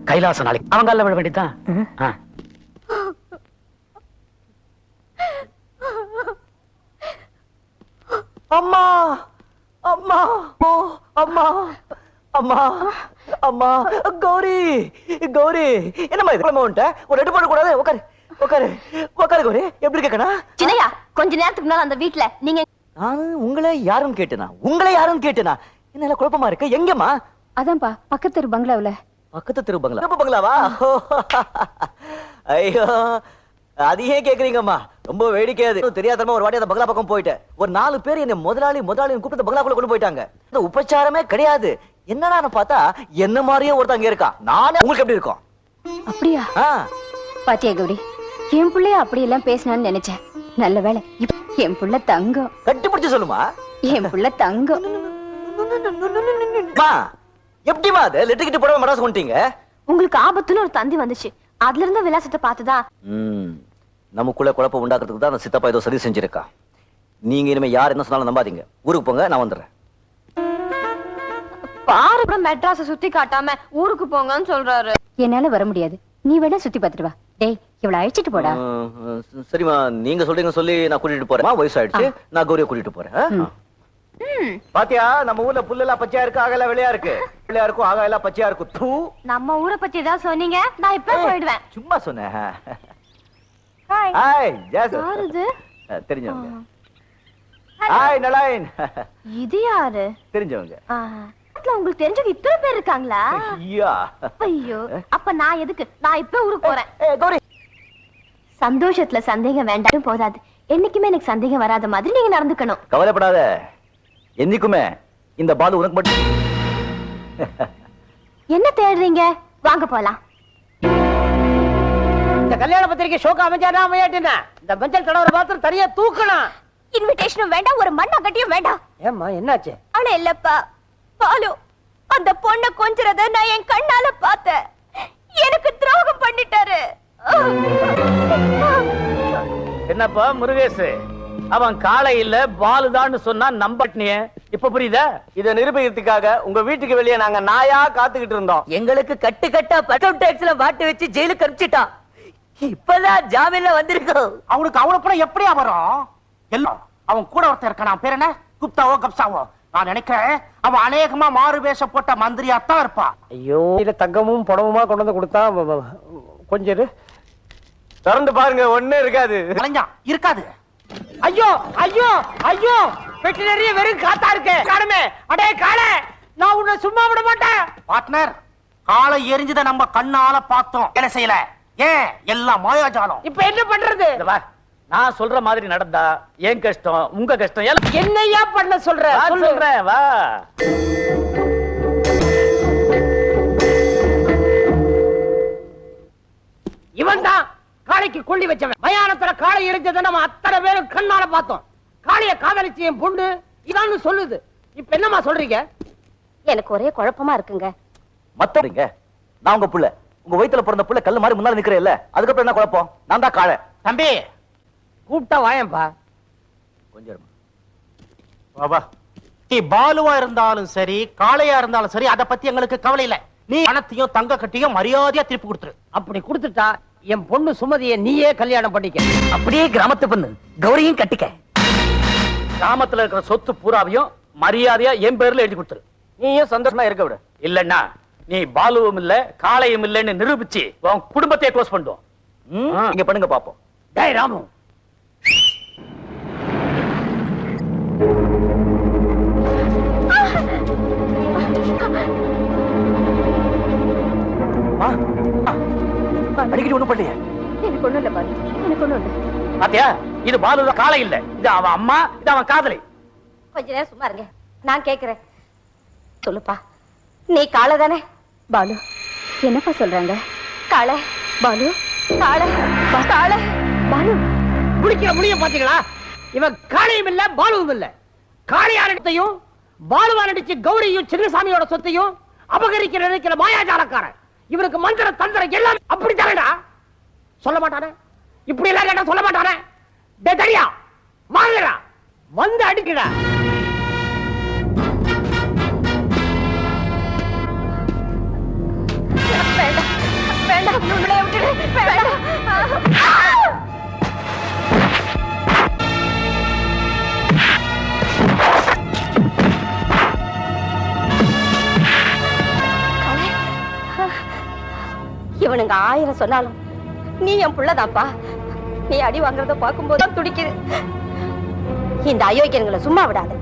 கைலாச நாளைக்கு அவங்க விழ வேண்டியதுதான். அம்மா அம்மா ஓ அம்மா அம்மா அம்மா கௌரி கௌரி என்னம்மா இது உன்ட்ட ஒரு ரெண்டு போட கூடாது? உட்காரு உட்காரு உட்காரு கௌரி. எப்படி இருக்கா சின்னையா? கொஞ்ச நேரத்துக்கு முன்னால அந்த வீட்ல நீங்க நான் உங்களை யாரும் கேட்டேனா என்ன குழப்பமா இருக்கு? எங்கம்மா? அதான்ப்பா பக்கத்து தெரு பங்களாவுல. பக்கத்து தெரு பங்களா? பங்களாவா? ஐயோ அது ஏன் கேக்குறீங்கம்மா? ரொம்ப வேடிக்கையாது. தெரியாதமா ஒரு வாட்டி அந்த பங்களா பக்கம் போயிட்டேன். ஒரு 4 பேர் என்ன முதலாளி கூப்பிட்டு பங்களாக்குள்ள கொண்டு போயிட்டாங்க. இந்த உபச்சாரமே கிடையாது. என்னடா பார்த்தா என்ன மாதிரியே ஒருத்தன் அங்க இருக்கா. நானே உங்களுக்கு எப்படி இருக்கும்? அப்படியா? பாத்தியா கௌரி, என் பிள்ளைய அப்படி எல்லாம் பேசினான்னு நினைச்சேன். நல்ல வேலை, என் புள்ள தங்கம். கட்டிப்பிடிச்சு சொல்லுமா. என் புள்ள தங்கம். எப்படிமா அது லெட்டர் கிட்ட போடாம மடாஸ் கொண்டீங்க? உங்களுக்கு ஆபத்துன்னு ஒரு தந்தி வந்துச்சு, அதுல இருந்த விலாசத்தை பார்த்துதா. நமக்குள்ள குழப்பம் உண்டாக்குறதுக்கு தான் அந்த சித்தப்பா ஏதோ சரி செஞ்சிருக்கா. நீங்க இனிமே யார் என்ன சொன்னாலும் நம்பாதீங்க. ஊருக்கு போங்க, நான் வந்துடுறேன். பாரு மெட்ராஸ சுத்தி காட்டாம ஊருக்கு போங்கன்னு சொல்றாரு. என்னால வர முடியாது, நீ வேணா சுத்தி பார்த்துட்டு வா. டேய் இவளை அழைச்சிட்டு போடா. சரிமா, நீங்க சொல்றீங்க சொல்லி நான் கூட்டிட்டு போறேன். வயசு ஆயிடுச்சு, நான் கௌரியை கூட்டிட்டு போறேன். பாத்தியா நம்ம ஊர்ல புல்லெல்லாம் பச்சையா இருக்கு, ஆகல வெளியா இருக்கு. வெளியா இருக்கும், ஆகலாம் பச்சையா இருக்கும். நம்ம ஊரை பத்தி ஏதாவது சொன்னீங்க, நான் இப்ப போயிடுவேன். சும்மா சொன்னேன். ஹாய் ஹாய் ஜாஸ். யார் இது? தெரிஞ்சவங்க. ஹாய் நலாயின். இது யாரு? தெரிஞ்சவங்க. உங்களுக்கு தெரிஞ்சவங்க இத்தனை பேர் இருக்காங்களா? ஐயா ஐயோ, அப்ப நான் எதுக்கு? நான் இப்ப ஊருக்கு போறேன். சந்தோஷத்துல சந்தேகம் வேண்டாம் போதாது, என்னைக்குமே எனக்கு சந்தேகம் வராத மாதிரி நீங்க நடந்துக்கணும். கவலைப்படாத, என்னைக்குமே இந்த பாலு உனக்கு மட்டும். என்ன தேடுறீங்க? வாங்க போலாம். இந்த கல்யாண பத்திரிக்கை ஷோக்கு அமைஞ்சானா அமையாட்டினா இந்த மஞ்சள் கடவுரை மாத்திரம் தனியா தூக்கணும். இன்விடேஷனும் வேண்டாம், ஒரு மண்ணா கட்டியும் வேண்டாம். ஏம்மா என்னாச்சு? ஆனா இல்லப்பா பாலு, அந்த பொண்ணை கொஞ்சறத நான் என் கண்ணால பார்த்தேன். எனக்கு துரோகம் பண்ணிட்டாரு. என்னப்பா முருகேசு, அவன் காலை இல்ல பாலுதான்னு சொன்னா நம்பட்டினிய. இப்ப புரியுதா? இத நிரூபிக்கிறதுக்காக உங்க வீட்டுக்கு வெளியே நாங்க நாயா காத்துக்கிட்டு இருந்தோம். எங்களுக்கு கட்டு கட்டா பட்டம் டாக்ஸ்ல மாட்டி வச்சு ஜெயிலுக்கு அனுப்பிச்சிட்டான். இப்பதான் ஜாமீன்ல வந்திருக்கோம். அவனுக்கு அவ்வளவு எப்படியா வரும்? எல்லாம் அவன் கூட ஒருத்தர் இருக்கான். அவன் பேர் என்ன? குப்தாவோ கப்சாவோ? நான் நினைக்கிறேன் அவன் அநேகமா மாறு வேஷம் போட்ட மந்திரியாத்தான் இருப்பா. ஐயோ, இல்ல தங்கமும் பணமுமா கொண்டு வந்து கொடுத்தா கொஞ்சம் திறந்து பாருங்க, ஒண்ணே இருக்காது. இருக்காது. ஐயோ ஐயோ ஐயோ, பெட்டி நிறைய வெறும் காத்தா இருக்கு. காணுமே, அடே காளை, நான் உன்னை சும்மா விட மாட்டேன். பார்ட்னர், காலை எரிஞ்சத நம்ம கண்ணால பார்த்தோம், என்ன செய்யல. ஏன் எல்லாம் மாயாஜாலம். இப்ப என்ன பண்றது? நான் சொல்ற மாதிரி நடந்தா ஏன் கஷ்டம் உங்க கஷ்டம். என்னையா பண்ண சொல்றேன்? வா. இவன் தான் காளைக்கு கொள்ளி வச்சவன். மயானத்துல காளை எரிஞ்சதை நம்ம அத்தனை பேரும் கண்ணால பார்த்தோம். காளைய காதலிச்சு என் பொண்ணு இதான்னு சொல்லுது. இப்ப என்னமா சொல்றீங்க? எனக்கு ஒரே குழப்பமா இருக்குங்க. மத்தறீங்க, நான் உங்க புள்ள, உங்க வயித்துல பிறந்த புள்ள கல்லு மாதிரி முன்னால நிக்கிறே இல்ல, அதுக்கப்புறம் என்ன குழப்பம்? நான் தான் காளை. தம்பி கூப்பிட்டா வாயம்பா. கொஞ்சம் பாபா, நீ பாலுவா இருந்தாலும் சரி காளையா இருந்தாலும் சரி, அத பத்தி எங்களுக்கு கவலை இல்ல. நீ பணத்தையும் தங்க கட்டியும் மரியாதையா திருப்பி கொடுத்துரு. அப்படி கொடுத்துட்டா என் பொண்ணு சுமதியை நீயே கல்யாணம் பண்ணிக்க. அப்படியே கிராமத்து பொண்ணு கௌரியும் கட்டிக்க. கிராமத்துல இருக்கிற சொத்து பூராவையும் மரியாதையா என் பேர்ல எழுதி கொடுத்துரு. நீயும் சந்தோஷமா இருக்க விடு. இல்லன்னா நீ பாலுவும் இல்ல காளையும் இல்லன்னு நிரூபிச்சு உன் குடும்பத்தையே க்ளோஸ் பண்ணுவோம். இங்க பண்ணுங்க பாப்போம். டேய் ராமு, அடிக்கடி ஒண்ணும் பண்ணலையே. எனக்கு ஒண்ணும் இல்ல பாரு, எனக்கு ஒண்ணும் இல்ல. பாத்தியா, இது பாலு காளை இல்ல, இது அவன் அம்மா, இது அவன் காதலி. கொஞ்ச நேரம் சும்மா இருங்க, நான் கேக்குறேன். சொல்லுப்பா, நீ காளை தானே? பாலு என்னப்பா சொல்றாங்க? காளை பாலு, காளை காளை பாலு. குடிக்கிற முடிய பாத்தீங்களா? இவன் காளையும் இல்ல பாலுவும் இல்ல. காளையாரத்தையும் பாலுவா நடிச்சு கௌரியும் சின்னசாமியோட சொத்தையும் அபகரிக்கிற நினைக்கிற மாயாஜாலக்காரன். இவனுக்கு மந்திர தந்திரம் எல்லாம் அப்படி தானடா. சொல்ல மாட்டானே, இப்படி எல்லாம் கேட்டா சொல்ல மாட்டானே. டே தடியா, வாங்கடா, வந்து அடிக்கடா. வேண்டாம் உன்னை விட்டுடு வேண்டாம் இவனுங்க 1000 சொன்னாலும் நீ என் புள்ளதாப்பா. நீ அடி வாங்குறத பார்க்கும்போது தான் துடிக்குது. இந்த அயோக்கியங்களை சும்மா விடாது.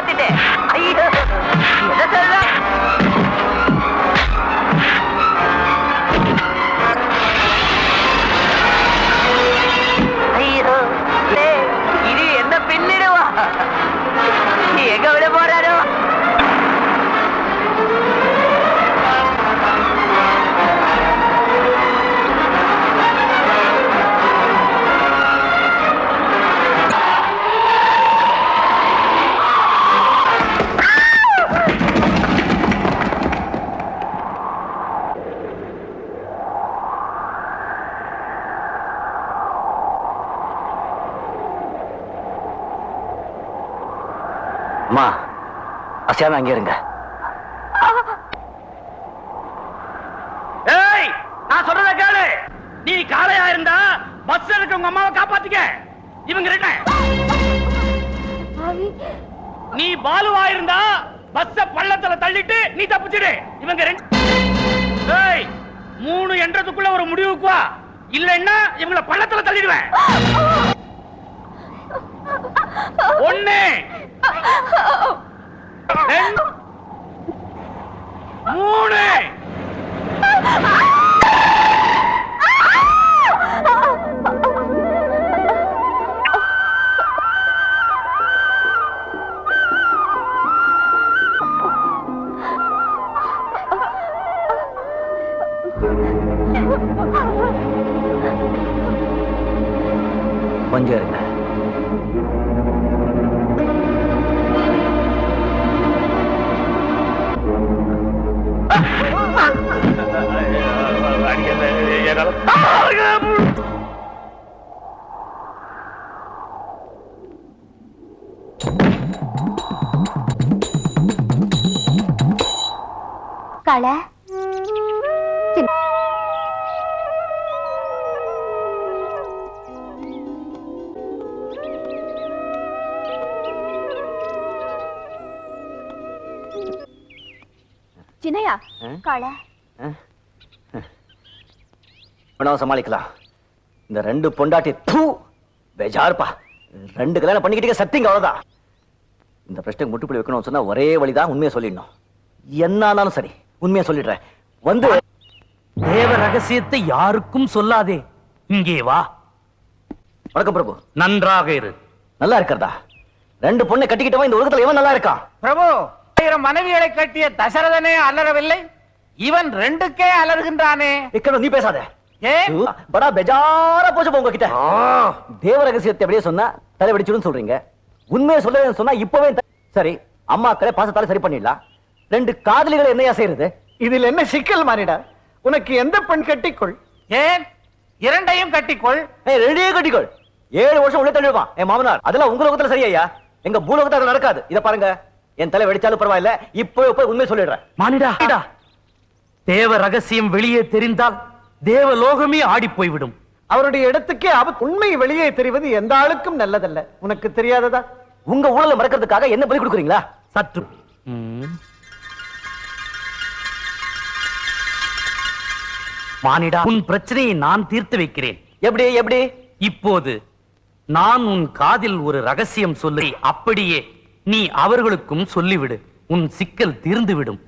காப்பாத்திட்டேன். ஐயோ, என்ன சொல்ற? ஐயோ, இது என்ன பின்னிடுவா? எங்க விட போறாரோ? அம்மா, அசையாம அங்கே இருங்க. ஏய், நான் சொல்றத கேளு. நீ காளையா இருந்தா பஸ் இருக்க உங்க அம்மாவை காப்பாத்திக்க. இவங்க ரெண்டு. நீ பாலுவா இருந்தா பஸ்ஸ பள்ளத்துல தள்ளிட்டு நீ தப்பிச்சிடு. இவங்க ரெண்டு. ஏய், 3 என்றதுக்குள்ள ஒரு முடிவுக்கு வா. இல்லன்னா இவங்கள பள்ளத்துல தள்ளிடுவேன். 1 2 3. கொஞ்சம் இருங்க. காளை, சின்னையா, காளை, வேணாம், சமாளிக்கலாம். இந்த 2 பொண்டாட்டி தூ பேஜார்ப்பா. 2 கல்யாணம் பண்ணிக்கிட்டே சத்திங்க, அவ்வளவுதான். இந்த பிரச்சனைக்கு முட்டுப்புள்ளி வைக்கணும்னு சொன்னா ஒரே வழிதான், உண்மையை சொல்லிடணும். என்ன ஆனாலும் சரி, உண்மையை சொல்லிடுறேன். வந்து தேவ ரகசியத்தை யாருக்கும் சொல்லாதே. இங்கே வா. வணக்கம் பிரபு. நன்றாக இரு. நல்லா இருக்கிறதா? 2 பொண்ணை கட்டிக்கிட்டவன் இந்த உலகத்துல எவன் நல்லா இருக்கான்? பிரபு, 1000 மனைவிகளை கட்டிய தசரதனே அலறவில்லை, இவன் 2க்கே அலறுகின்றானே. இக்கட நீ பேசாத. ஏன்? படா பெஜாரா போச்சு உங்ககிட்ட. தேவ ரகசியத்தை அப்படியே சொன்னா தலை வெடிச்சுடும் சொல்றீங்க. உண்மையை சொல்ல சொன்னா இப்பவே சரி, அம்மாக்களை பாசத்தால சரி பண்ணிடலாம். 2 காதலிகளை என்னையா செய்யறது? இதில் என்ன சிக்கல் மாறிடா? உனக்கு எந்த பெண் கட்டிக்கொள். ஏன்? 2ஐயும் கட்டிக்கொள். 2ஐயும் கட்டிக்கொள். 7 வருஷம் உள்ள தள்ளிடுவான் என் மாமனார். அதெல்லாம் உங்க லோகத்துல சரியா? எங்க பூலோகத்துல அது நடக்காது. இத பாருங்க, என் தலை வெடிச்சாலும் பரவாயில்ல, இப்போ உண்மை சொல்லிடுறேன். மானிடா, தேவ ரகசியம் வெளியே தெரிந்தால் தேவலோகமே ஆடி போய்விடும். அவருடைய இடத்துக்கே உண்மை வெளியே தெரிவது எந்த ஆளுக்கும் நல்லதல்ல. உனக்கு தெரியாததா? உங்க ஊழலை மறக்கிறதுக்காக என்ன பலி கொடுக்குறீங்களா? சற்று மானிடா, உன் பிரச்சனையை நான் தீர்த்து வைக்கிறேன். எப்படி? இப்போது நான் உன் காதில் ஒரு ரகசியம் சொல்லி அப்படியே நீ அவர்களுக்கும் சொல்லிவிடு. உன் சிக்கல் தீர்ந்துவிடும்.